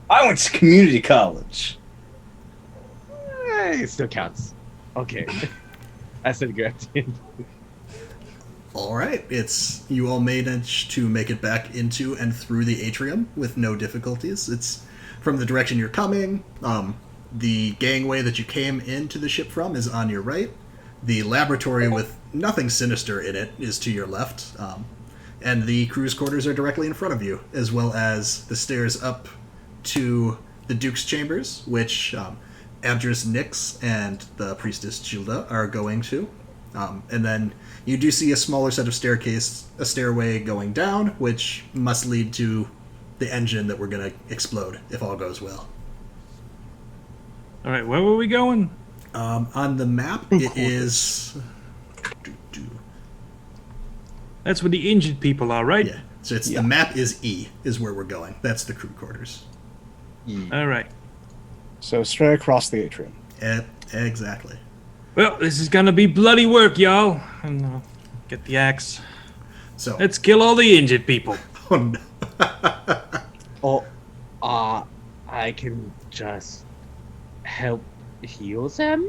I went to community college. It still counts. Okay. I said gratitude. All right, it's you all managed to make it back into and through the atrium with no difficulties. It's from the direction you're coming. The gangway that you came into the ship from is on your right. The laboratory with nothing sinister in it is to your left. And the crew's quarters are directly in front of you, as well as the stairs up to the Duke's chambers, which Abdris Nix and the Priestess Gilda are going to. And then you do see a smaller set of a stairway going down, which must lead to the engine that we're going to explode if all goes well. All right, where were we going? On the map, it is. That's where the injured people are, right? Yeah. So it's the map is E is where we're going. That's the crew quarters. All right. So straight across the atrium. Exactly. Well, this is gonna be bloody work, y'all. And get the axe. So Let's kill all the injured people. oh no. I can just help heal them.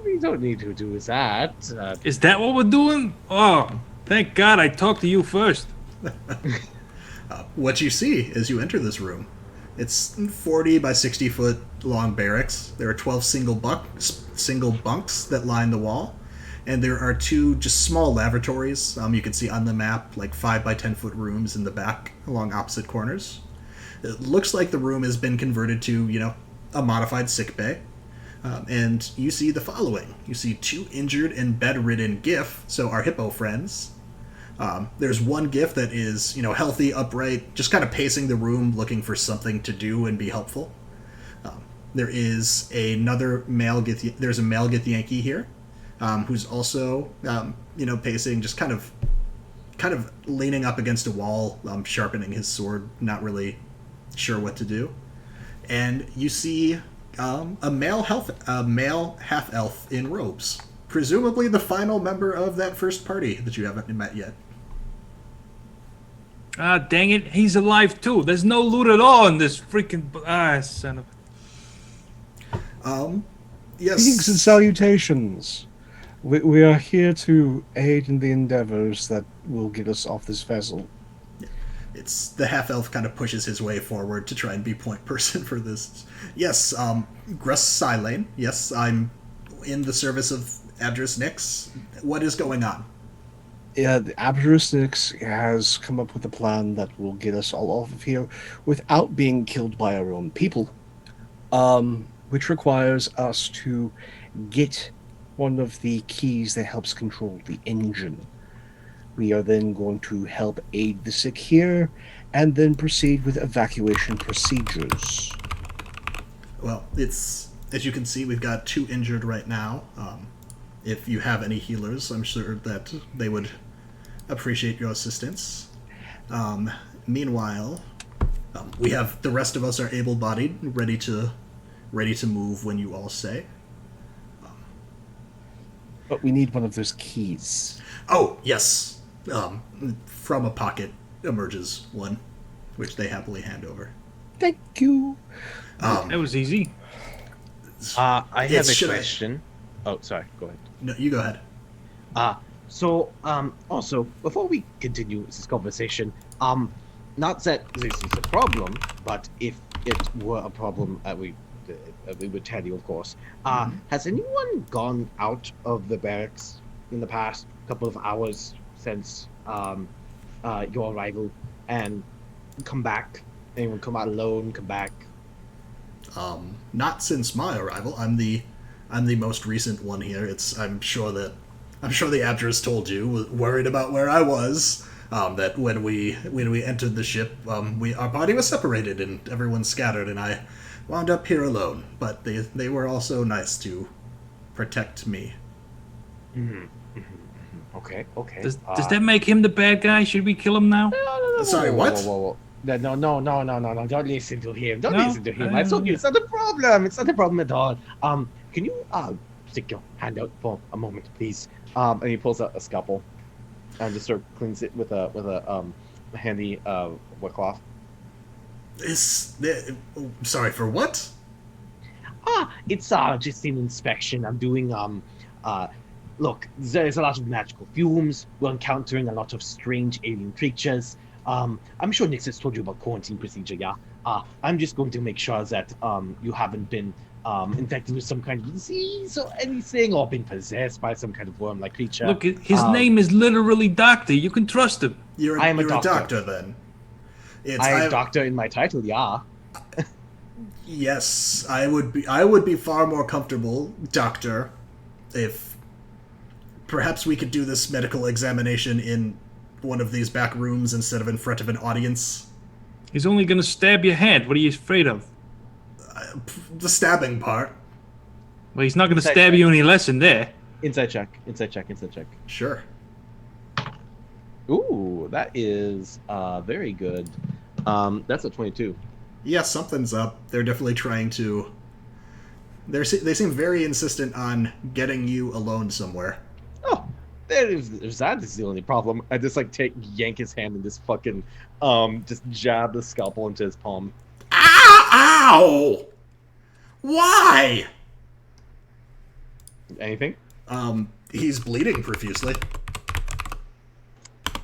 We don't need to do that. Is that what we're doing? Oh, thank God I talked to you first. What you see as you enter this room, it's 40 by 60 foot long barracks. There are 12 single bunks that line the wall, and there are 2 just small lavatories. You can see on the map like 5 by 10 foot rooms in the back along opposite corners. It looks like the room has been converted to, a modified sick bay. And you see the following. You see 2 injured and bedridden GIF, so our hippo friends. There's one GIF that is, healthy, upright, just kind of pacing the room, looking for something to do and be helpful. There is another male Gith. There's a male Githyanki here, who's also, pacing, just kind of leaning up against a wall, sharpening his sword, not really sure what to do. And you see a male half elf in robes, presumably the final member of that first party that you haven't met yet. Ah, dang it. He's alive, too. There's no loot at all in this freaking... son of... Yes. Greetings and salutations. We are here to aid in the endeavors that will get us off this vessel. It's the half-elf kind of pushes his way forward to try and be point person for this. Yes, Gruss Silane. Yes, I'm in the service of Abdris Nix. What is going on? Yeah, the Abdris Nix has come up with a plan that will get us all off of here without being killed by our own people. Which requires us to get one of the keys that helps control the engine. We are then going to help aid the sick here, and then proceed with evacuation procedures. Well, it's as you can see, we've got 2 injured right now. If you have any healers, I'm sure that they would appreciate your assistance. Meanwhile, we have the rest of us are able-bodied, ready to move when you all say. But we need one of those keys. Oh, yes. From a pocket emerges one, which they happily hand over. Thank you. That was easy. I have Yes, a should I- question. Oh, sorry. Go ahead. No, you go ahead. Also, before we continue this conversation, not that this is a problem, but if it were a problem, we would tell you, of course. Has anyone gone out of the barracks in the past couple of hours since your arrival and come back? Anyone come out alone? Come back? Not since my arrival. I'm the most recent one here. I'm sure the Abdris told you, worried about where I was. That when we entered the ship, our party was separated and everyone scattered, and I wound up here alone. But they were also nice to protect me. Okay. Does that make him the bad guy? Should we kill him now? Sorry, what? Whoa. No. Don't listen to him. Don't No? listen to him. I told you it's not a problem. It's not a problem at all. Can you stick your hand out for a moment, please? And he pulls out a scalpel and just sort of cleans it with a handy wet cloth. Sorry, for what? It's just an inspection. I'm doing look, there's a lot of magical fumes. We're encountering a lot of strange alien creatures. I'm sure Nix has told you about quarantine procedure, yeah? I'm just going to make sure that you haven't been infected with some kind of disease or anything, or been possessed by some kind of worm-like creature. Look, his name is literally Doctor. You can trust him. You're I am a a doctor. doctor then. I have doctor in my title, yeah. Yes, I would be far more comfortable, doctor, if perhaps we could do this medical examination in one of these back rooms instead of in front of an audience. He's only gonna stab your head. What are you afraid of? The stabbing part. Well, he's not gonna Inside stab check. you any less in there. Inside check. Sure. Ooh, that is very good. That's a 22. Yeah, something's up. They're definitely trying to... They seem very insistent on getting you alone somewhere. Oh, that is the only problem. I just yank his hand and just fucking just jab the scalpel into his palm. Ow! Why? Anything? He's bleeding profusely.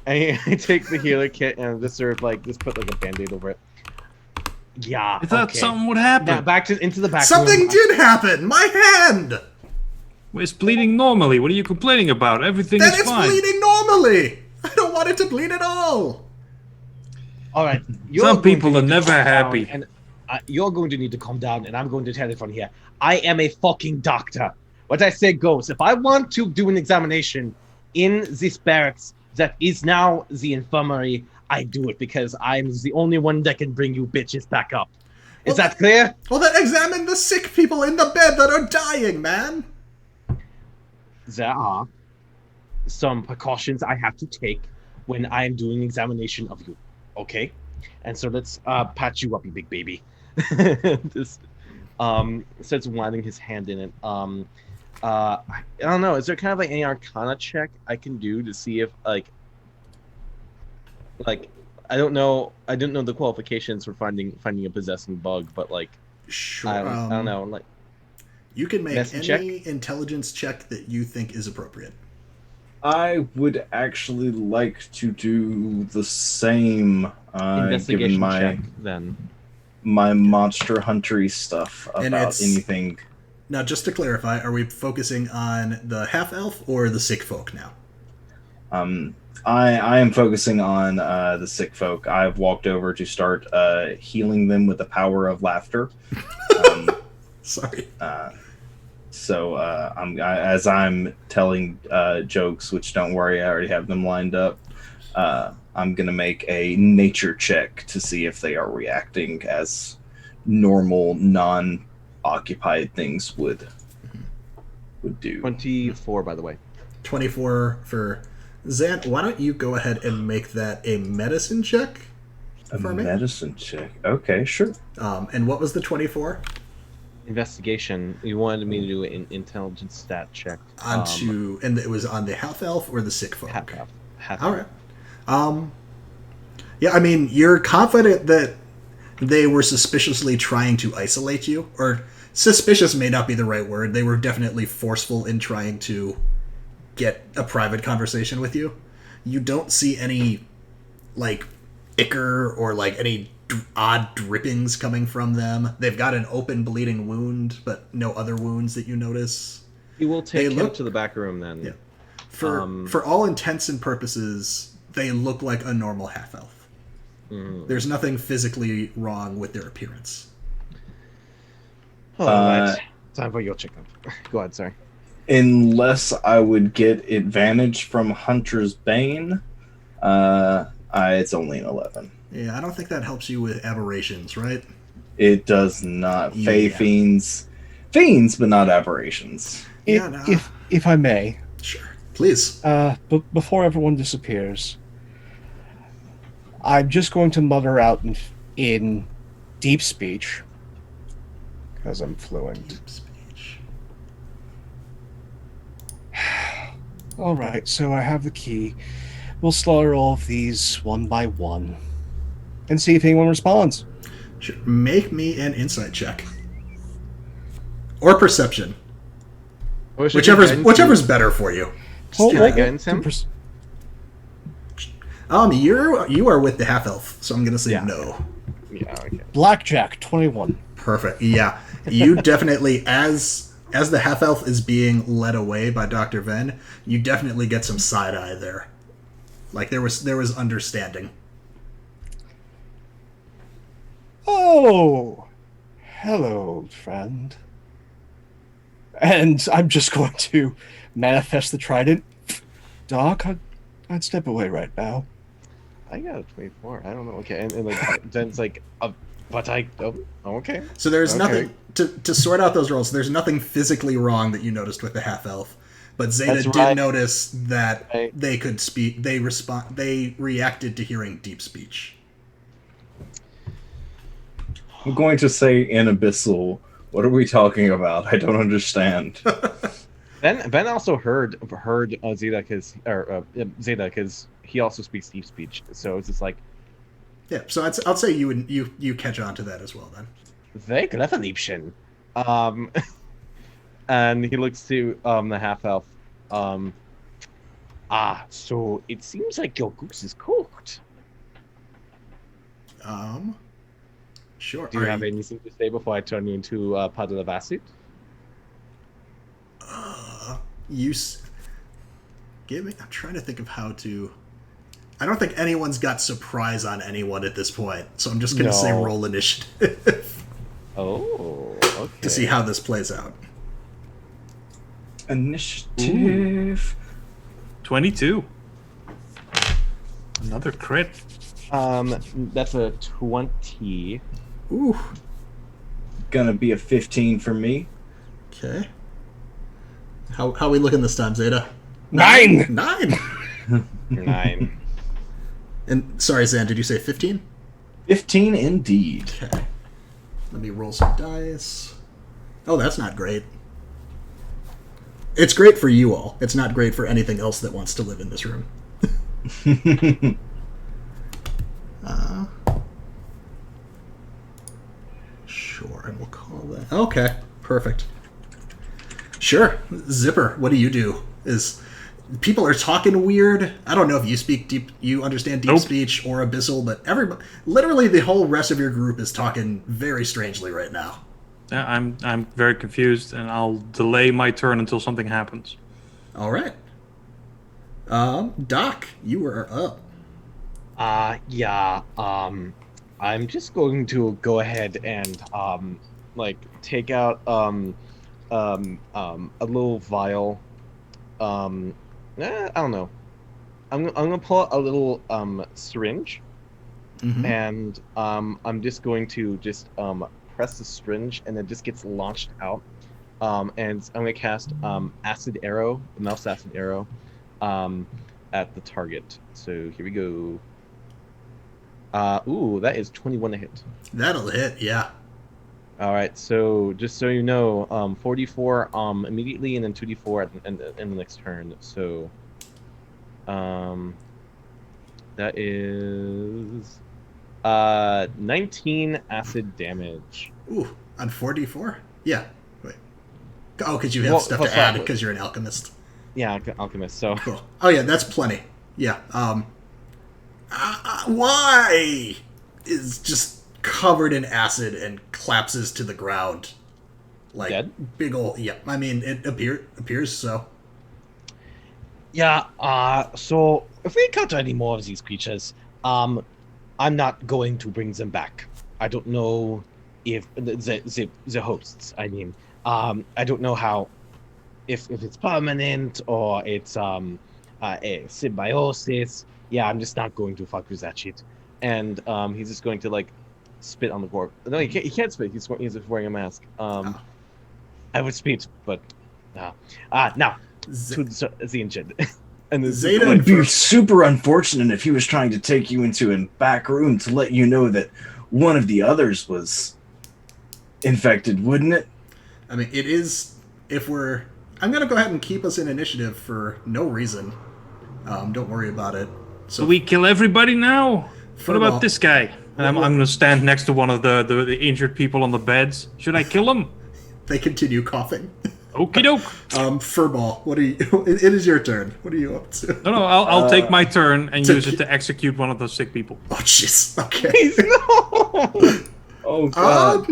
I take the healer kit and just sort of just put a band-aid over it. Yeah. I thought okay. something would happen. Now back into the back Something room. did happen! My hand! Well, it's bleeding normally. What are you complaining about? Everything Then is it's fine. bleeding normally! I don't want it to bleed at all! All right. Some people are never happy. And you're going to need to calm down, and I'm going to tell it from here. I am a fucking doctor. What I say goes. If I want to do an examination in this barracks that is now the infirmary, I do it because I'm the only one that can bring you bitches back up. Is that clear? Well, then examine the sick people in the bed that are dying, man! There are some precautions I have to take when I am doing examination of you. Okay? And so let's patch you up, you big baby. Just starts winding his hand in it. I don't know. Is there kind of any Arcana check I can do to see if I don't know the qualifications for finding a possessing bug, but Sure. I don't know. You can make Medicine any intelligence check that you think is appropriate. I would actually like to do the same, given Investigation my check then. my monster huntery stuff And about it's- anything. Now, just to clarify, are we focusing on the half-elf or the sick folk now? I am focusing on the sick folk. I've walked over to start healing them with the power of laughter. Sorry. As I'm telling jokes, which don't worry, I already have them lined up. I'm gonna make a nature check to see if they are reacting as normal, non-occupied things would do. 24, by the way. 24 for Zan. Why don't you go ahead and make that a medicine check A for me? medicine check. Okay, sure. And what was the 24? Investigation. You wanted me to do an intelligence stat check. And it was on the half-elf or the sick folk? Half. All right. Yeah, I mean, you're confident that they were suspiciously trying to isolate you, or suspicious may not be the right word. They were definitely forceful in trying to get a private conversation with you. You don't see any, ichor or, any odd drippings coming from them. They've got an open bleeding wound, but no other wounds that you notice. You will take They him look- to the back room then. Yeah. For all intents and purposes, they look like a normal half-elf. There's nothing physically wrong with their appearance. All right. Time for your checkup. Go ahead, sorry. Unless I would get advantage from Hunter's Bane, it's only an 11. Yeah, I don't think that helps you with aberrations, right? It does not. Fey Yeah. fiends, but not aberrations. Yeah, no. If I may, Sure. Please. before everyone disappears, I'm just going to mutter out in deep speech, because I'm fluent. Speech. All right, so I have the key. We'll slaughter all of these one by one, and see if anyone responds. Sure. Make me an insight check. Or perception. Or should we guidance him? Whichever's better for you. Should I guidance him? You are with the half elf, so I'm gonna say no. Yeah, okay. Blackjack 21. Perfect. Yeah, you definitely as the half elf is being led away by Dr. Venn, you definitely get some side eye there. Like there was understanding. Oh, hello, friend. And I'm just going to manifest the trident. Doc, I'd step away right now. I got a 24. I don't know. Okay, and like Jen's like, but okay. So there's nothing to sort out those rolls. There's nothing physically wrong that you noticed with the half elf, but Zeta did notice that they could speak. They reacted to hearing deep speech. I'm going to say in Abyssal. What are we talking about? I don't understand. Ben also heard Zeta because he also speaks deep speech. So it's just like, yeah. So I'd say you catch on to that as well then. Very clever, and he looks to the half elf. So it seems like your goose is cooked. Sure. Do you have anything to say before I turn you into a puddle of acid? Give me. I'm trying to think of how to. I don't think anyone's got surprise on anyone at this point, so I'm just going to say roll initiative. Oh, okay. To see how this plays out. Initiative. 22. Another crit. That's a 20. Ooh. Gonna be a 15 for me. Okay. How are we looking this time, Zeta? 9! 9! 9. And sorry, Zan, did you say 15? 15 indeed. Okay. Let me roll some dice. Oh, that's not great. It's great for you all. It's not great for anything else that wants to live in this room. Sure, and we'll call that. Okay, perfect. Sure, Zipper. What do you do? People are talking weird. I don't know if you speak deep, you understand deep speech or abyssal, but literally the whole rest of your group is talking very strangely right now. Yeah, I'm very confused, and I'll delay my turn until something happens. All right. Doc, you are up. I'm just going to go ahead and take out a little vial. I don't know. I'm gonna pull out a little syringe, and I'm just going to press the syringe, and it just gets launched out. And I'm gonna cast acid arrow, the mouse acid arrow, at the target. So here we go. That is 21 to hit. That'll hit, yeah. All right, so just so you know, 44 immediately, and then 2d4 in the next turn. So, that is 19 acid damage. Ooh, on 4d4? Yeah. Wait. Oh, because you have stuff to add because you're an alchemist. Yeah, alchemist. So. Cool. Oh yeah, that's plenty. Yeah. Why is just covered in acid and collapses to the ground, like dead? Big old. Yeah, I mean it appears so. Yeah. So if we encounter any more of these creatures, I'm not going to bring them back. I don't know if the hosts. I mean, I don't know how, if it's permanent or it's a symbiosis. Yeah, I'm just not going to fuck with that shit. And he's just going to spit on the board. No, he can't spit. He's just wearing a mask. I would spit, but now to the engine. And Zeta would be super unfortunate if he was trying to take you into a back room to let you know that one of the others was infected, wouldn't it? I mean, it is. I'm gonna go ahead and keep us in initiative for no reason. Don't worry about it. So do we kill everybody now? Furball. What about this guy? I'm going to stand next to one of the injured people on the beds. Should I kill him? They continue coughing. Okie doke. Furball, what are you? It is your turn. What are you up to? No, I'll take my turn and to- use it to execute one of those sick people. Oh, jeez. Okay. Oh god.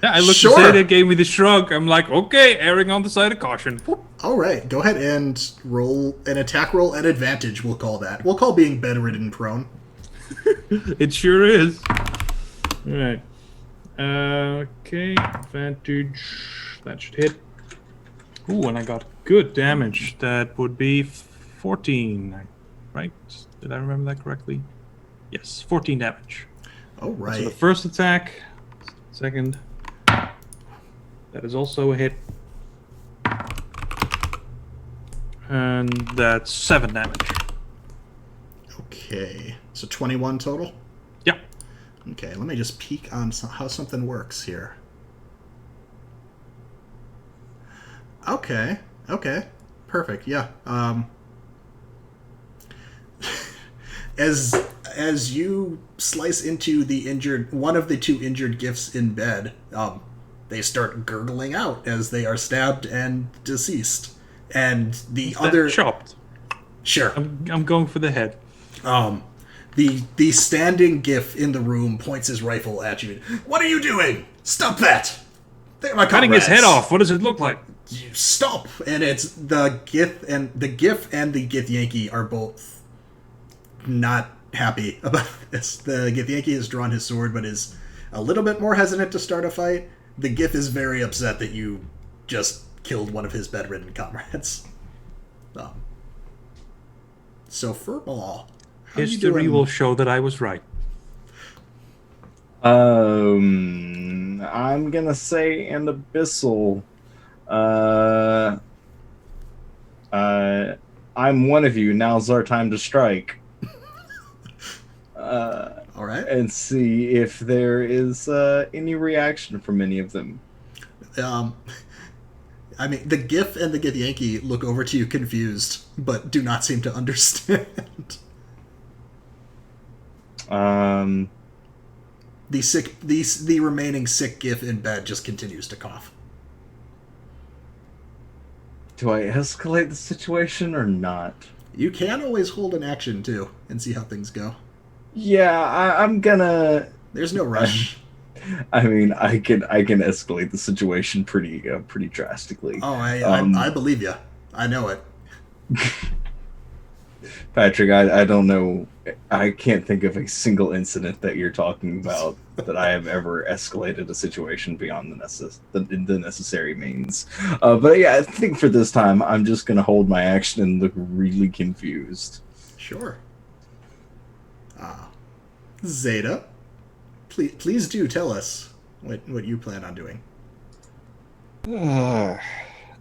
Yeah, I looked Sure. at Zeta, gave me the shrug. I'm like, okay, erring on the side of caution. Whoop. All right. Go ahead and roll an attack roll at advantage. We'll call that. We'll call being bedridden prone. It sure is. All right. Okay, advantage. That should hit. Ooh, and I got good damage. That would be 14, right? Did I remember that correctly? Yes, 14 damage. All So the right. first attack, second. That is also a hit. And that's 7 damage. Okay. So 21 total. Yeah. Okay. Let me just peek on how something works here. Okay. Okay. Perfect. Yeah. As you slice into the injured one of the two injured gifts in bed, they start gurgling out as they are stabbed and deceased. And the other chopped. Sure. I'm going for the head. The standing gif in the room points his rifle at you. What are you doing? Stop that! They're my Cutting his comrades. head off. What does it look like? You stop! And it's the gif and the Gith Yankee are both not happy about this. The Gith Yankee has drawn his sword, but is a little bit more hesitant to start a fight. The Gith is very upset that you just killed one of his bedridden comrades. So Furball, how you History doing? will show that I was right. I'm gonna say an abyssal. I'm one of you. Now's our time to strike. All right. And see if there is any reaction from any of them. I mean, the Gif and the Gith Yankee look over to you confused, but do not seem to understand. The remaining sick Gif in bed just continues to cough. Do I escalate the situation or not? You can always hold an action too and see how things go. Yeah, I'm gonna. There's no rush. I mean, I can escalate the situation pretty drastically. Oh, I believe you. I know it. Patrick, I don't know. I can't think of a single incident that you're talking about that I have ever escalated a situation beyond the necessary means. But yeah, I think for this time, I'm just going to hold my action and look really confused. Sure. Zeta, please do tell us what you plan on doing.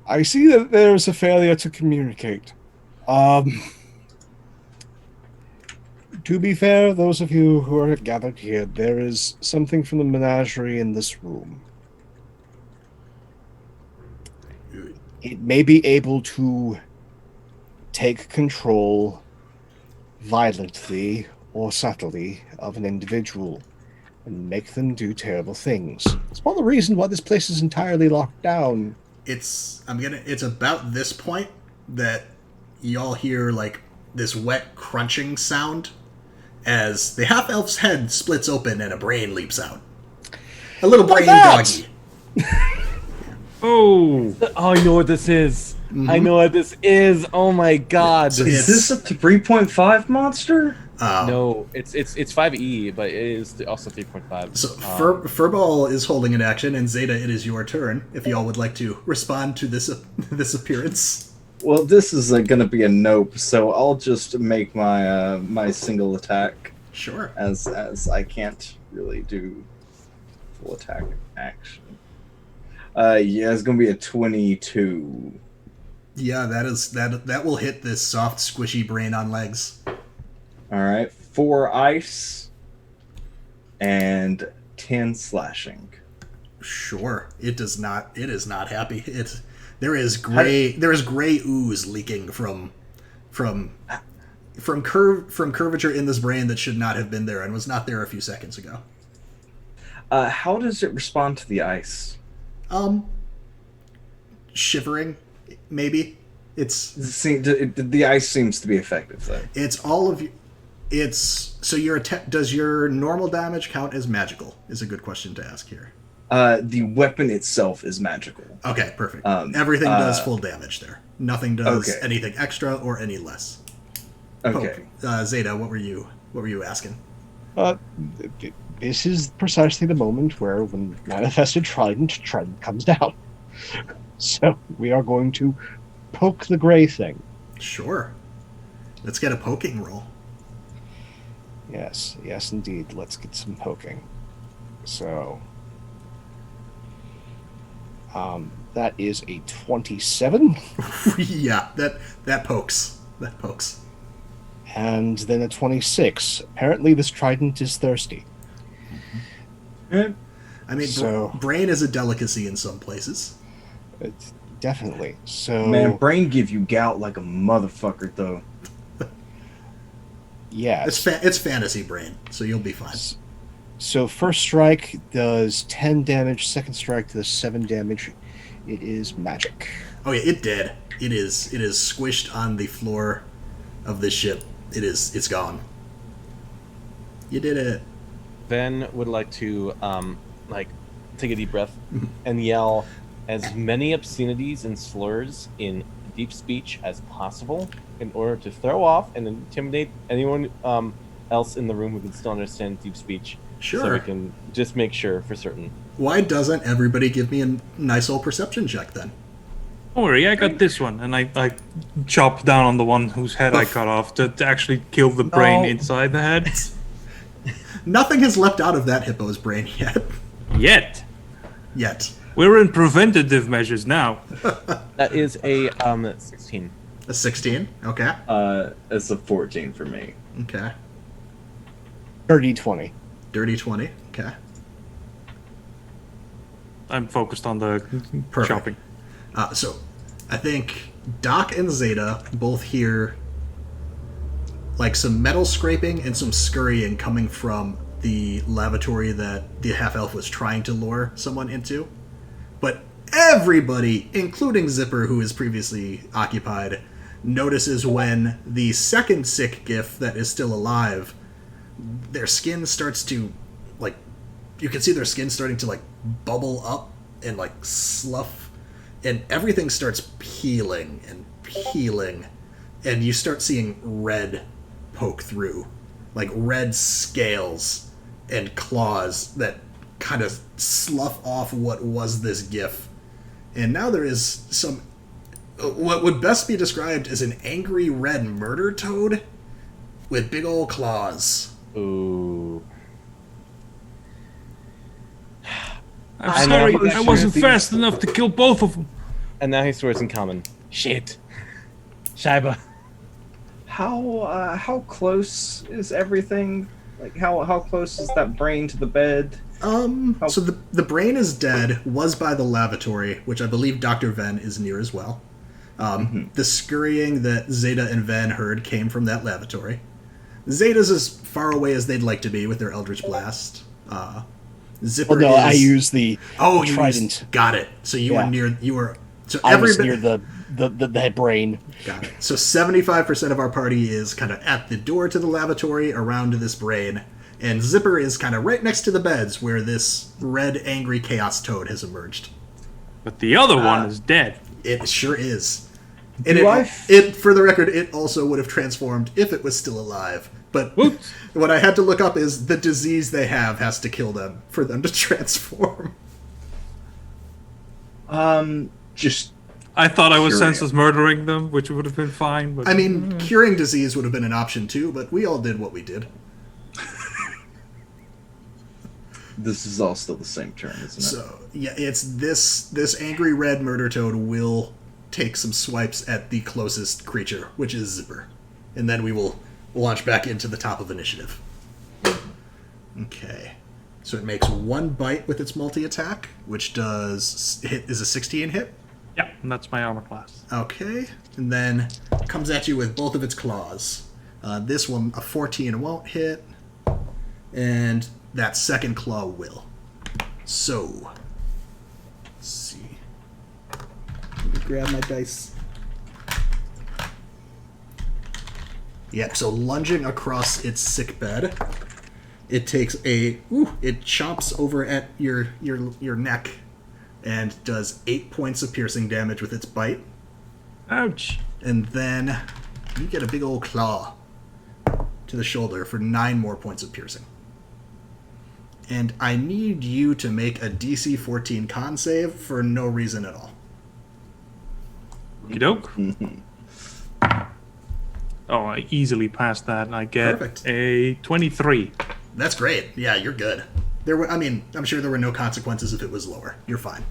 I see that there's a failure to communicate. To be fair, those of you who are gathered here, there is something from the menagerie in this room. It may be able to take control violently or subtly of an individual and make them do terrible things. It's one of the reasons why this place is entirely locked down. It's about this point that y'all hear like this wet crunching sound as the half-elf's head splits open and a brain leaps out. A little brain doggy. Oh, I know what this is. Mm-hmm. I know what this is. Oh my god. So Is this a 3.5 monster? No, it's 5e, but it is also 3.5. So Furball is holding an action, and Zeta, it is your turn. If y'all would like to respond to this appearance. Well, this is going to be a nope, so I'll just make my my single attack. Sure. As I can't really do full attack action. Yeah, it's going to be a 22. Yeah, that will hit this soft, squishy brain on legs. All right, 4 ice and 10 slashing. Sure. It is not happy. There is gray ooze leaking from curvature in this brain that should not have been there and was not there a few seconds ago. How does it respond to the ice? shivering, maybe. The ice seems to be effective, though. It's all of you. So does your normal damage count as magical? Is a good question to ask here. The weapon itself is magical. Okay, perfect. Everything does full damage there. Nothing does anything extra or any less. Okay. Zeta, what were you asking? This is precisely the moment where, when manifested trident comes down. So we are going to poke the gray thing. Sure. Let's get a poking roll. Yes, indeed. Let's get some poking. So, that is a 27. Yeah, that pokes. That pokes. And then a 26. Apparently, this trident is thirsty. I mean, brain is a delicacy in some places. Definitely. So, man, brain give you gout like a motherfucker, though. Yeah, it's fantasy brain, so you'll be fine. So first strike does 10 damage. Second strike does 7 damage. It is magic. Oh yeah, it did. It is squished on the floor of this ship. It's gone. You did it. Venn would like to take a deep breath and yell as many obscenities and slurs in deep speech as possible in order to throw off and intimidate anyone else in the room who can still understand deep speech. Sure. So we can just make sure for certain. Why doesn't everybody give me a nice old perception check then? Don't worry, I got this one, and I chopped down on the one whose head I cut off to actually kill the brain inside the head. Nothing has leapt out of that hippo's brain yet. Yet. We're in preventative measures now. That is a 16. A 16? Okay. It's a 14 for me. Okay. Dirty 20. Dirty 20. Okay. I'm focused on the chopping. So, I think Doc and Zeta both hear like some metal scraping and some scurrying coming from the lavatory that the half-elf was trying to lure someone into. But everybody, including Zipper, who is previously occupied, notices when the second sick GIF that is still alive, their skin starts to, like, you can see their skin starting to, like, bubble up and, like, slough, and everything starts peeling, and you start seeing red poke through, like red scales and claws that kind of slough off what was this GIF. And now there is some, what would best be described as an angry red murder toad with big old claws. Ooh. I'm sorry, I wasn't fast enough to kill both of them. And now he swears in common. Shit. Scheibe. How close is everything? Like, how close is that brain to the bed? So the brain is dead, was by the lavatory, which I believe Dr. Venn is near as well. The scurrying that Zeta and Venn heard came from that lavatory. Zeta's as far away as they'd like to be with their Eldritch Blast. Zipper is... I use the trident. Got it. So you were near... You were... So I was near the brain. Got it. So 75% of our party is kind of at the door to the lavatory around this brain, and Zipper is kind of right next to the beds where this red angry chaos toad has emerged. But the other one is dead. It sure is. And it, for the record, it also would have transformed if it was still alive. But what I had to look up is the disease they have has to kill them for them to transform. I thought I was senseless murdering them, which would have been fine. But I mean, curing disease would have been an option too, but we all did what we did. This is all still the same turn, isn't it? So, yeah, it's this angry red murder toad will take some swipes at the closest creature, which is Zipper. And then we will launch back into the top of initiative. Okay. So it makes one bite with its multi-attack, which is a 16 hit. Yeah, and that's my armor class. Okay. And then comes at you with both of its claws. This one, a 14 won't hit. And that second claw will. So, let's see. grab my dice. Yep, so lunging across its sick bed, it takes it chomps over at your neck and does 8 points of piercing damage with its bite. Ouch. And then you get a big old claw to the shoulder for 9 more points of piercing. And I need you to make a DC 14 con save for no reason at all. Okey doke. Oh, I easily passed that. I get Perfect. a 23. That's great. Yeah, you're good. I'm sure there were no consequences if it was lower. You're fine.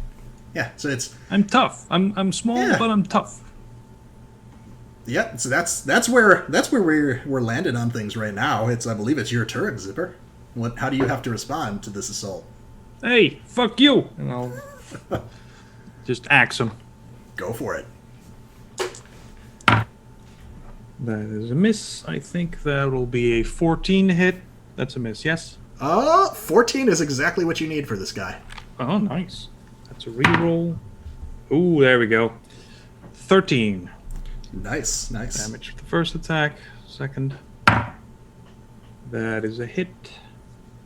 Yeah, so it's... I'm tough. I'm small, Yeah. but I'm tough. Yep, so that's where we're landed on things right now. I believe it's your turn, Zipper. How do you have to respond to this assault? Hey, fuck you! And I'll just axe him. Go for it. That is a miss. I think that will be a 14 hit. That's a miss, yes? 14 is exactly what you need for this guy. Oh, nice. That's a reroll. Ooh, there we go. 13 Nice. damage for the first attack. Second. That is a hit.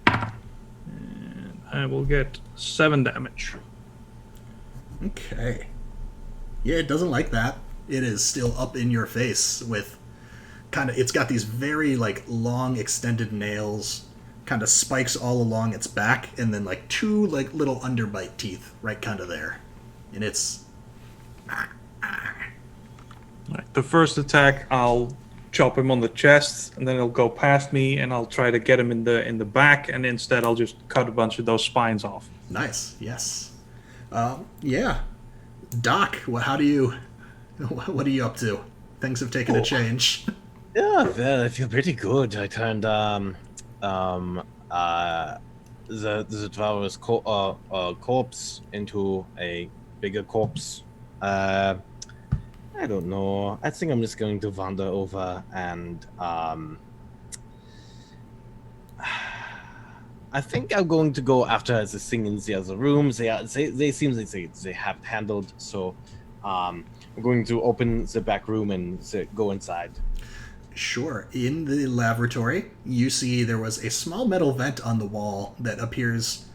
And I will get 7 damage. Okay. Yeah, it doesn't like that. It is still up in your face with it's got these very long extended nails, kind of spikes all along its back, and then 2 little underbite teeth right kind of there. And it's Right, the first attack, I'll chop him on the chest, and then he'll go past me, and I'll try to get him in the back, and instead I'll just cut a bunch of those spines off. nice. Yes. Yeah. Doc, what are you up to? Things have taken a change. Yeah, well, I feel pretty good. I turned the Devourer's corpse into a bigger corpse. I don't know. I think I'm just going to wander over and I think I'm going to go after the thing in the other rooms. They seem like they have it handled. So I'm going to open the back room and go inside. Sure. In the laboratory, you see there was a small metal vent on the wall that appears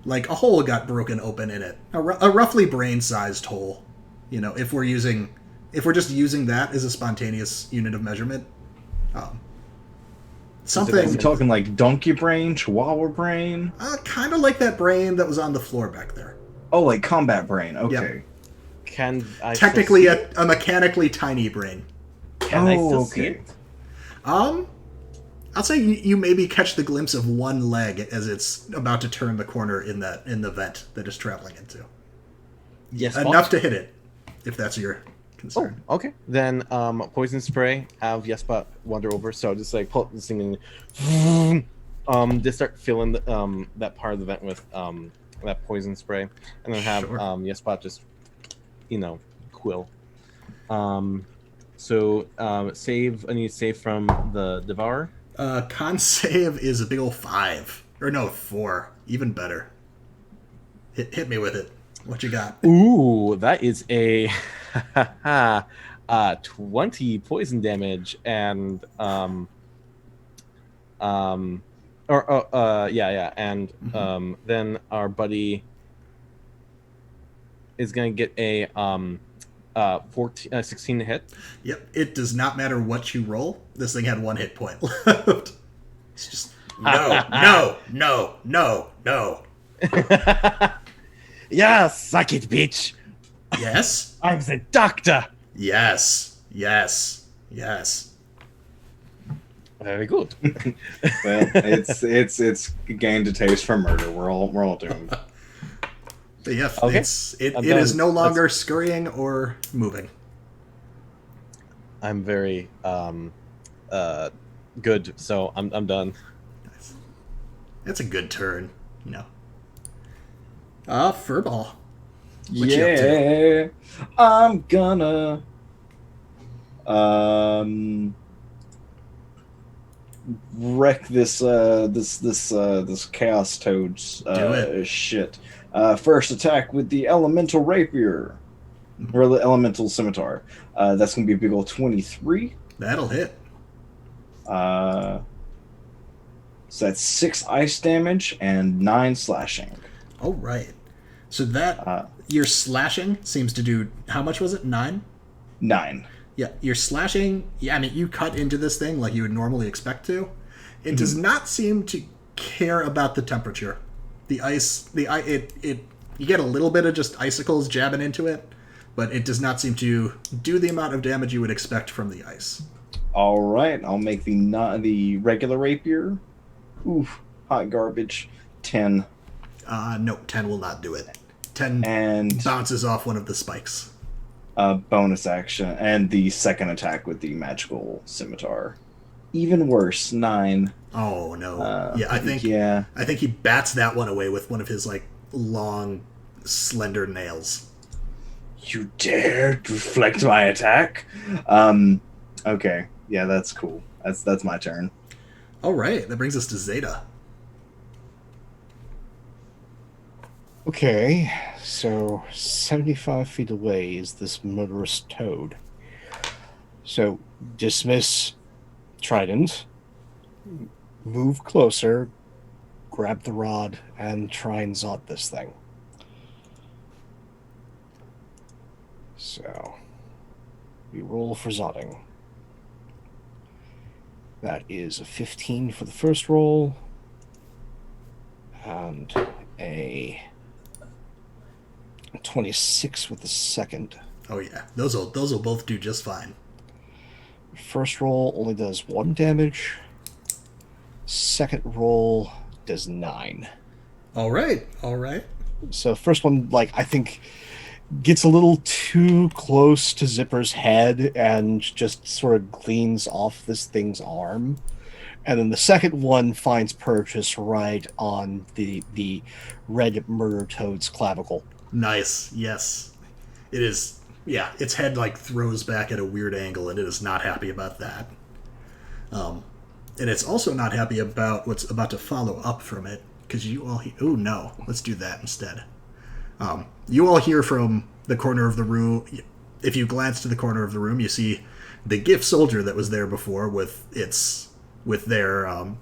like a hole got broken open in it. A roughly brain-sized hole. If we're just using that as a spontaneous unit of measurement. Are we Something talking like donkey brain, chihuahua brain? kind of like that brain that was on the floor back there. Oh, like combat brain. Okay. Can I Technically still see a mechanically tiny brain. it? Can I Oh, still okay. see it? I'll say you maybe catch the glimpse of one leg as it's about to turn the corner in the vent that it's traveling into. Yes. Enough to hit it, if that's your Oh, concern. okay. Then poison spray. Have Yespot wander over. So just pull this thing and just start filling that part of the vent with that poison spray, and then have Sure. Yespot just quill. So save. I need to save from the Devourer. Con save is a big old 5. Or no, 4. Even better. Hit me with it. What you got? Ooh, that is a 20 poison damage and then our buddy is gonna get a 16 to hit. Yep, it does not matter what you roll. This thing had 1 hit point left. It's just no. Yeah, suck it, bitch. Yes. I'm the doctor. Yes. Very good. Well, it's gained a taste for murder. We're all doomed. But yeah, Okay. it I'm is done. no longer scurrying or moving. I'm very good, so I'm done. Nice. That's a good turn, Furball. What you up to? Yeah, I'm gonna wreck this chaos toad's Do it. shit. First attack with the elemental rapier. Elemental Scimitar. That's going to be a big old 23. That'll hit. So that's 6 ice damage and 9 slashing. All right. So that your slashing seems to do, how much was it? 9? 9. Yeah, your slashing, yeah, I mean, you cut into this thing like you would normally expect to. It does not seem to care about the temperature. The ice, you get a little bit of just icicles jabbing into it, but it does not seem to do the amount of damage you would expect from the ice. All right, I'll make the regular rapier. Oof, hot garbage. 10. No, 10 will not do it. 10 and bounces off one of the spikes. Bonus action and the second attack with the magical scimitar. Even worse, 9. Oh no! I think he bats that one away with one of his like long, slender nails. You dare deflect my attack? Okay, yeah, that's cool. That's my turn. All right, that brings us to Zeta. Okay, so 75 feet away is this murderous toad. So dismiss Trident, move closer, grab the rod, and try and zot this thing. So we roll for zotting. That is a 15 for the first roll, and a 26 with the second. Oh yeah, those will both do just fine. First roll only does 1 damage. Second roll does 9. All right. So first one, like, I think gets a little too close to Zipper's head and just sort of gleans off this thing's arm. And then the second one finds purchase right on the red murder toad's clavicle. Nice. Yes. It is. Yeah, its head like throws back at a weird angle, and it is not happy about that. And it's also not happy about what's about to follow up from it, because you all oh no, let's do that instead. You all hear from the corner of the room. If you glance to the corner of the room, you see the GIF soldier that was there before with their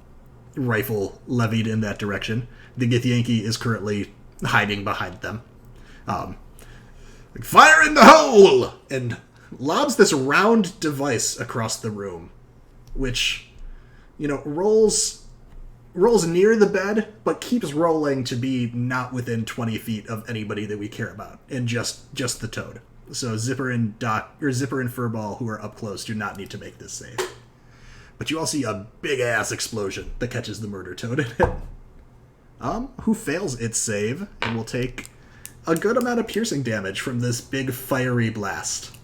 rifle levied in that direction. The Githyanki is currently hiding behind them. Fire in the hole! And lobs this round device across the room, which, rolls near the bed, but keeps rolling to be not within 20 feet of anybody that we care about, and just the toad. So Zipper and Furball, who are up close, do not need to make this save. But you all see a big-ass explosion that catches the murder toad in it. Who fails its save and will take a good amount of piercing damage from this big fiery blast.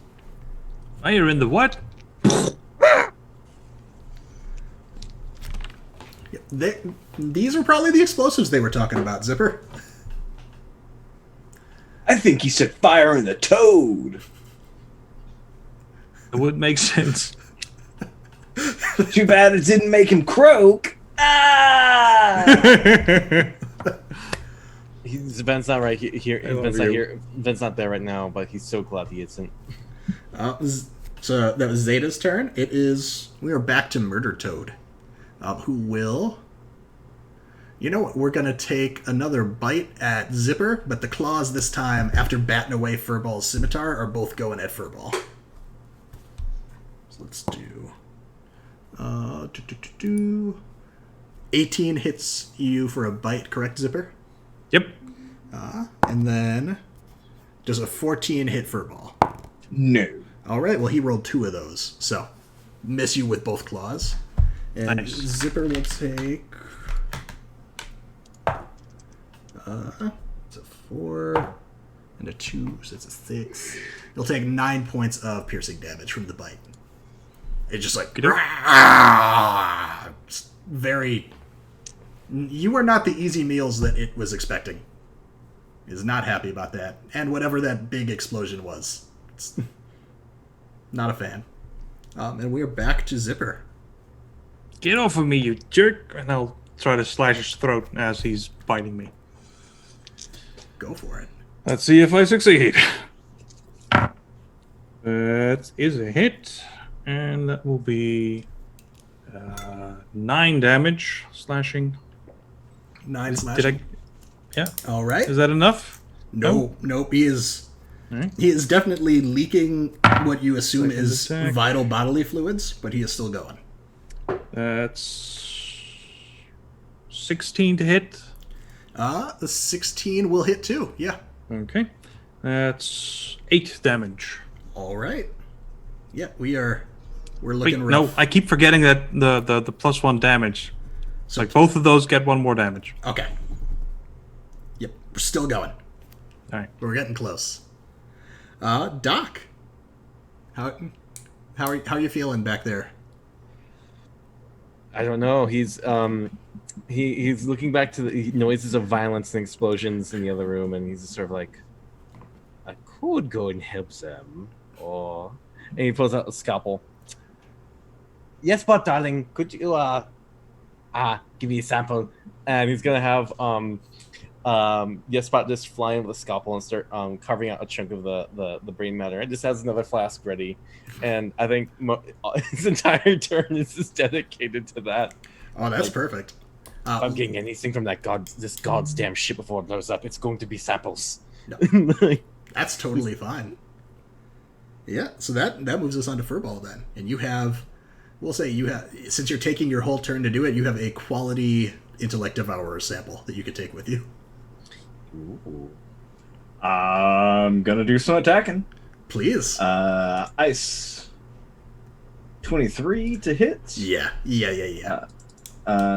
Fire in the what? These are probably the explosives they were talking about, Zipper. I think he said fire in the toad. It would make sense. Too bad it didn't make him croak. Ah! Ben's not right here. Ben's not here. Ben's not there right now, but he's so glad he isn't. So that was Zeta's turn. We are back to Murder Toad, who will. You know what? We're gonna take another bite at Zipper, but the claws this time, after batting away Furball's scimitar, are both going at Furball. So let's do. 18 hits you for a bite, correct, Zipper? Yep. And then does a 14 hit Furball? No. All right. Well, he rolled 2 of those, so miss you with both claws. And Nice. Zipper will take. It's a 4 and a 2, so it's a 6. You'll take 9 points of piercing damage from the bite. It's just like just very. You are not the easy meals that it was expecting. It is not happy about that, and whatever that big explosion was, it's not a fan. And we are back to Zipper. Get off of me, you jerk! And I'll try to slash his throat as he's biting me. Go for it. Let's see if I succeed. That is a hit, and that will be 9 damage slashing. 9 Did slashing. I? Yeah. All right. Is that enough? Nope. He is. Right. He is definitely leaking what you assume Second is attack. vital bodily fluids, but he is still going. That's 16 to hit. The 16 will hit too. Yeah. Okay. That's 8 damage. All right. Yeah, we're Wait, looking no, rough. I keep forgetting that the +1 damage. So Like both of those get 1 more damage. Okay. Yep, we're still going. All right. We're getting close. Doc, how are you feeling back there? I don't know. He's he's looking back to the noises of violence and explosions in the other room, and he's just sort of like, I could go and help them, or and he pulls out a scalpel. Yes, but darling, could you give me a sample? And he's gonna have Yespot just fly in with a scalpel and start carving out a chunk of the brain matter. It just has another flask ready, and I think his entire turn is just dedicated to that. Oh, that's perfect. If I'm getting anything from this god's damn shit before it blows up, it's going to be samples. No. That's totally fine. Yeah, so that moves us on to Furball then, and you have, we'll say you have, since you're taking your whole turn to do it, you have a quality intellect devourer sample that you could take with you. Ooh. I'm gonna do some attacking. Please. Ice. 23 to hit. Yeah.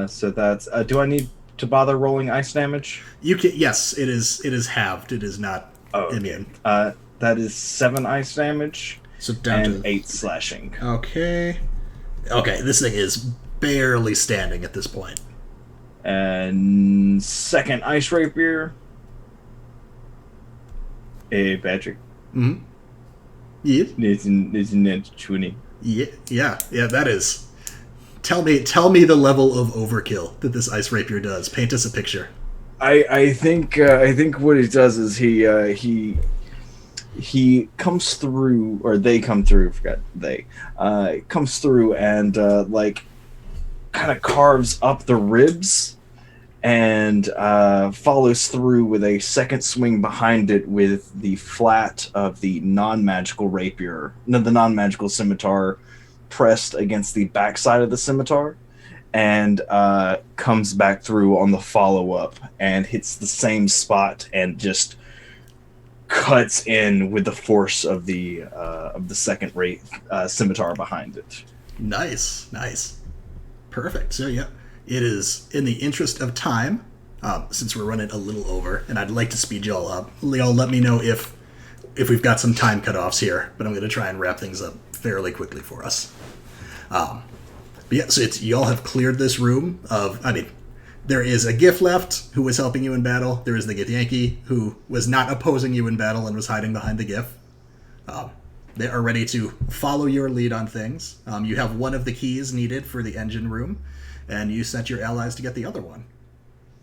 So that's. Do I need to bother rolling ice damage? You can. Yes, it is halved. It is not immune. That is 7 ice damage. So down and to 8 slashing. Okay. This thing is barely standing at this point. And second ice rapier. Hey, Patrick. Mm-hmm. Yeah. It's net 20. Yeah. That is. Tell me the level of overkill that this ice rapier does. Paint us a picture. I think what he does is he comes through, or they come through. Forgot they comes through and like kind of carves up the ribs and follows through with a second swing behind it with the flat of the non-magical scimitar pressed against the backside of the scimitar, and comes back through on the follow-up and hits the same spot and just cuts in with the force of the second rate scimitar behind it. Nice. Perfect. So yeah, it is in the interest of time, since we're running a little over, and I'd like to speed y'all up. Y'all let me know if we've got some time cutoffs here, but I'm going to try and wrap things up fairly quickly for us. But yeah, so y'all have cleared this room of. There is a GIF left who was helping you in battle. There is the Githyanki who was not opposing you in battle and was hiding behind the GIF. They are ready to follow your lead on things. You have one of the keys needed for the engine room, and you sent your allies to get the other one.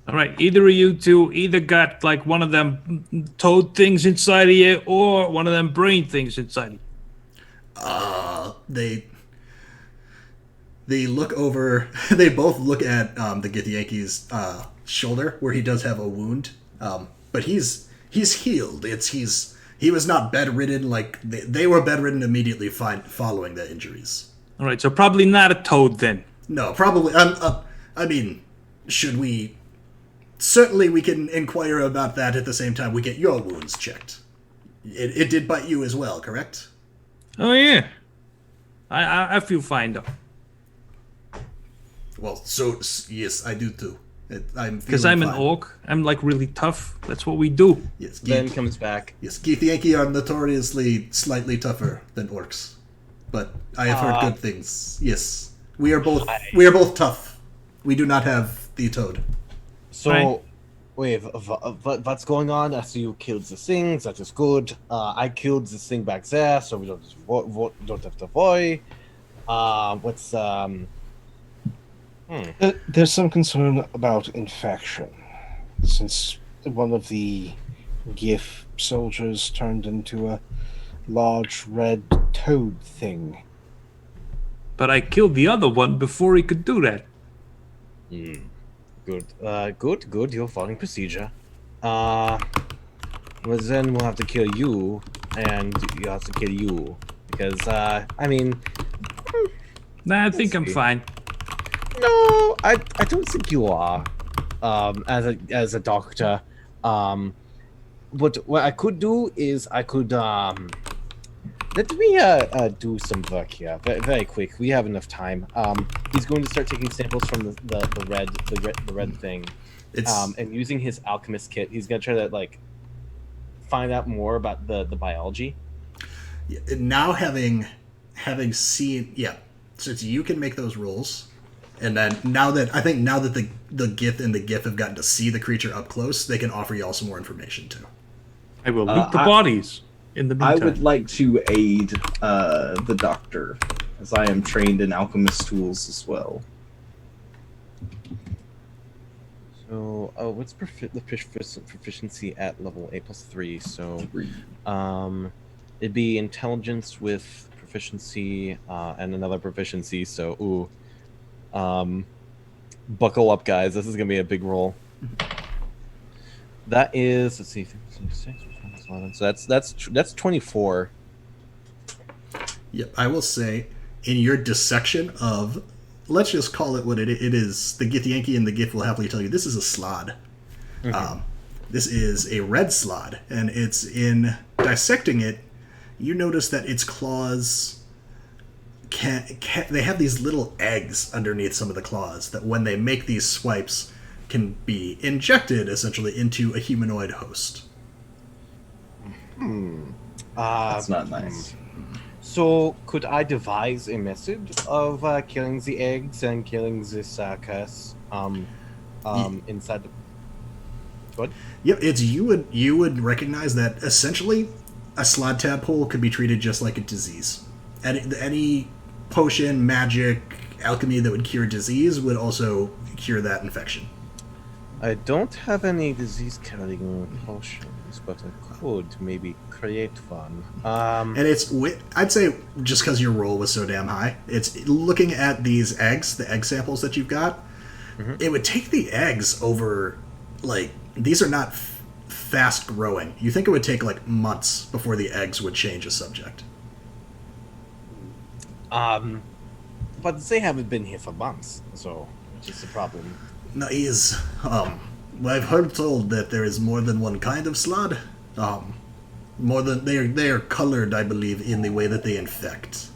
All right, either of you two got like one of them toad things inside of you or one of them brain things inside of you. They look over. They both look at the Githyanki's shoulder, where he does have a wound, but he's healed. He was not bedridden like they were bedridden immediately following the injuries. All right, so probably not a toad then. No, probably. Should we? Certainly, we can inquire about that at the same time we get your wounds checked. It did bite you as well, correct? Oh yeah, I feel fine though. Well, so yes, I do too. Because I'm an orc. I'm like really tough. That's what we do. Yes, Ben comes back. Yes, Githyanki are notoriously slightly tougher than orcs, but I have heard good things. Yes, we are both tough. We do not have the toad. So, Right. wait, what's going on? I see you killed the things. That is good. I killed this thing back there, so we don't have to worry. What's There's some concern about infection, since one of the GIF soldiers turned into a large red toad thing. But I killed the other one before he could do that. Good. Good. You're following procedure. Well, then we'll have to kill you, and you have to kill you. Because, I mean... Nah, I think I'm see. fine. No, I don't think you are. As a doctor. But what I could do is I could, let me, do some work here. Very, very quick. We have enough time. He's going to start taking samples from the red thing. And using his alchemist kit, he's gonna try to, like, find out more about the biology. Now having seen, since you can make those rolls, and then now that the Gith and the GIF have gotten to see the creature up close, they can offer you all some more information too. I will loot the bodies in the I meantime. would like to aid the doctor, as I am trained in alchemist tools as well. So, what's the proficiency at level 8+3? So, 3. it'd be intelligence with proficiency and another proficiency. So, buckle up, guys. This is gonna be a big roll. That is, let's see, 6, 11. So that's 24. Yep, I will say, in your dissection of, let's just call it what it is, the Githyanki and the Gith will happily tell you, this is a slod. Mm-hmm. This is a red slod, and it's in dissecting it, you notice that its claws they have these little eggs underneath some of the claws that when they make these swipes can be injected essentially into a humanoid host. That's not nice. So, could I devise a method of killing the eggs and killing this curse inside the... What? Yep, it's you would recognize that essentially a slod tadpole could be treated just like a disease. Any potion, magic, alchemy that would cure disease would also cure that infection. I don't have any disease-killing potions, but I could maybe create one. And I'd say just because your roll was so damn high, it's looking at these eggs, the egg samples that you've got, it would take the eggs over, like, these are not fast growing. You think it would take, like, months before the eggs would change a subject. But they haven't been here for months, so which is the problem. No, I've heard told that there is more than one kind of slod. More than they are colored, I believe, in the way that they infect.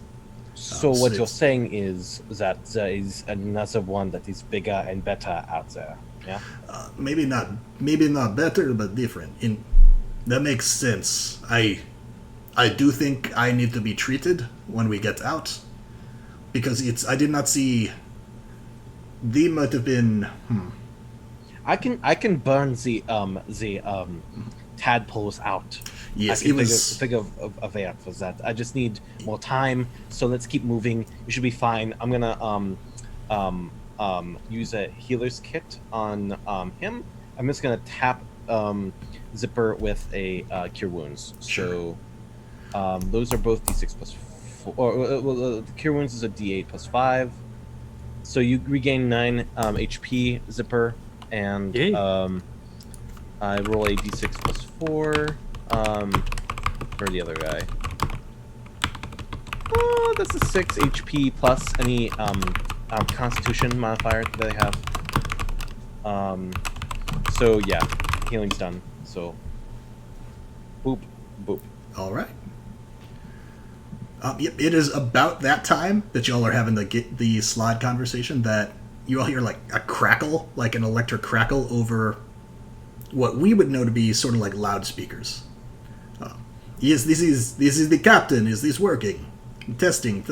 So what you're saying is that there is another one that is bigger and better out there, yeah? Maybe not better, but different. That makes sense. I do think I need to be treated when we get out, because I did not see. They might have been. I can burn the tadpoles out. Yes, I can figure a way out for that. I just need more time, so let's keep moving. We should be fine. I'm gonna use a healer's kit on him. I'm just gonna tap Zipper with a cure wounds. Sure. So those are both d6 plus 4. The cure wounds is a d8 plus 5. So you regain 9 HP, Zipper, and I roll a d6 plus 4 for the other guy. Oh, that's a 6 HP plus any Constitution modifier that I have. So yeah, healing's done. So boop, boop. All right. Yep, it is about that time that y'all are having the slide conversation that you all hear like a crackle, like an electric crackle over what we would know to be sort of like loudspeakers. Yes, this is the captain. Is this working? Testing.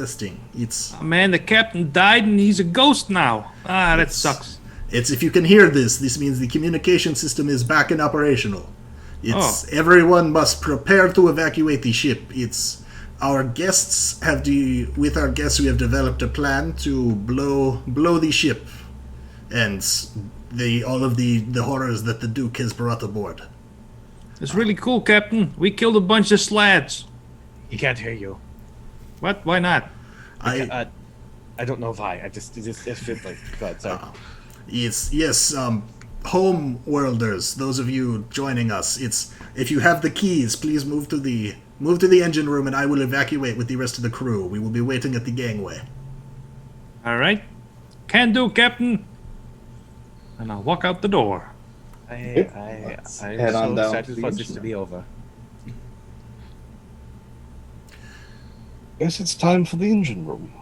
It's Oh, man, the captain died and he's a ghost now. That sucks. It's if you can hear this means the communication system is back and operational. Everyone must prepare to evacuate the ship. Our guests with our guests we have developed a plan to blow the ship and all of the horrors that the Duke has brought aboard. It's really cool, Captain. We killed a bunch of slads. He can't hear you. What? Why not? I don't know why. It feels like God. Sorry. Yes. Home worlders, those of you joining us, if you have the keys, please move to the engine room, and I will evacuate with the rest of the crew. We will be waiting at the gangway. All right. Can do, Captain. And I'll walk out the door. I'm head on so down excited to the for this engine to be over. Guess it's time for the engine room.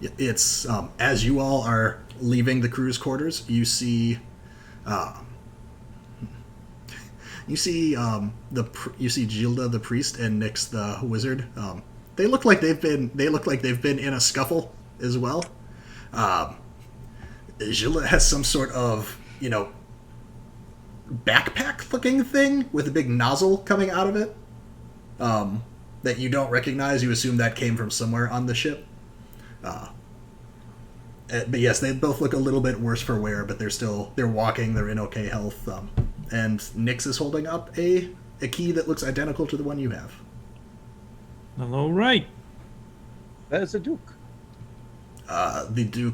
It's as you all are leaving the crew's quarters, you see Gilda the priest and Nyx the wizard. They look like they've been in a scuffle as well. Gilda has some sort of backpack looking thing with a big nozzle coming out of it that you don't recognize. You assume that came from somewhere on the ship. But yes, they both look a little bit worse for wear, but they're walking, they're in okay health. And Nyx is holding up a key that looks identical to the one you have. Well, all right. That is a Duke. The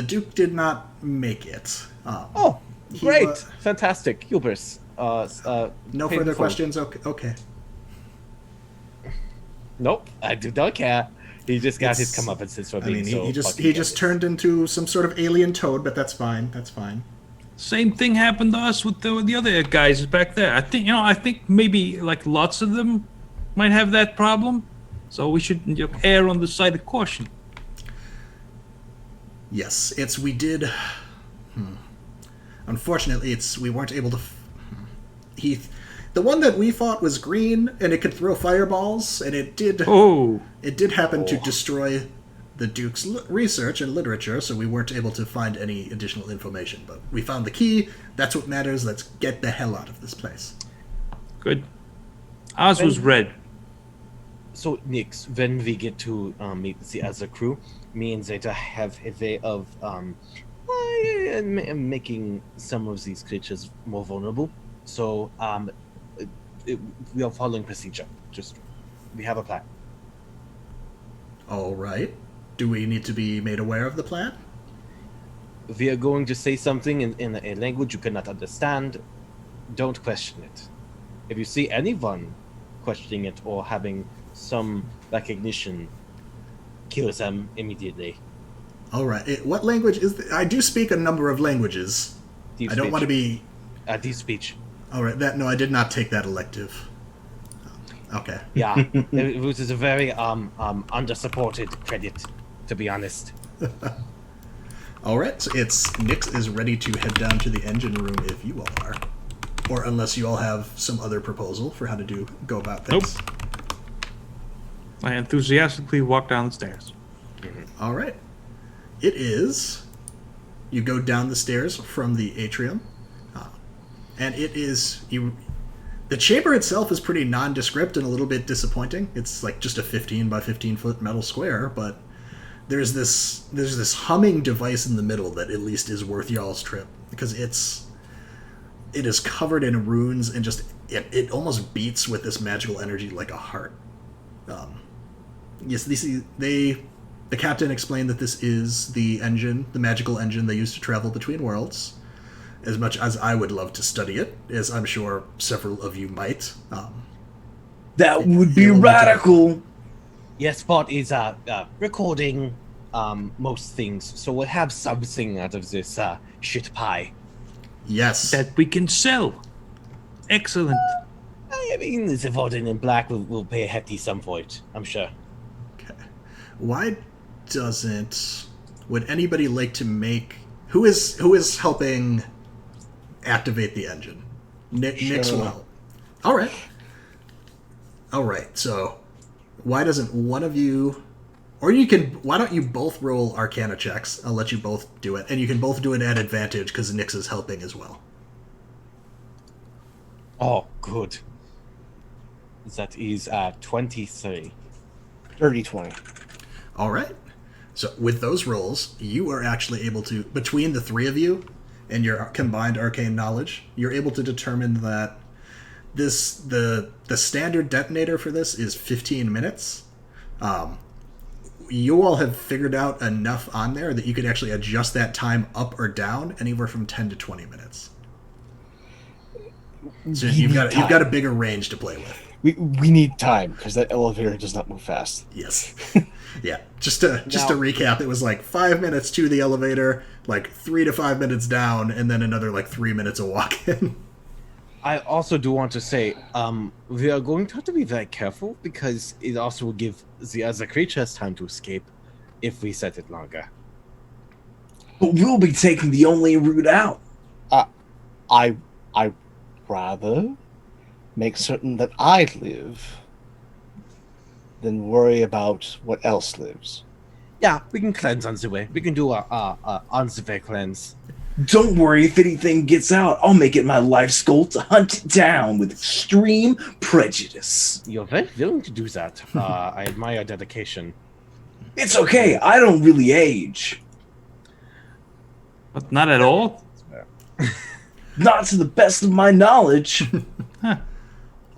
Duke did not make it. Oh, great. Fantastic. Hubris. No further questions? Okay. Nope, I do not care. He just got his comeuppance for being so he fucking just turned into some sort of alien toad, but that's fine. That's fine. Same thing happened to us with the other guys back there. I think maybe like lots of them might have that problem. So we should err on the side of caution. Yes, we did. Unfortunately, we weren't able to. The one that we thought was green and it could throw fireballs, and it did. Oh. It did happen to destroy the Duke's research and literature, so we weren't able to find any additional information. But we found the key. That's what matters. Let's get the hell out of this place. Good. Ours was red. So, Nyx, when we get to meet the other crew, me and Zeta have a way of making some of these creatures more vulnerable. So, we are following procedure. We have a plan. All right. Do we need to be made aware of the plan? We are going to say something in a language you cannot understand. Don't question it. If you see anyone questioning it or having some recognition, kill them immediately. All right. What language is I do speak a number of languages. Deep I don't speech. want to be... Deep speech. All right. No, I did not take that elective. Okay. Yeah, it was a very under-supported credit, to be honest. All right. So Nyx is ready to head down to the engine room if you all are, or unless you all have some other proposal for how to go about things. Nope. I enthusiastically walk down the stairs. Mm-hmm. All right. It is. You go down the stairs from the atrium, and it is the chamber itself is pretty nondescript and a little bit disappointing. It's like just a 15 by 15 foot metal square, but there's this humming device in the middle that at least is worth y'all's trip, because it is covered in runes and just it almost beats with this magical energy like a heart. Yes, the captain explained that this is the engine, the magical engine they use to travel between worlds. As much as I would love to study it, as I'm sure several of you might. That would be radical. Yes, Spot is recording most things, so we'll have something out of this shit pie. Yes. That we can sell. Excellent. I mean, the Warden in Black will pay a hefty sum for it, I'm sure. Okay. Why would anybody like to make... Who is helping activate the engine? Nyx will help. All right. So why doesn't one of you, or why don't you both roll Arcana checks? I'll let you both do it, and you can both do it at advantage because Nyx is helping as well. Oh, good. That is 23. Dirty 20. All right. So with those rolls, you are actually able to, between the three of you and your combined arcane knowledge, you're able to determine that the standard detonator for this is 15 minutes. You all have figured out enough on there that you could actually adjust that time up or down anywhere from 10 to 20 minutes. So you've got a bigger range to play with. We need time because that elevator does not move fast. Yes. Yeah. Just to recap, it was like 5 minutes to the elevator, like 3 to 5 minutes down, and then another like 3 minutes of walking. I also do want to say, we are going to have to be very careful because it also will give the other creatures time to escape if we set it longer. But we'll be taking the only route out. I rather make certain that I live than worry about what else lives. Yeah, we can cleanse on the way. We can do a on the way cleanse. Don't worry, if anything gets out, I'll make it my life's goal to hunt it down with extreme prejudice. You're very willing to do that. I admire your dedication. It's okay, I don't really age. But not at all. Not to the best of my knowledge.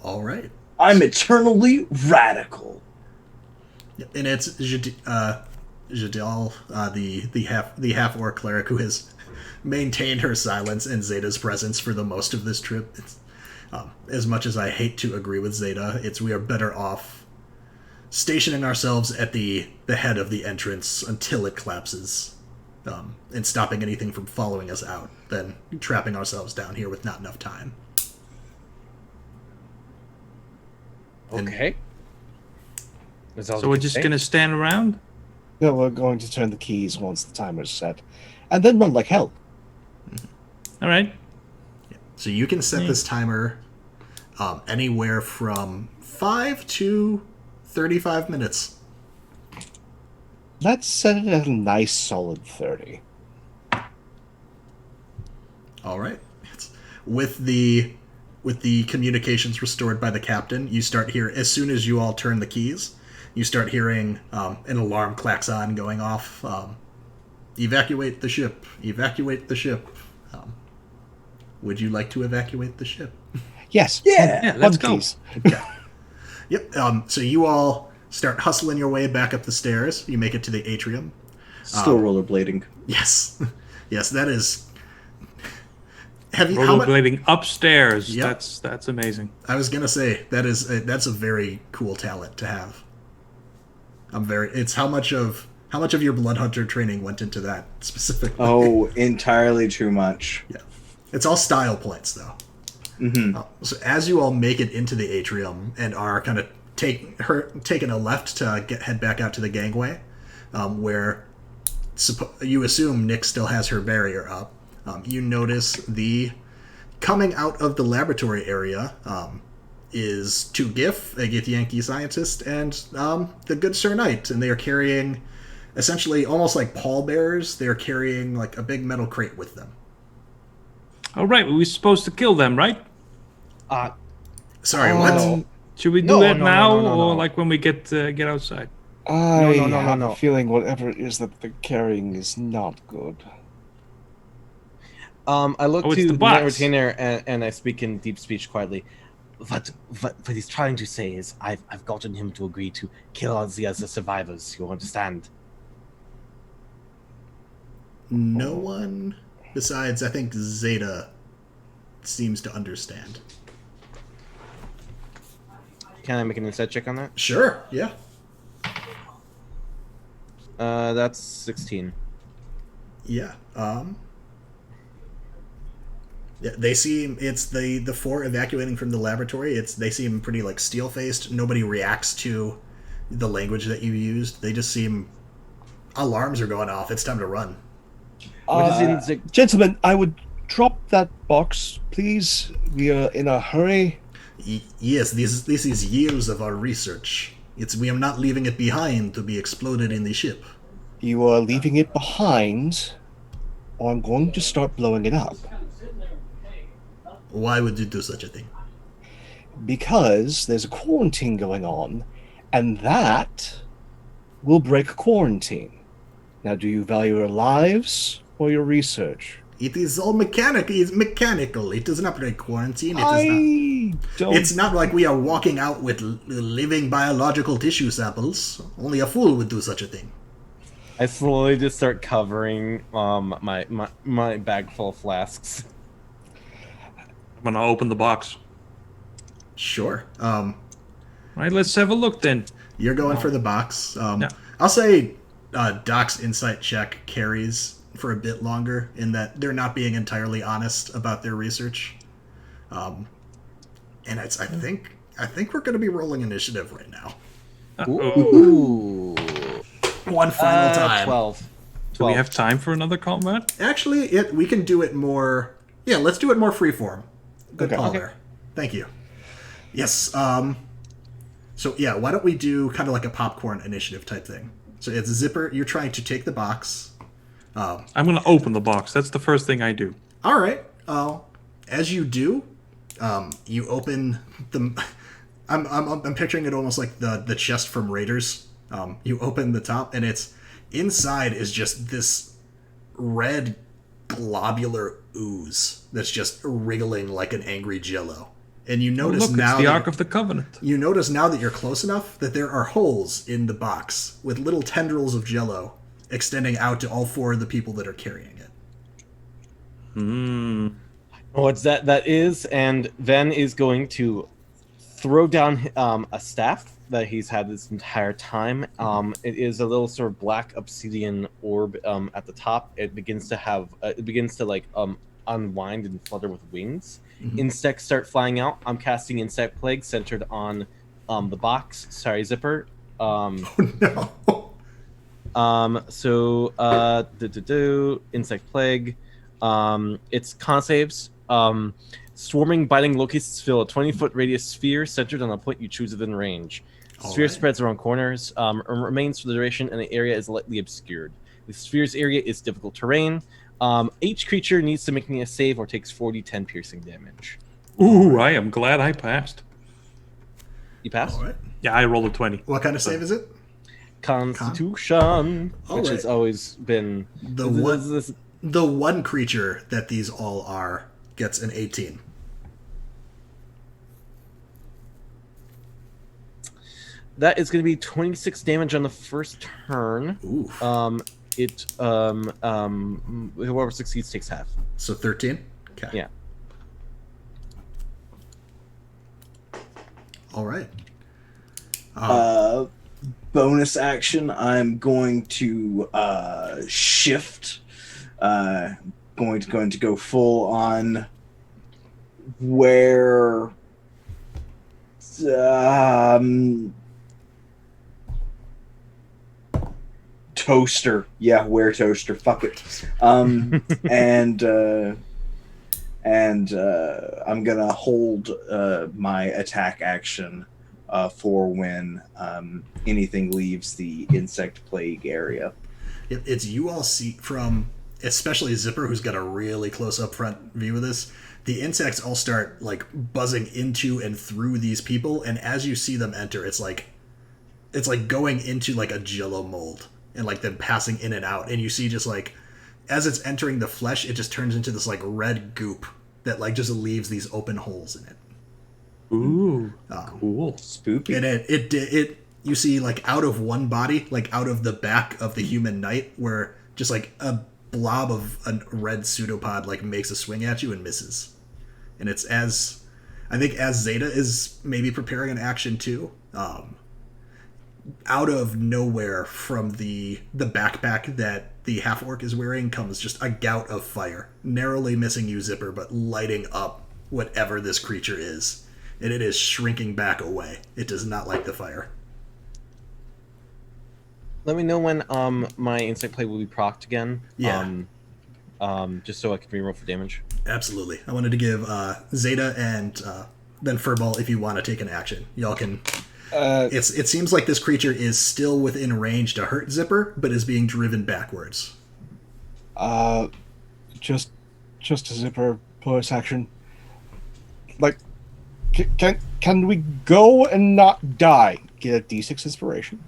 All right. I'm eternally radical. And it's Jadal, the half orc cleric who has maintained her silence in Zeta's presence for the most of this trip. It's, as much as I hate to agree with Zeta, we are better off stationing ourselves at the head of the entrance until it collapses, and stopping anything from following us out than trapping ourselves down here with not enough time. Okay. So we're just going to stand around? No, we're going to turn the keys once the timer's set, and then run like hell. All right. So you can set this timer anywhere from 5 to 35 minutes. Let's set it at a nice solid 30. All right. With the communications restored by the captain, you start hearing, as soon as you all turn the keys, you start hearing an alarm klaxon going off. Evacuate the ship. Evacuate the ship. Would you like to evacuate the ship? Yes. Yeah, let's go. Okay. Yep. So you all start hustling your way back up the stairs. You make it to the atrium. Still rollerblading. Yes. Yes, that is... Rollerblading upstairs. Yep. That's amazing. I was gonna say that's a very cool talent to have. It's how much of your blood hunter training went into that specifically. Oh, entirely too much. Yeah, it's all style points though. Mm-hmm. So as you all make it into the atrium and are kind of taking a left to head back out to the gangway, where you assume Nick still has her barrier up. You notice the coming out of the laboratory area is two Gith, a Githyanki scientist, and the good Sir Knight, and they are carrying essentially almost like pallbearers. They are carrying like a big metal crate with them. All right, we're supposed to kill them, right? Sorry, what? No. Should we do No, that no, now, no, no, or no. like when we get outside? I no, have no. a feeling whatever it is that they're carrying is not good. I look Oh, it's to the the box. night retainer and I speak in deep speech quietly. What he's trying to say is I've gotten him to agree to kill all the other survivors. You understand? No one besides, I think, Zeta seems to understand. Can I make an insight check on that? Sure, yeah. That's 16. Yeah. Yeah, they seem, it's the four evacuating from the laboratory. They seem pretty like steel faced. Nobody reacts to the language that you used. They just seem alarms are going off. It's time to run. What is in the... Gentlemen, I would drop that box, please. We are in a hurry. Yes, this is years of our research. We are not leaving it behind to be exploded in the ship. You are leaving it behind, or I'm going to start blowing it up. Why would you do such a thing? Because there's a quarantine going on, and that will break quarantine. Now, do you value your lives or your research? It is all mechanical. It's mechanical. It does not break quarantine. It's not like we are walking out with living biological tissue samples. Only a fool would do such a thing. I slowly just start covering my bag full of flasks. I'm gonna open the box. Sure. All right, let's have a look then. You're going for the box. Yeah. I'll say Doc's insight check carries for a bit longer in that they're not being entirely honest about their research. And I think we're going to be rolling initiative right now. Ooh. One final time. 12. Do we have time for another combat? Actually, we can do it more. Yeah, let's do it more freeform. Good Okay. call Okay. there. Thank you. Yes. So yeah, why don't we do kind of like a popcorn initiative type thing? So it's Zipper. You're trying to take the box. I'm gonna open the box. That's the first thing I do. All right. As you do, you open the. I'm picturing it almost like the chest from Raiders. You open the top, and it's inside is just this red globular ooze that's just wriggling like an angry Jello. And you notice Look, now it's the that, Ark of the Covenant. you notice now that you're close enough that there are holes in the box with little tendrils of Jello extending out to all four of the people that are carrying it. What's that is, and Venn is going to throw down a staff that he's had this entire time. It is a little sort of black obsidian orb at the top. It begins to unwind and flutter with wings. Mhm. Insects start flying out. I'm casting Insect Plague centered on the box. Sorry, Zipper. No. Insect Plague. It's con saves. Swarming, biting locusts fill a 20-foot radius sphere centered on a point you choose within range. The sphere Alright. spreads around corners, remains for the duration, and the area is lightly obscured. The sphere's area is difficult terrain. Each creature needs to make me a save or takes 4d10 piercing damage. Ooh, I am glad I passed. You pass? All right. Yeah, I rolled a 20. What kind of save is it? Constitution, which Alright. has always been The one creature that these all are gets an 18. That is going to be 26 damage on the first turn. Ooh. Whoever succeeds takes half. So 13? Okay. Yeah. All right. Bonus action, I'm going to shift. Going to go full on where Toaster. Yeah, where Toaster. Fuck it. And I'm gonna hold my attack action for when anything leaves the insect plague area. It's you all see from, especially Zipper, who's got a really close up front view of this. The insects all start like buzzing into and through these people, and as you see them enter, it's like going into like a Jello mold and like them passing in and out, and you see just like as it's entering the flesh, it just turns into this like red goop that like just leaves these open holes in it. Ooh, cool. Spooky. And it you see like out of one body, like out of the back of the human knight, where just like a blob of a red pseudopod like makes a swing at you and misses. And it's as Zeta is maybe preparing an action too, out of nowhere from the backpack that the half orc is wearing comes just a gout of fire, narrowly missing you, Zipper, but lighting up whatever this creature is. And it is shrinking back away. It does not like the fire. Let me know when my insect play will be procced again. Yeah. Just so I can reroll for damage. Absolutely. I wanted to give Zeta and then Furball, if you want to take an action. Y'all can... It seems like this creature is still within range to hurt Zipper, but is being driven backwards. Just a Zipper bonus action. Like, can we go and not die? Get a D6 inspiration.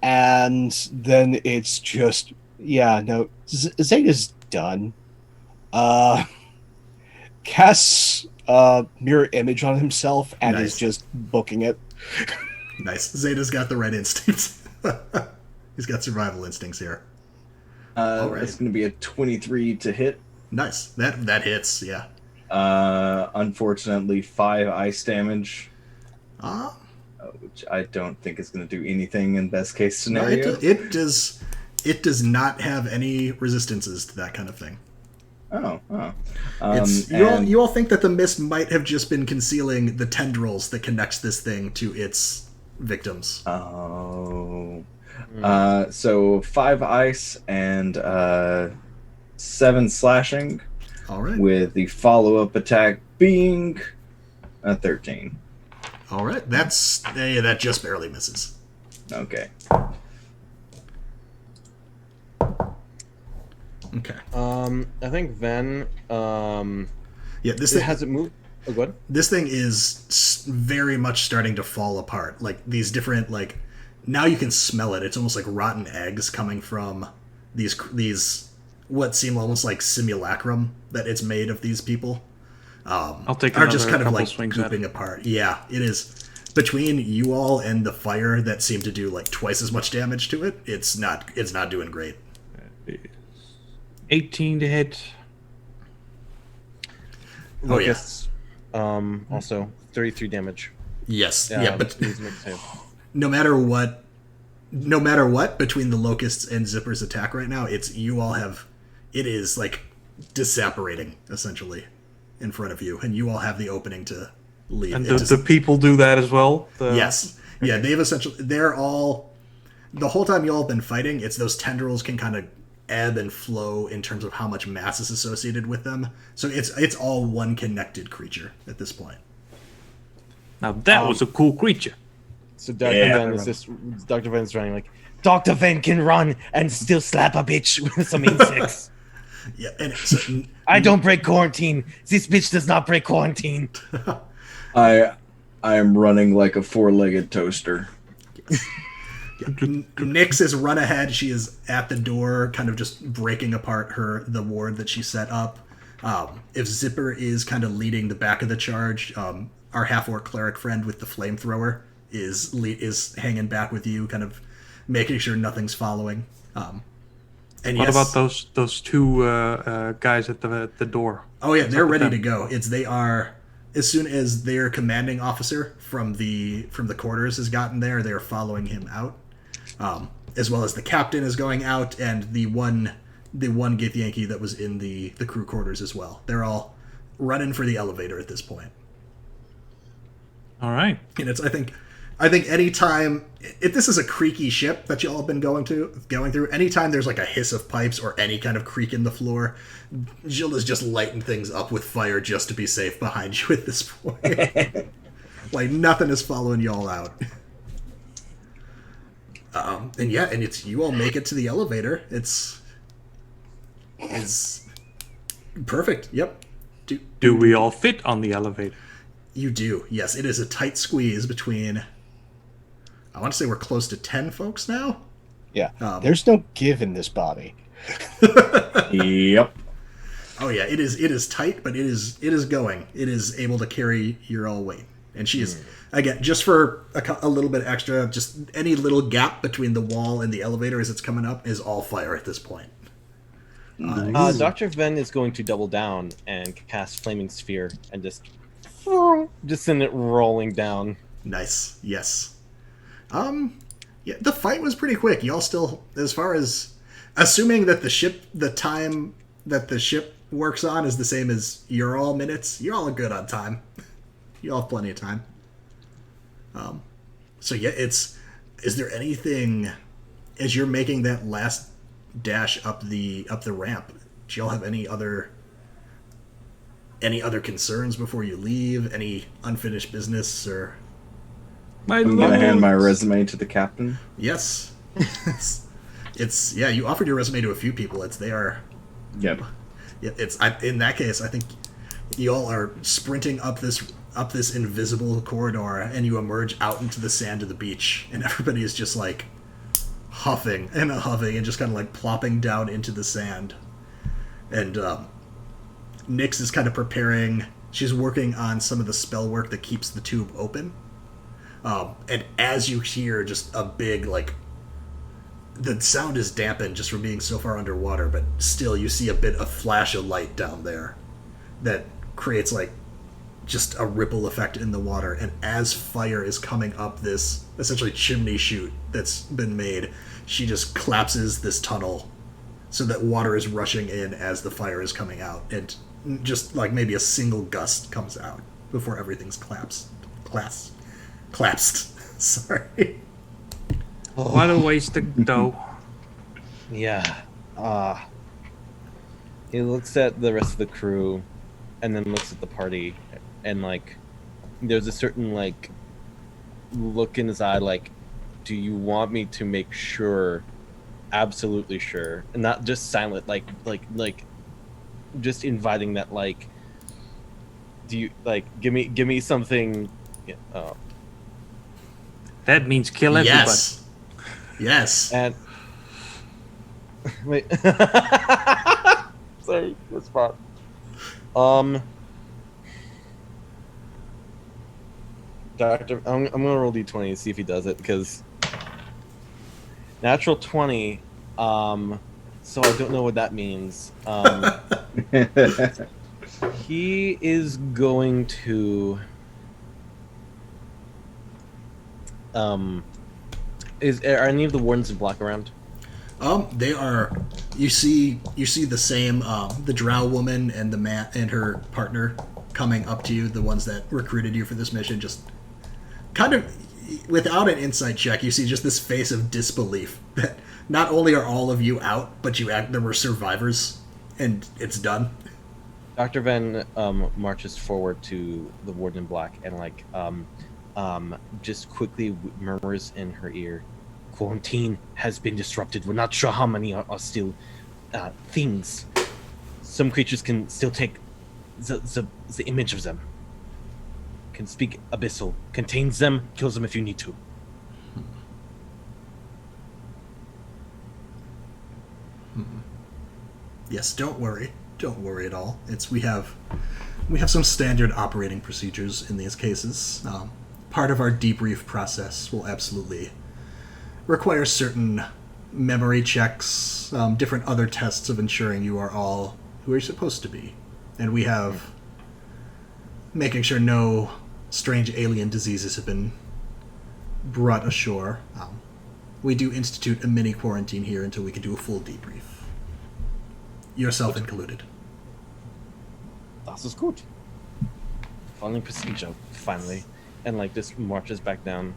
And then it's just Yeah, no, Zeta's done. Casts mirror image on himself and is Nice. just booking it. Nice. Zeta's got the right instincts. He's got survival instincts here. All right. It's going to be a 23 to hit. Nice. That hits. Yeah. Unfortunately, 5 ice damage, Ah. which I don't think is going to do anything in best case No, scenario. it does. It does not have any resistances to that kind of thing. Oh. You all think that the mist might have just been concealing the tendrils that connects this thing to its victims. Oh. So 5 ice and 7 slashing, All right. with the follow-up attack being a 13. All right. That just barely misses. Okay. Okay. I think Venn. Yeah. This It thing, hasn't moved. Oh, good. this thing is very much starting to fall apart. Like these different now you can smell it. It's almost like rotten eggs coming from these what seem almost like simulacrum that it's made of these people. I'll take Are just another kind of couple like swings at gooping it. apart. Yeah, it is. Between you all and the fire that seem to do like twice as much damage to it, it's not doing great. 18 to hit. Oh, yeah. Locusts. Also 33 damage. Yes. Yeah, but needs to make a save. no matter what, between the locusts and Zipper's attack right now, it is like disapparating essentially in front of you, and you all have the opening to leave. And the people do that as well? Yes. Yeah, they're all, the whole time you all have been fighting, it's those tendrils can kind of ebb and flow in terms of how much mass is associated with them. So it's all one connected creature at this point. Now that was a cool creature. So Dr. Yeah. Venn is this. Dr. Venn's running like Dr. Venn can run and still slap a bitch with some insects. Yeah, and so, I don't break quarantine. This bitch does not break quarantine. I am running like a 4-legged toaster. Nyx is run ahead. She is at the door, kind of just breaking apart the ward that she set up. If Zipper is kind of leading the back of the charge, our half-orc cleric friend with the flamethrower is hanging back with you, kind of making sure nothing's following. And What yes, about those two guys at the door? Oh yeah, they're up with ready to them? go. They are, as soon as their commanding officer from the quarters has gotten there, they are following him out. As well as the captain is going out, and the one Githyanki that was in the crew quarters as well. They're all running for the elevator at this point. All right. And it's I think any time, if this is a creaky ship that y'all have been going through, anytime there's like a hiss of pipes or any kind of creak in the floor, Jill is just lighting things up with fire just to be safe behind you at this point. Like nothing is following y'all out. And it's you all make it to the elevator. It's perfect. Yep. Do we all fit on the elevator? You do. Yes, it is a tight squeeze between, I want to say we're close to 10 folks now. Yeah. There's no give in this body. Yep. Oh yeah, it is tight, but it is going. It is able to carry your all weight. And she is, again, just for a little bit extra, just any little gap between the wall and the elevator as it's coming up is all fire at this point. Dr. Venn is going to double down and cast Flaming Sphere and just send it rolling down. Nice. Yes. Yeah, the fight was pretty quick. Y'all still, as far as assuming that the time that the ship works on is the same as your all minutes, you're all good on time. You all have plenty of time. So yeah, is there anything as you're making that last dash up the ramp? Do y'all have any other concerns before you leave? Any unfinished business or? I'm gonna hand my resume to the captain. Yes. It's yeah. You offered your resume to a few people. Yep. In that case, I think you all are sprinting up this invisible corridor, and you emerge out into the sand of the beach, and everybody is just like huffing and just kind of like plopping down into the sand. And Nyx is kind of preparing. She's working on some of the spell work that keeps the tube open. And as you hear just a big, like, the sound is dampened just from being so far underwater, but still you see a flash of light down there that creates, like, just a ripple effect in the water. And as fire is coming up this essentially chimney chute that's been made, she just collapses this tunnel so that water is rushing in as the fire is coming out. And just like maybe a single gust comes out before everything's collapsed. Sorry. What a waste of dough. Yeah. He looks at the rest of the crew and then looks at the party, and like there's a certain like look in his eye like, do you want me to make sure, absolutely sure, and not just silent, like just inviting that, like, do you like give me something. That means kill everybody. Yes. And wait. Sorry, good spot. Doctor, I'm gonna roll d20 to see if he does it, because natural 20. So I don't know what that means. He is going to. Are any of the wardens in black around? They are. You see the same. The drow woman and the man and her partner coming up to you. The ones that recruited you for this mission, just kind of without an insight check. You see just this face of disbelief that not only are all of you out, but there were survivors, and it's done. Dr. Venn marches forward to the warden in black and like just quickly murmurs in her ear, "Quarantine has been disrupted. We're not sure how many are still things. Some creatures can still take the image of them. Can speak abyssal. Contains them. Kills them if you need to." Yes, don't worry at all. We have some standard operating procedures in these cases. Part of our debrief process will absolutely require certain memory checks, different other tests of ensuring you are all who you're supposed to be. And we have making sure no strange alien diseases have been brought ashore. We do institute a mini quarantine here until we can do a full debrief. Yourself included. Das ist gut. Following procedure, finally. And like just marches back down.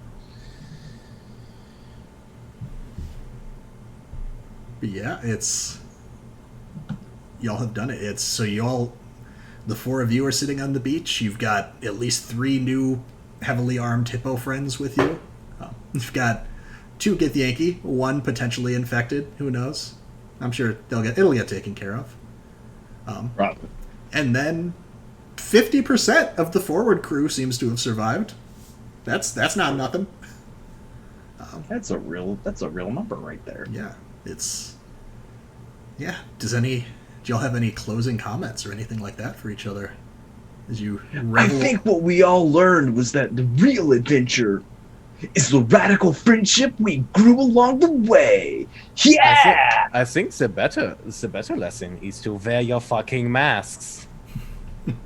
Yeah, y'all have done it. The four of you are sitting on the beach. You've got at least 3 new heavily armed hippo friends with you. You've got 2 Githyanki, 1 potentially infected. Who knows? I'm sure it'll get taken care of. Probably. And then 50% of the forward crew seems to have survived. That's not nothing. That's a real number right there. Yeah, do y'all have any closing comments or anything like that for each other as you revel? I think what we all learned was that the real adventure is the radical friendship we grew along the way. Yeah! I think the better lesson is to wear your fucking masks.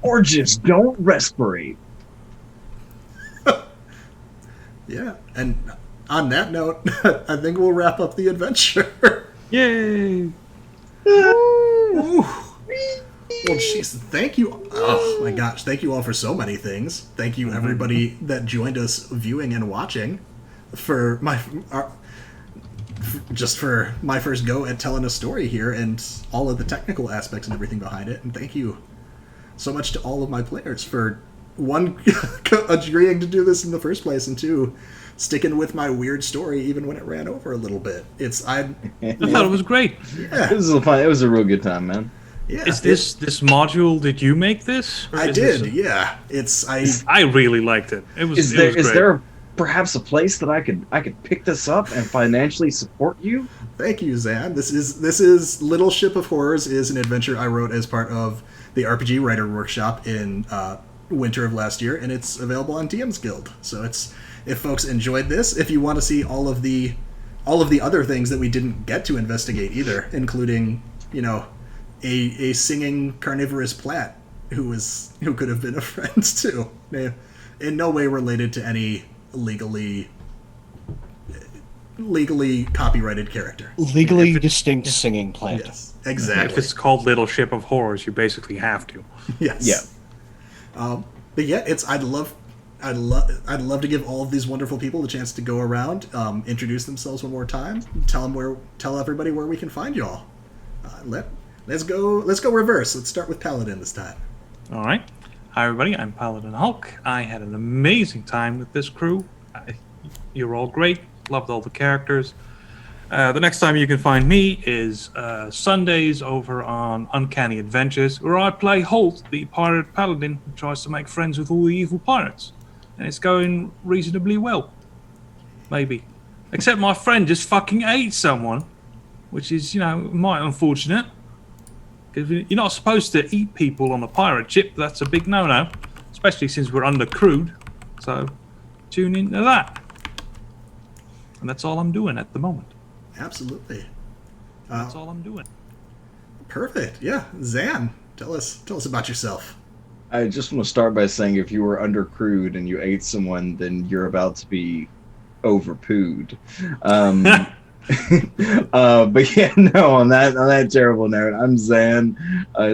Or just don't respirate. Yeah, and on that note, I think we'll wrap up the adventure. Yay! Ooh. Well, jeez, thank you. Oh my gosh, thank you all for so many things. Thank you everybody that joined us viewing and watching for my first go at telling a story here and all of the technical aspects and everything behind it. And thank you so much to all of my players for, 1, agreeing to do this in the first place, and 2, sticking with my weird story even when it ran over a little bit. I thought it was great. Yeah. It was a real good time, man. Yeah. Is this module? Did you make this? I did. Yeah. I really liked it. It was. Is great. perhaps a place that I could pick this up and financially support you? Thank you, Zan. This is Little Ship of Horrors is an adventure I wrote as part of the RPG Writer Workshop in winter of last year, and it's available on DM's Guild. So it's, if folks enjoyed this, if you want to see all of the other things that we didn't get to investigate either, including, you know, a singing carnivorous plat who could have been a friend too, in no way related to any legally copyrighted character. Legally distinct singing plant. Yes, exactly. If it's called Little Ship of Horrors, you basically have to. Yes. Yeah. But yeah, I'd love to give all of these wonderful people the chance to go around, introduce themselves one more time, tell everybody where we can find you all. Let's go reverse. Let's start with Paladin this time. All right. Hi, everybody. I'm PaladinHulk. I had an amazing time with this crew. You're all great. Loved all the characters. The next time you can find me is Sundays over on Uncanny Adventures, where I play Holt, the pirate paladin who tries to make friends with all the evil pirates. And it's going reasonably well. Maybe. Except my friend just fucking ate someone, which is, you know, might unfortunate. Because you're not supposed to eat people on a pirate ship. That's a big no-no, especially since we're undercrewed. So tune into that. And that's all I'm doing at the moment. Absolutely. That's all I'm doing. Perfect. Yeah, Zan, tell us about yourself. I just want to start by saying if you were undercrewed and you ate someone, then you're about to be overpooed. But yeah, no, on that terrible note, I'm Zan.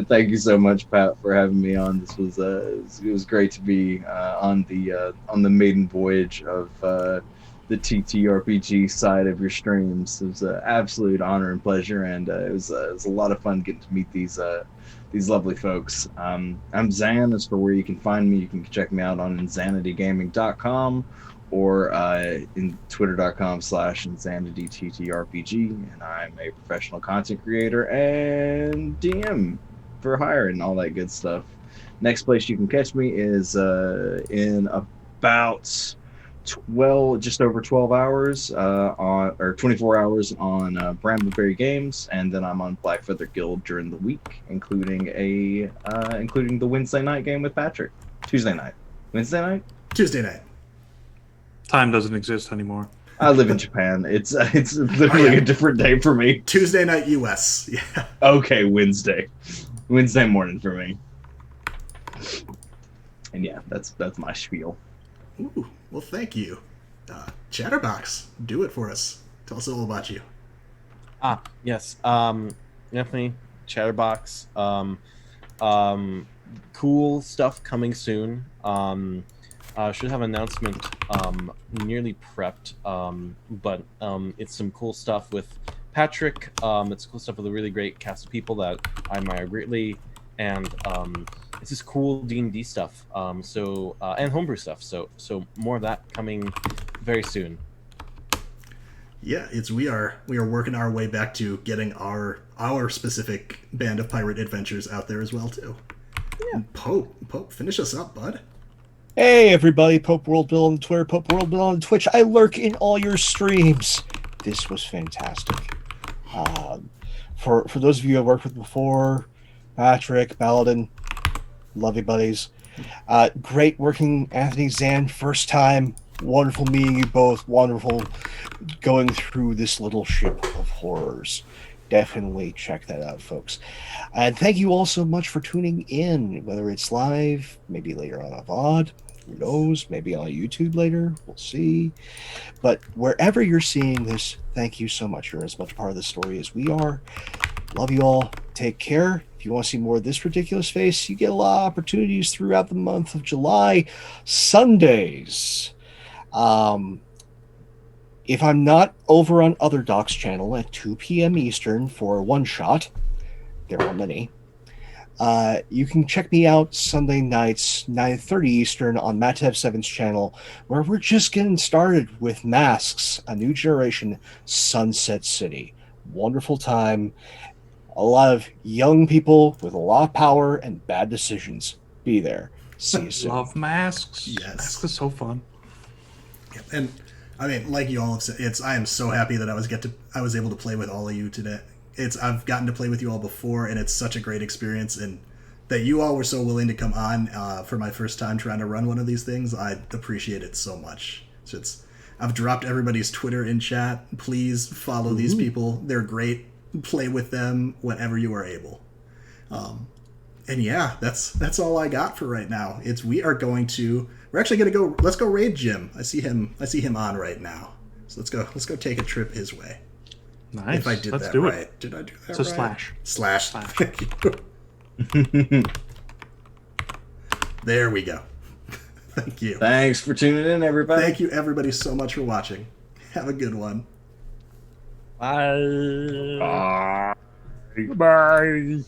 Thank you so much, Pat, for having me on. This was it was great to be on the maiden voyage of the TTRPG side of your streams. It was an absolute honor and pleasure, and it was a lot of fun getting to meet these lovely folks. I'm Zan. As for where you can find me, you can check me out on insanitygaming.com or in twitter.com/insanityttrpg, and I'm a professional content creator and DM for hire and all that good stuff. Next place you can catch me is in about just over 12 hours or 24 hours on Brambleberry Games, and then I'm on Black Feather Guild during the week, including the Wednesday night game with Patrick. Tuesday night. Tuesday night. Time doesn't exist anymore. I live in Japan. It's literally a different day for me. Tuesday night US. Yeah. Okay, Wednesday morning for me. And yeah, that's my spiel. Ooh, well, thank you. Chatterbox, do it for us. Tell us all about you. Yes. Definitely Chatterbox. Cool stuff coming soon. Should have an announcement nearly prepped, but it's some cool stuff with Patrick. It's cool stuff with a really great cast of people that I admire greatly, and it's just cool D&D stuff. And homebrew stuff. So more of that coming very soon. Yeah, we are working our way back to getting our specific band of pirate adventures out there as well too. Yeah. And Pope, finish us up, bud. Hey everybody, Pope World Bill on Twitter, Pope World Bill on Twitch. I lurk in all your streams. This was fantastic. For those of you I've worked with before, Patrick, Paladin, love you buddies. Great working Anthony, Zan, first time. Wonderful meeting you both. Wonderful going through this little ship of horrors. Definitely check that out, folks. And thank you all so much for tuning in, whether it's live, maybe later on a VOD, who knows, maybe on YouTube later, we'll see. But wherever you're seeing this, thank you so much. You're as much a part of the story as we are. Love you all. Take care. If you want to see more of this ridiculous face, you get a lot of opportunities throughout the month of July. Sundays. If I'm not over on Other Doc's channel at 2 p.m. Eastern for a one-shot, there are many, you can check me out Sunday nights, 9:30 Eastern on Matev7's channel, where we're just getting started with Masks, a new generation Sunset City. Wonderful time. A lot of young people with a lot of power and bad decisions. Be there. See you soon. Love Masks. Yes. Masks are so fun. And I mean, like you all have said, I am so happy that I was able to play with all of you today. I've gotten to play with you all before, and it's such a great experience. And that you all were so willing to come on for my first time trying to run one of these things, I appreciate it so much. So I've dropped everybody's Twitter in chat. Please follow these people. They're great. Play with them whenever you are able. And yeah, that's all I got for right now. We're actually gonna go. Let's go raid Jim. I see him on right now. So let's go take a trip his way. Nice. If I did Let's that do right. it. Did I do that It's right? a slash. Slash. Slash. Thank you. There we go. Thank you. Thanks for tuning in, everybody. Thank you, everybody, so much for watching. Have a good one. Bye. Bye.